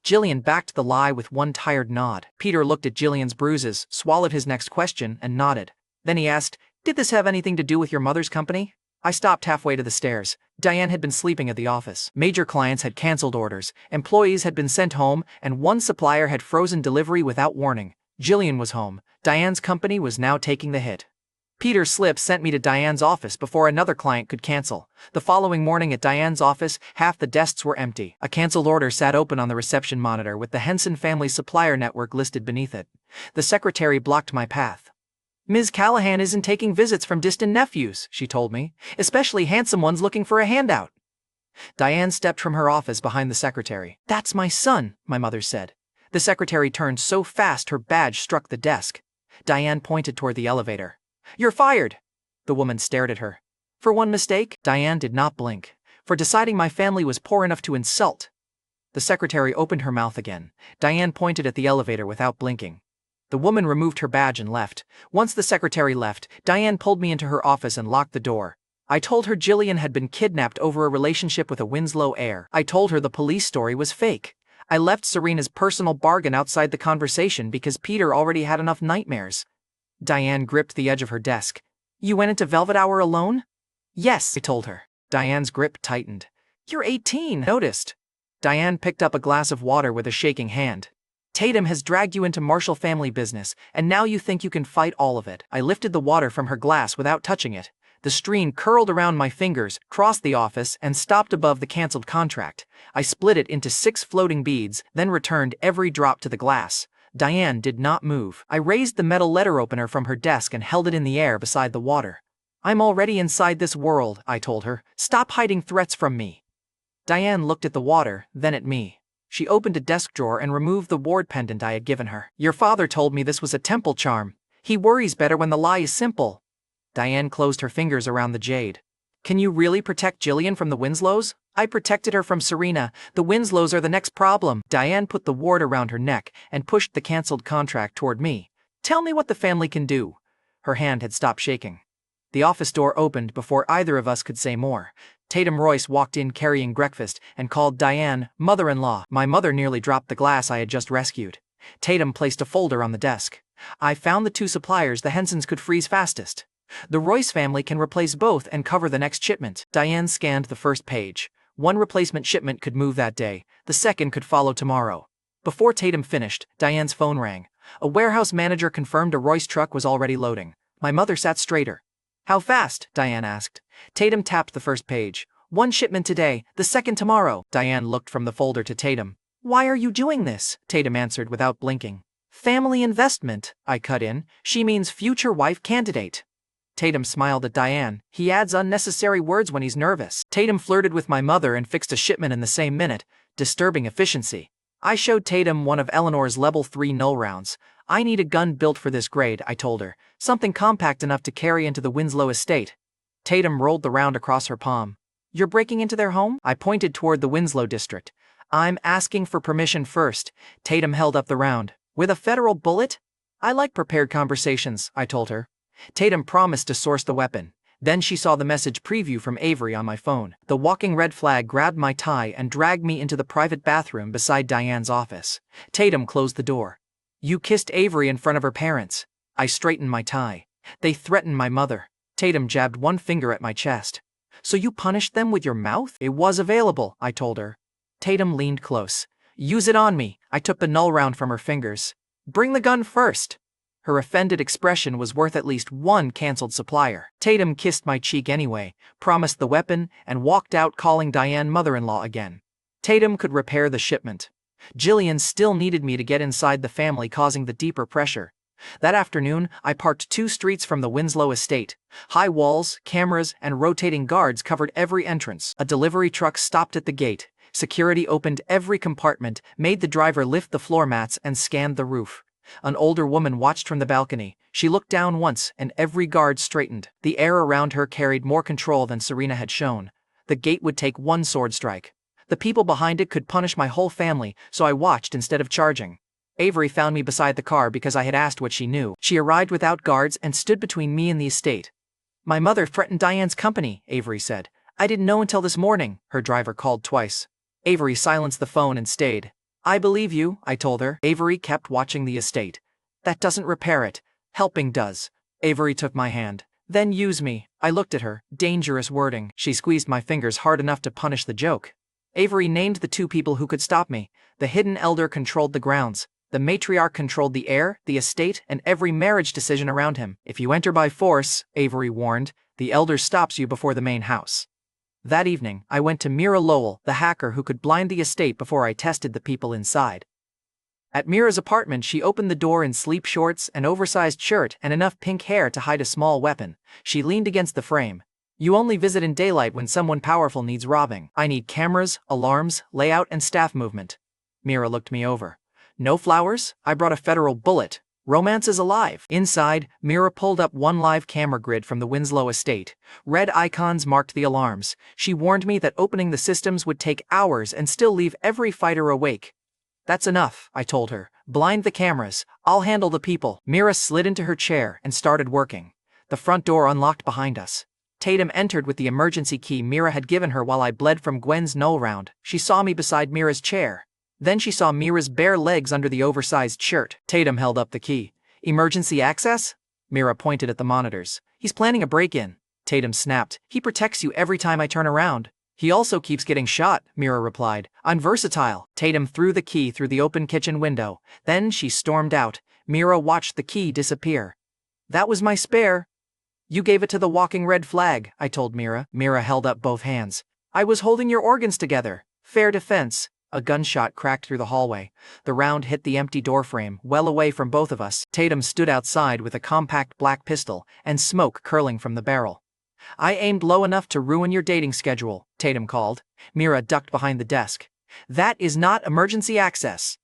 Jillian backed the lie with one tired nod. Peter looked at Jillian's bruises, swallowed his next question, and nodded. Then he asked, "Did this have anything to do with your mother's company?" I stopped halfway to the stairs. Diane had been sleeping at the office. Major clients had canceled orders, employees had been sent home, and one supplier had frozen delivery without warning. Jillian was home. Diane's company was now taking the hit. Peter's slip sent me to Diane's office before another client could cancel. The following morning at Diane's office, half the desks were empty. A canceled order sat open on the reception monitor with the Henson family supplier network listed beneath it. The secretary blocked my path. Ms. Callahan isn't taking visits from distant nephews, she told me, especially handsome ones looking for a handout. Diane stepped from her office behind the secretary. That's my son, my mother said. The secretary turned so fast her badge struck the desk. Diane pointed toward the elevator. You're fired! The woman stared at her. For one mistake? Diane did not blink. For deciding my family was poor enough to insult. The secretary opened her mouth again. Diane pointed at the elevator without blinking. The woman removed her badge and left. Once the secretary left, Diane pulled me into her office and locked the door. I told her Jillian had been kidnapped over a relationship with a Winslow heir. I told her the police story was fake. I left Serena's personal bargain outside the conversation because Peter already had enough nightmares. Diane gripped the edge of her desk. You went into Velvet Hour alone? Yes, I told her. Diane's grip tightened. You're 18, noticed. Diane picked up a glass of water with a shaking hand. Tatum has dragged you into Marshall family business, and now you think you can fight all of it. I lifted the water from her glass without touching it. The stream curled around my fingers, crossed the office, and stopped above the canceled contract. I split it into 6 floating beads, then returned every drop to the glass. Diane did not move. I raised the metal letter opener from her desk and held it in the air beside the water. I'm already inside this world, I told her. Stop hiding threats from me. Diane looked at the water, then at me. She opened a desk drawer and removed the ward pendant I had given her. Your father told me this was a temple charm. He worries better when the lie is simple. Diane closed her fingers around the jade. Can you really protect Jillian from the Winslows? I protected her from Serena. The Winslows are the next problem. Diane put the ward around her neck and pushed the canceled contract toward me. Tell me what the family can do. Her hand had stopped shaking. The office door opened before either of us could say more. Tatum Royce walked in carrying breakfast and called Diane mother-in-law. My mother nearly dropped the glass I had just rescued. Tatum placed a folder on the desk. I found the 2 suppliers the Hensons could freeze fastest. The Royce family can replace both and cover the next shipment. Diane scanned the first page. 1 replacement shipment could move that day. The second could follow tomorrow. Before Tatum finished, Diane's phone rang. A warehouse manager confirmed a Royce truck was already loading. My mother sat straighter. How fast? Diane asked. Tatum tapped the first page. 1 shipment today, the second tomorrow. Diane looked from the folder to Tatum. Why are you doing this? Tatum answered without blinking. Family investment, I cut in. She means future wife candidate. Tatum smiled at Diane. He adds unnecessary words when he's nervous. Tatum flirted with my mother and fixed a shipment in the same minute, disturbing efficiency. I showed Tatum one of Eleanor's level 3 null rounds. I need a gun built for this grade, I told her. Something compact enough to carry into the Winslow estate. Tatum rolled the round across her palm. You're breaking into their home? I pointed toward the Winslow district. I'm asking for permission first. Tatum held up the round. With a federal bullet? I like prepared conversations, I told her. Tatum promised to source the weapon. Then she saw the message preview from Avery on my phone. The walking red flag grabbed my tie and dragged me into the private bathroom beside Diane's office. Tatum closed the door. You kissed Avery in front of her parents. I straightened my tie. They threatened my mother. Tatum jabbed 1 finger at my chest. So you punished them with your mouth? It was available, I told her. Tatum leaned close. Use it on me. I took the null round from her fingers. Bring the gun first. Her offended expression was worth at least 1 canceled supplier. Tatum kissed my cheek anyway, promised the weapon, and walked out calling Diane mother-in-law again. Tatum could repair the shipment. Jillian still needed me to get inside the family, causing the deeper pressure. That afternoon, I parked 2 streets from the Winslow estate. High walls, cameras, and rotating guards covered every entrance. A delivery truck stopped at the gate. Security opened every compartment, made the driver lift the floor mats, and scanned the roof. An older woman watched from the balcony. She looked down once, and every guard straightened. The air around her carried more control than Serena had shown. The gate would take 1 sword strike. The people behind it could punish my whole family, so I watched instead of charging. Avery found me beside the car because I had asked what she knew. She arrived without guards and stood between me and the estate. My mother threatened Diane's company, Avery said. I didn't know until this morning, her driver called twice. Avery silenced the phone and stayed. I believe you, I told her. Avery kept watching the estate. That doesn't repair it. Helping does. Avery took my hand. Then use me. I looked at her. Dangerous wording. She squeezed my fingers hard enough to punish the joke. Avery named the 2 people who could stop me. The hidden elder controlled the grounds. The matriarch controlled the heir, the estate, and every marriage decision around him. If you enter by force, Avery warned, the elder stops you before the main house. That evening, I went to Mira Lowell, the hacker who could blind the estate before I tested the people inside. At Mira's apartment, she opened the door in sleep shorts, an oversized shirt, and enough pink hair to hide a small weapon. She leaned against the frame. You only visit in daylight when someone powerful needs robbing. I need cameras, alarms, layout, and staff movement. Mira looked me over. No flowers? I brought a federal bullet. Romance is alive. Inside, Mira pulled up one live camera grid from the Winslow estate. Red icons marked the alarms. She warned me that opening the systems would take hours and still leave every fighter awake. That's enough, I told her. Blind the cameras. I'll handle the people. Mira slid into her chair and started working. The front door unlocked behind us. Tatum entered with the emergency key Mira had given her while I bled from Gwen's null round. She saw me beside Mira's chair. Then she saw Mira's bare legs under the oversized shirt. Tatum held up the key. Emergency access? Mira pointed at the monitors. He's planning a break-in. Tatum snapped. He protects you every time I turn around. He also keeps getting shot, Mira replied. I'm versatile. Tatum threw the key through the open kitchen window. Then she stormed out. Mira watched the key disappear. That was my spare. You gave it to the walking red flag, I told Mira. Mira held up both hands. I was holding your organs together. Fair defense. A gunshot cracked through the hallway. The round hit the empty doorframe, well away from both of us. Tatum stood outside with a compact black pistol, and smoke curling from the barrel. I aimed low enough to ruin your dating schedule, Tatum called. Mira ducked behind the desk. That is not emergency access.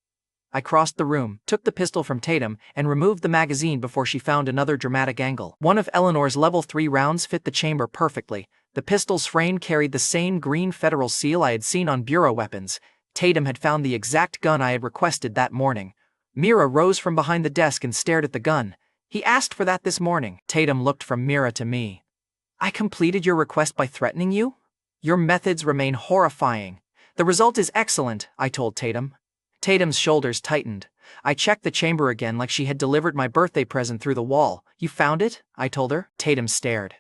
I crossed the room, took the pistol from Tatum, and removed the magazine before she found another dramatic angle. One of Eleanor's level 3 rounds fit the chamber perfectly. The pistol's frame carried the same green federal seal I had seen on bureau weapons. Tatum had found the exact gun I had requested that morning. Mira rose from behind the desk and stared at the gun. He asked for that this morning. Tatum looked from Mira to me. I completed your request by threatening you? Your methods remain horrifying. The result is excellent, I told Tatum. Tatum's shoulders tightened. I checked the chamber again like she had delivered my birthday present through the wall. You found it? I told her. Tatum stared.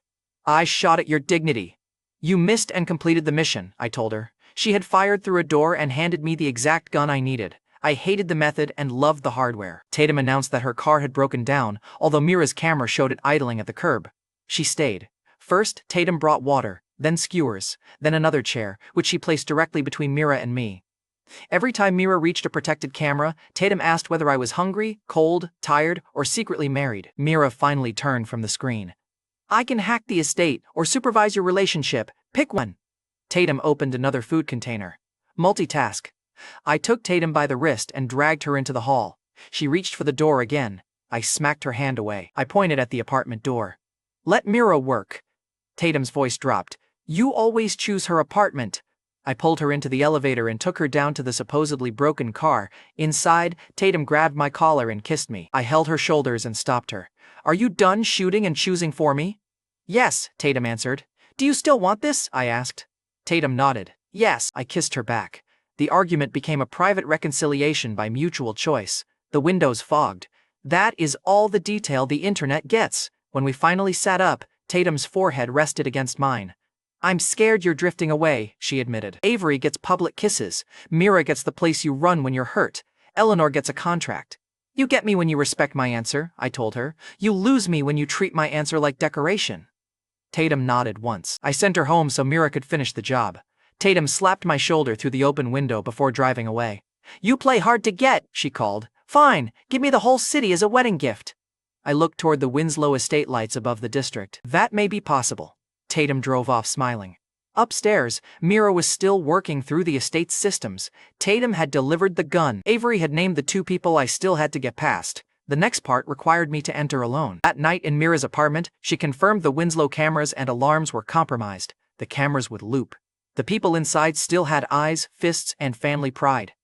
I shot at your dignity. You missed and completed the mission, I told her. She had fired through a door and handed me the exact gun I needed. I hated the method and loved the hardware. Tatum announced that her car had broken down, although Mira's camera showed it idling at the curb. She stayed. First, Tatum brought water, then skewers, then another chair, which she placed directly between Mira and me. Every time Mira reached a protected camera, Tatum asked whether I was hungry, cold, tired, or secretly married. Mira finally turned from the screen. I can hack the estate or supervise your relationship. Pick one. Tatum opened another food container. Multitask. I took Tatum by the wrist and dragged her into the hall. She reached for the door again. I smacked her hand away. I pointed at the apartment door. Let Mira work. Tatum's voice dropped. You always choose her apartment. I pulled her into the elevator and took her down to the supposedly broken car. Inside, Tatum grabbed my collar and kissed me. I held her shoulders and stopped her. Are you done shooting and choosing for me? Yes, Tatum answered. Do you still want this? I asked. Tatum nodded. Yes, I kissed her back. The argument became a private reconciliation by mutual choice. The windows fogged. That is all the detail the internet gets. When we finally sat up, Tatum's forehead rested against mine. I'm scared you're drifting away, she admitted. Avery gets public kisses. Mira gets the place you run when you're hurt. Eleanor gets a contract. You get me when you respect my answer, I told her. You lose me when you treat my answer like decoration. Tatum nodded once. I sent her home so Mira could finish the job. Tatum slapped my shoulder through the open window before driving away. You play hard to get, she called. Fine, give me the whole city as a wedding gift. I looked toward the Winslow estate lights above the district. That may be possible. Tatum drove off smiling. Upstairs, Mira was still working through the estate's systems. Tatum had delivered the gun. Avery had named the 2 people I still had to get past. The next part required me to enter alone. That night in Mira's apartment, she confirmed the Winslow cameras and alarms were compromised. The cameras would loop. The people inside still had eyes, fists, and family pride.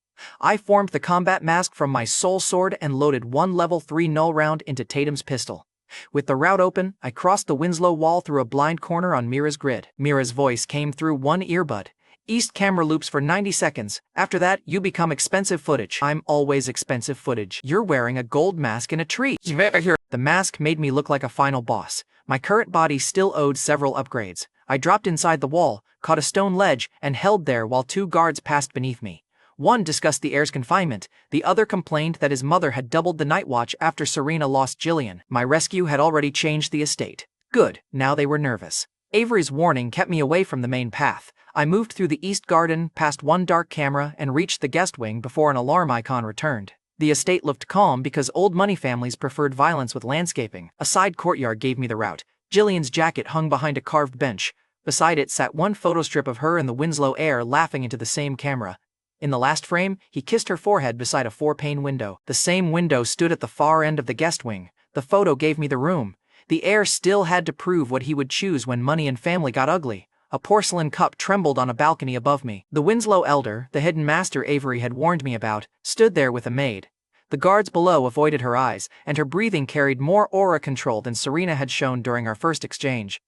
I formed the combat mask from my soul sword and loaded one level 3 null round into Tatum's pistol. With the route open, I crossed the Winslow wall through a blind corner on Mira's grid. Mira's voice came through one earbud. East camera loops for 90 seconds. After that, you become expensive footage. I'm always expensive footage. You're wearing a gold mask in a tree. The mask made me look like a final boss. My current body still owed several upgrades. I dropped inside the wall, caught a stone ledge, and held there while 2 guards passed beneath me. One discussed the heir's confinement, the other complained that his mother had doubled the night watch after Serena lost Jillian. My rescue had already changed the estate. Good, now they were nervous. Avery's warning kept me away from the main path. I moved through the east garden, past one dark camera, and reached the guest wing before an alarm icon returned. The estate looked calm because old money families preferred violence with landscaping. A side courtyard gave me the route. Jillian's jacket hung behind a carved bench. Beside it sat one photo strip of her and the Winslow heir laughing into the same camera. In the last frame, he kissed her forehead beside a 4-pane window. The same window stood at the far end of the guest wing. The photo gave me the room. The heir still had to prove what he would choose when money and family got ugly. A porcelain cup trembled on a balcony above me. The Winslow elder, the hidden master Avery had warned me about, stood there with a maid. The guards below avoided her eyes, and her breathing carried more aura control than Serena had shown during our first exchange.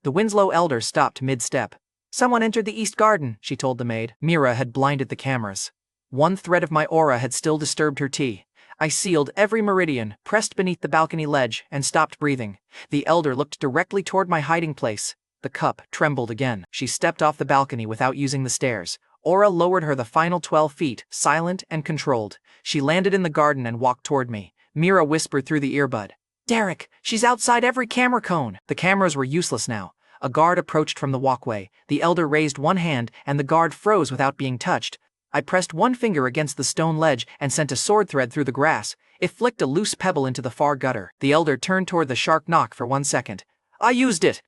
The Winslow elder stopped mid-step. "Someone entered the east garden," she told the maid. Mira had blinded the cameras. One thread of my aura had still disturbed her tea. I sealed every meridian, pressed beneath the balcony ledge, and stopped breathing. The elder looked directly toward my hiding place. The cup trembled again. She stepped off the balcony without using the stairs. Aura lowered her the final 12 feet, silent and controlled. She landed in the garden and walked toward me. Mira whispered through the earbud, "Derek, she's outside every camera cone." The cameras were useless now. A guard approached from the walkway. The elder raised one hand, and the guard froze without being touched. I pressed one finger against the stone ledge and sent a sword thread through the grass. It flicked a loose pebble into the far gutter. The elder turned toward the sharp knock for 1 second. "I used it!"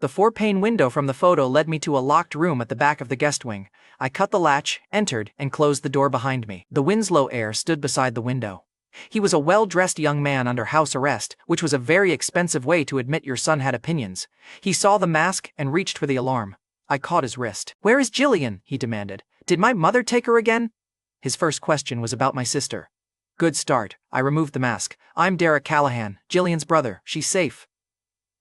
The 4-pane window from the photo led me to a locked room at the back of the guest wing. I cut the latch, entered, and closed the door behind me. The Winslow heir stood beside the window. He was a well-dressed young man under house arrest, which was a very expensive way to admit your son had opinions. He saw the mask and reached for the alarm. I caught his wrist. "Where is Jillian?" he demanded. "Did my mother take her again?" His first question was about my sister. "Good start." I removed the mask. "I'm Derek Callahan, Jillian's brother. She's safe."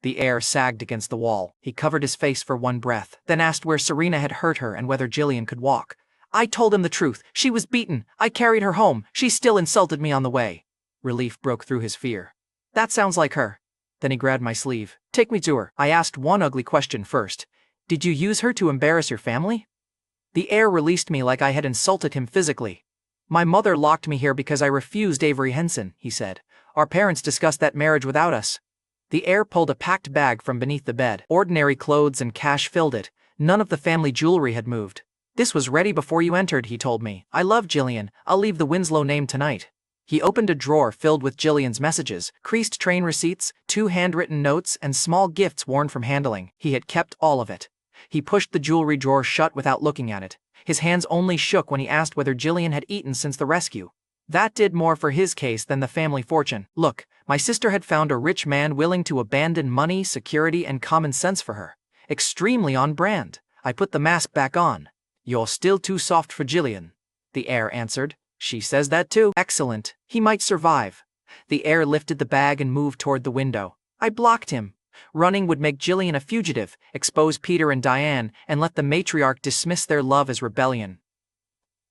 The heir sagged against the wall. He covered his face for one breath, then asked where Serena had hurt her and whether Jillian could walk. I told him the truth. She was beaten. I carried her home. She still insulted me on the way. Relief broke through his fear. "That sounds like her." Then he grabbed my sleeve. "Take me to her." I asked one ugly question first. "Did you use her to embarrass your family?" The heir released me like I had insulted him physically. "My mother locked me here because I refused Avery Henson," he said. "Our parents discussed that marriage without us." The heir pulled a packed bag from beneath the bed. Ordinary clothes and cash filled it. None of the family jewelry had moved. "This was ready before you entered," he told me. "I love Jillian. I'll leave the Winslow name tonight." He opened a drawer filled with Jillian's messages, creased train receipts, 2 handwritten notes, and small gifts worn from handling. He had kept all of it. He pushed the jewelry drawer shut without looking at it. His hands only shook when he asked whether Jillian had eaten since the rescue. That did more for his case than the family fortune. "Look, my sister had found a rich man willing to abandon money, security, and common sense for her. Extremely on brand." I put the mask back on. "You're still too soft for Jillian," the heir answered. "She says that too." "Excellent. He might survive." The heir lifted the bag and moved toward the window. I blocked him. Running would make Jillian a fugitive, expose Peter and Diane, and let the matriarch dismiss their love as rebellion.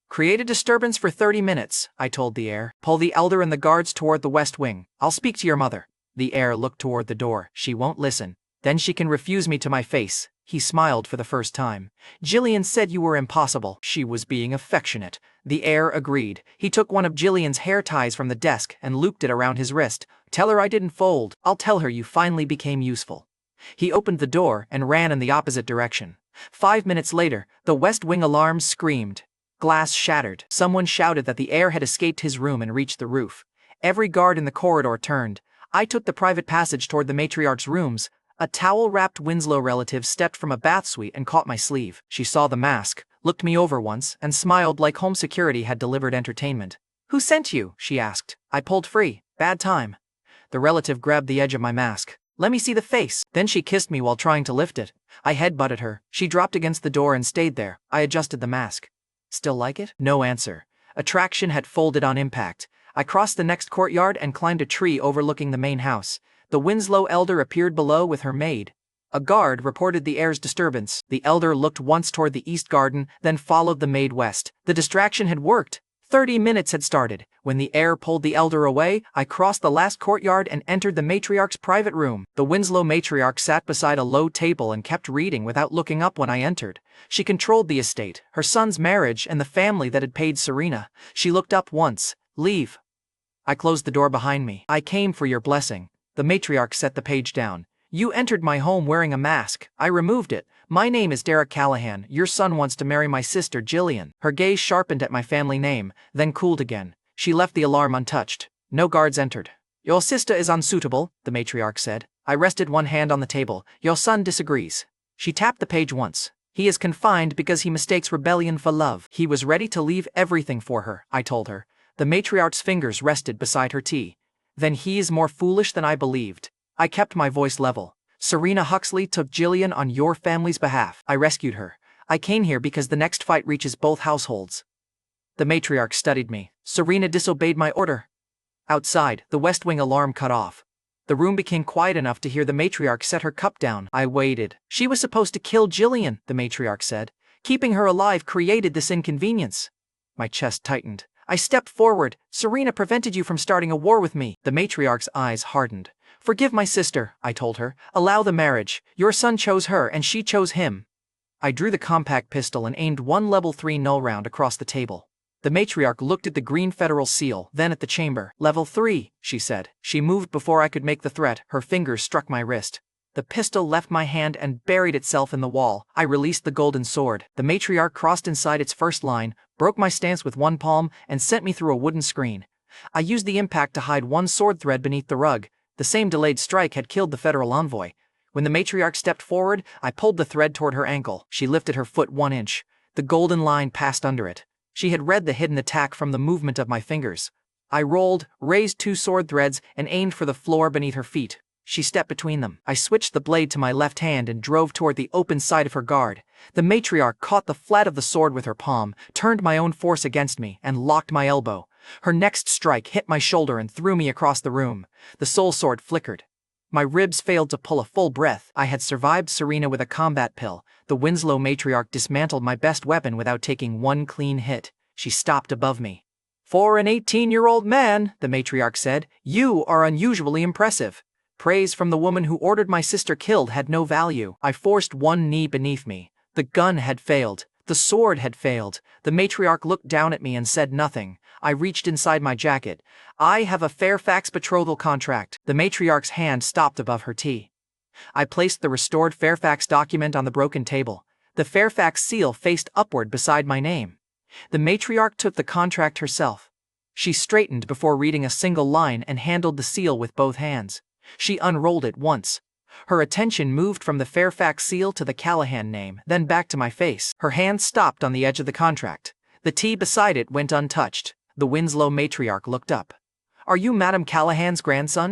"Create a disturbance for 30 minutes, I told the heir. "Pull the elder and the guards toward the west wing. I'll speak to your mother." The heir looked toward the door. "She won't listen. Then she can refuse me to my face." He smiled for the first time. "Jillian said you were impossible." She was being affectionate. The heir agreed. He took one of Jillian's hair ties from the desk and looped it around his wrist. "Tell her I didn't fold. I'll tell her you finally became useful." He opened the door and ran in the opposite direction. 5 minutes later, the west wing alarms screamed. Glass shattered. Someone shouted that the heir had escaped his room and reached the roof. Every guard in the corridor turned. I took the private passage toward the matriarch's rooms. A towel-wrapped Winslow relative stepped from a bath suite and caught my sleeve. She saw the mask, looked me over once, and smiled like home security had delivered entertainment. "Who sent you?" she asked. I pulled free. "Bad time." The relative grabbed the edge of my mask. "Let me see the face." Then she kissed me while trying to lift it. I headbutted her. She dropped against the door and stayed there. I adjusted the mask. "Still like it?" No answer. Attraction had folded on impact. I crossed the next courtyard and climbed a tree overlooking the main house. The Winslow elder appeared below with her maid. A guard reported the heir's disturbance. The elder looked once toward the east garden, then followed the maid west. The distraction had worked. 30 minutes had started. When the heir pulled the elder away, I crossed the last courtyard and entered the matriarch's private room. The Winslow matriarch sat beside a low table and kept reading without looking up when I entered. She controlled the estate, her son's marriage, and the family that had paid Serena. She looked up once. "Leave." I closed the door behind me. "I came for your blessing." The matriarch set the page down. "You entered my home wearing a mask. I removed it. My name is Derek Callahan. Your son wants to marry my sister Jillian." Her gaze sharpened at my family name, then cooled again. She left the alarm untouched. No guards entered. Your sister is unsuitable, the matriarch said. I rested one hand on the table. Your son disagrees. She tapped the page once. He is confined because he mistakes rebellion for love. He was ready to leave everything for her, I told her. The matriarch's fingers rested beside her tea. Then he is more foolish than I believed. I kept my voice level. Serena Huxley took Jillian on your family's behalf. I rescued her. I came here because the next fight reaches both households. The matriarch studied me. Serena disobeyed my order. Outside, the West Wing alarm cut off. The room became quiet enough to hear the matriarch set her cup down. I waited. She was supposed to kill Jillian, the matriarch said. Keeping her alive created this inconvenience. My chest tightened. I stepped forward. Serena prevented you from starting a war with me. The matriarch's eyes hardened. Forgive my sister, I told her. Allow the marriage. Your son chose her and she chose him. I drew the compact pistol and aimed one level 3 null round across the table. The matriarch looked at the green federal seal, then at the chamber. Level 3, she said. She moved before I could make the threat. Her fingers struck my wrist. The pistol left my hand and buried itself in the wall. I released the golden sword. The matriarch crossed inside its first line, broke my stance with one palm, and sent me through a wooden screen. I used the impact to hide one sword thread beneath the rug. The same delayed strike had killed the federal envoy. When the matriarch stepped forward, I pulled the thread toward her ankle. She lifted her foot 1 inch. The golden line passed under it. She had read the hidden attack from the movement of my fingers. I rolled, raised 2 sword threads, and aimed for the floor beneath her feet. She stepped between them. I switched the blade to my left hand and drove toward the open side of her guard. The matriarch caught the flat of the sword with her palm, turned my own force against me, and locked my elbow. Her next strike hit my shoulder and threw me across the room. The soul sword flickered. My ribs failed to pull a full breath. I had survived Serena with a combat pill. The Winslow matriarch dismantled my best weapon without taking one clean hit. She stopped above me. For an 18-year-old man, the matriarch said, you are unusually impressive. Praise from the woman who ordered my sister killed had no value. I forced one knee beneath me. The gun had failed. The sword had failed. The matriarch looked down at me and said nothing. I reached inside my jacket. I have a Fairfax betrothal contract. The matriarch's hand stopped above her tea. I placed the restored Fairfax document on the broken table. The Fairfax seal faced upward beside my name. The matriarch took the contract herself. She straightened before reading a single line and handled the seal with both hands. She unrolled it once. Her attention moved from the Fairfax seal to the Callahan name, then back to my face. Her hand stopped on the edge of the contract. The tea beside it went untouched. The Winslow matriarch looked up. Are you Madame Callahan's grandson?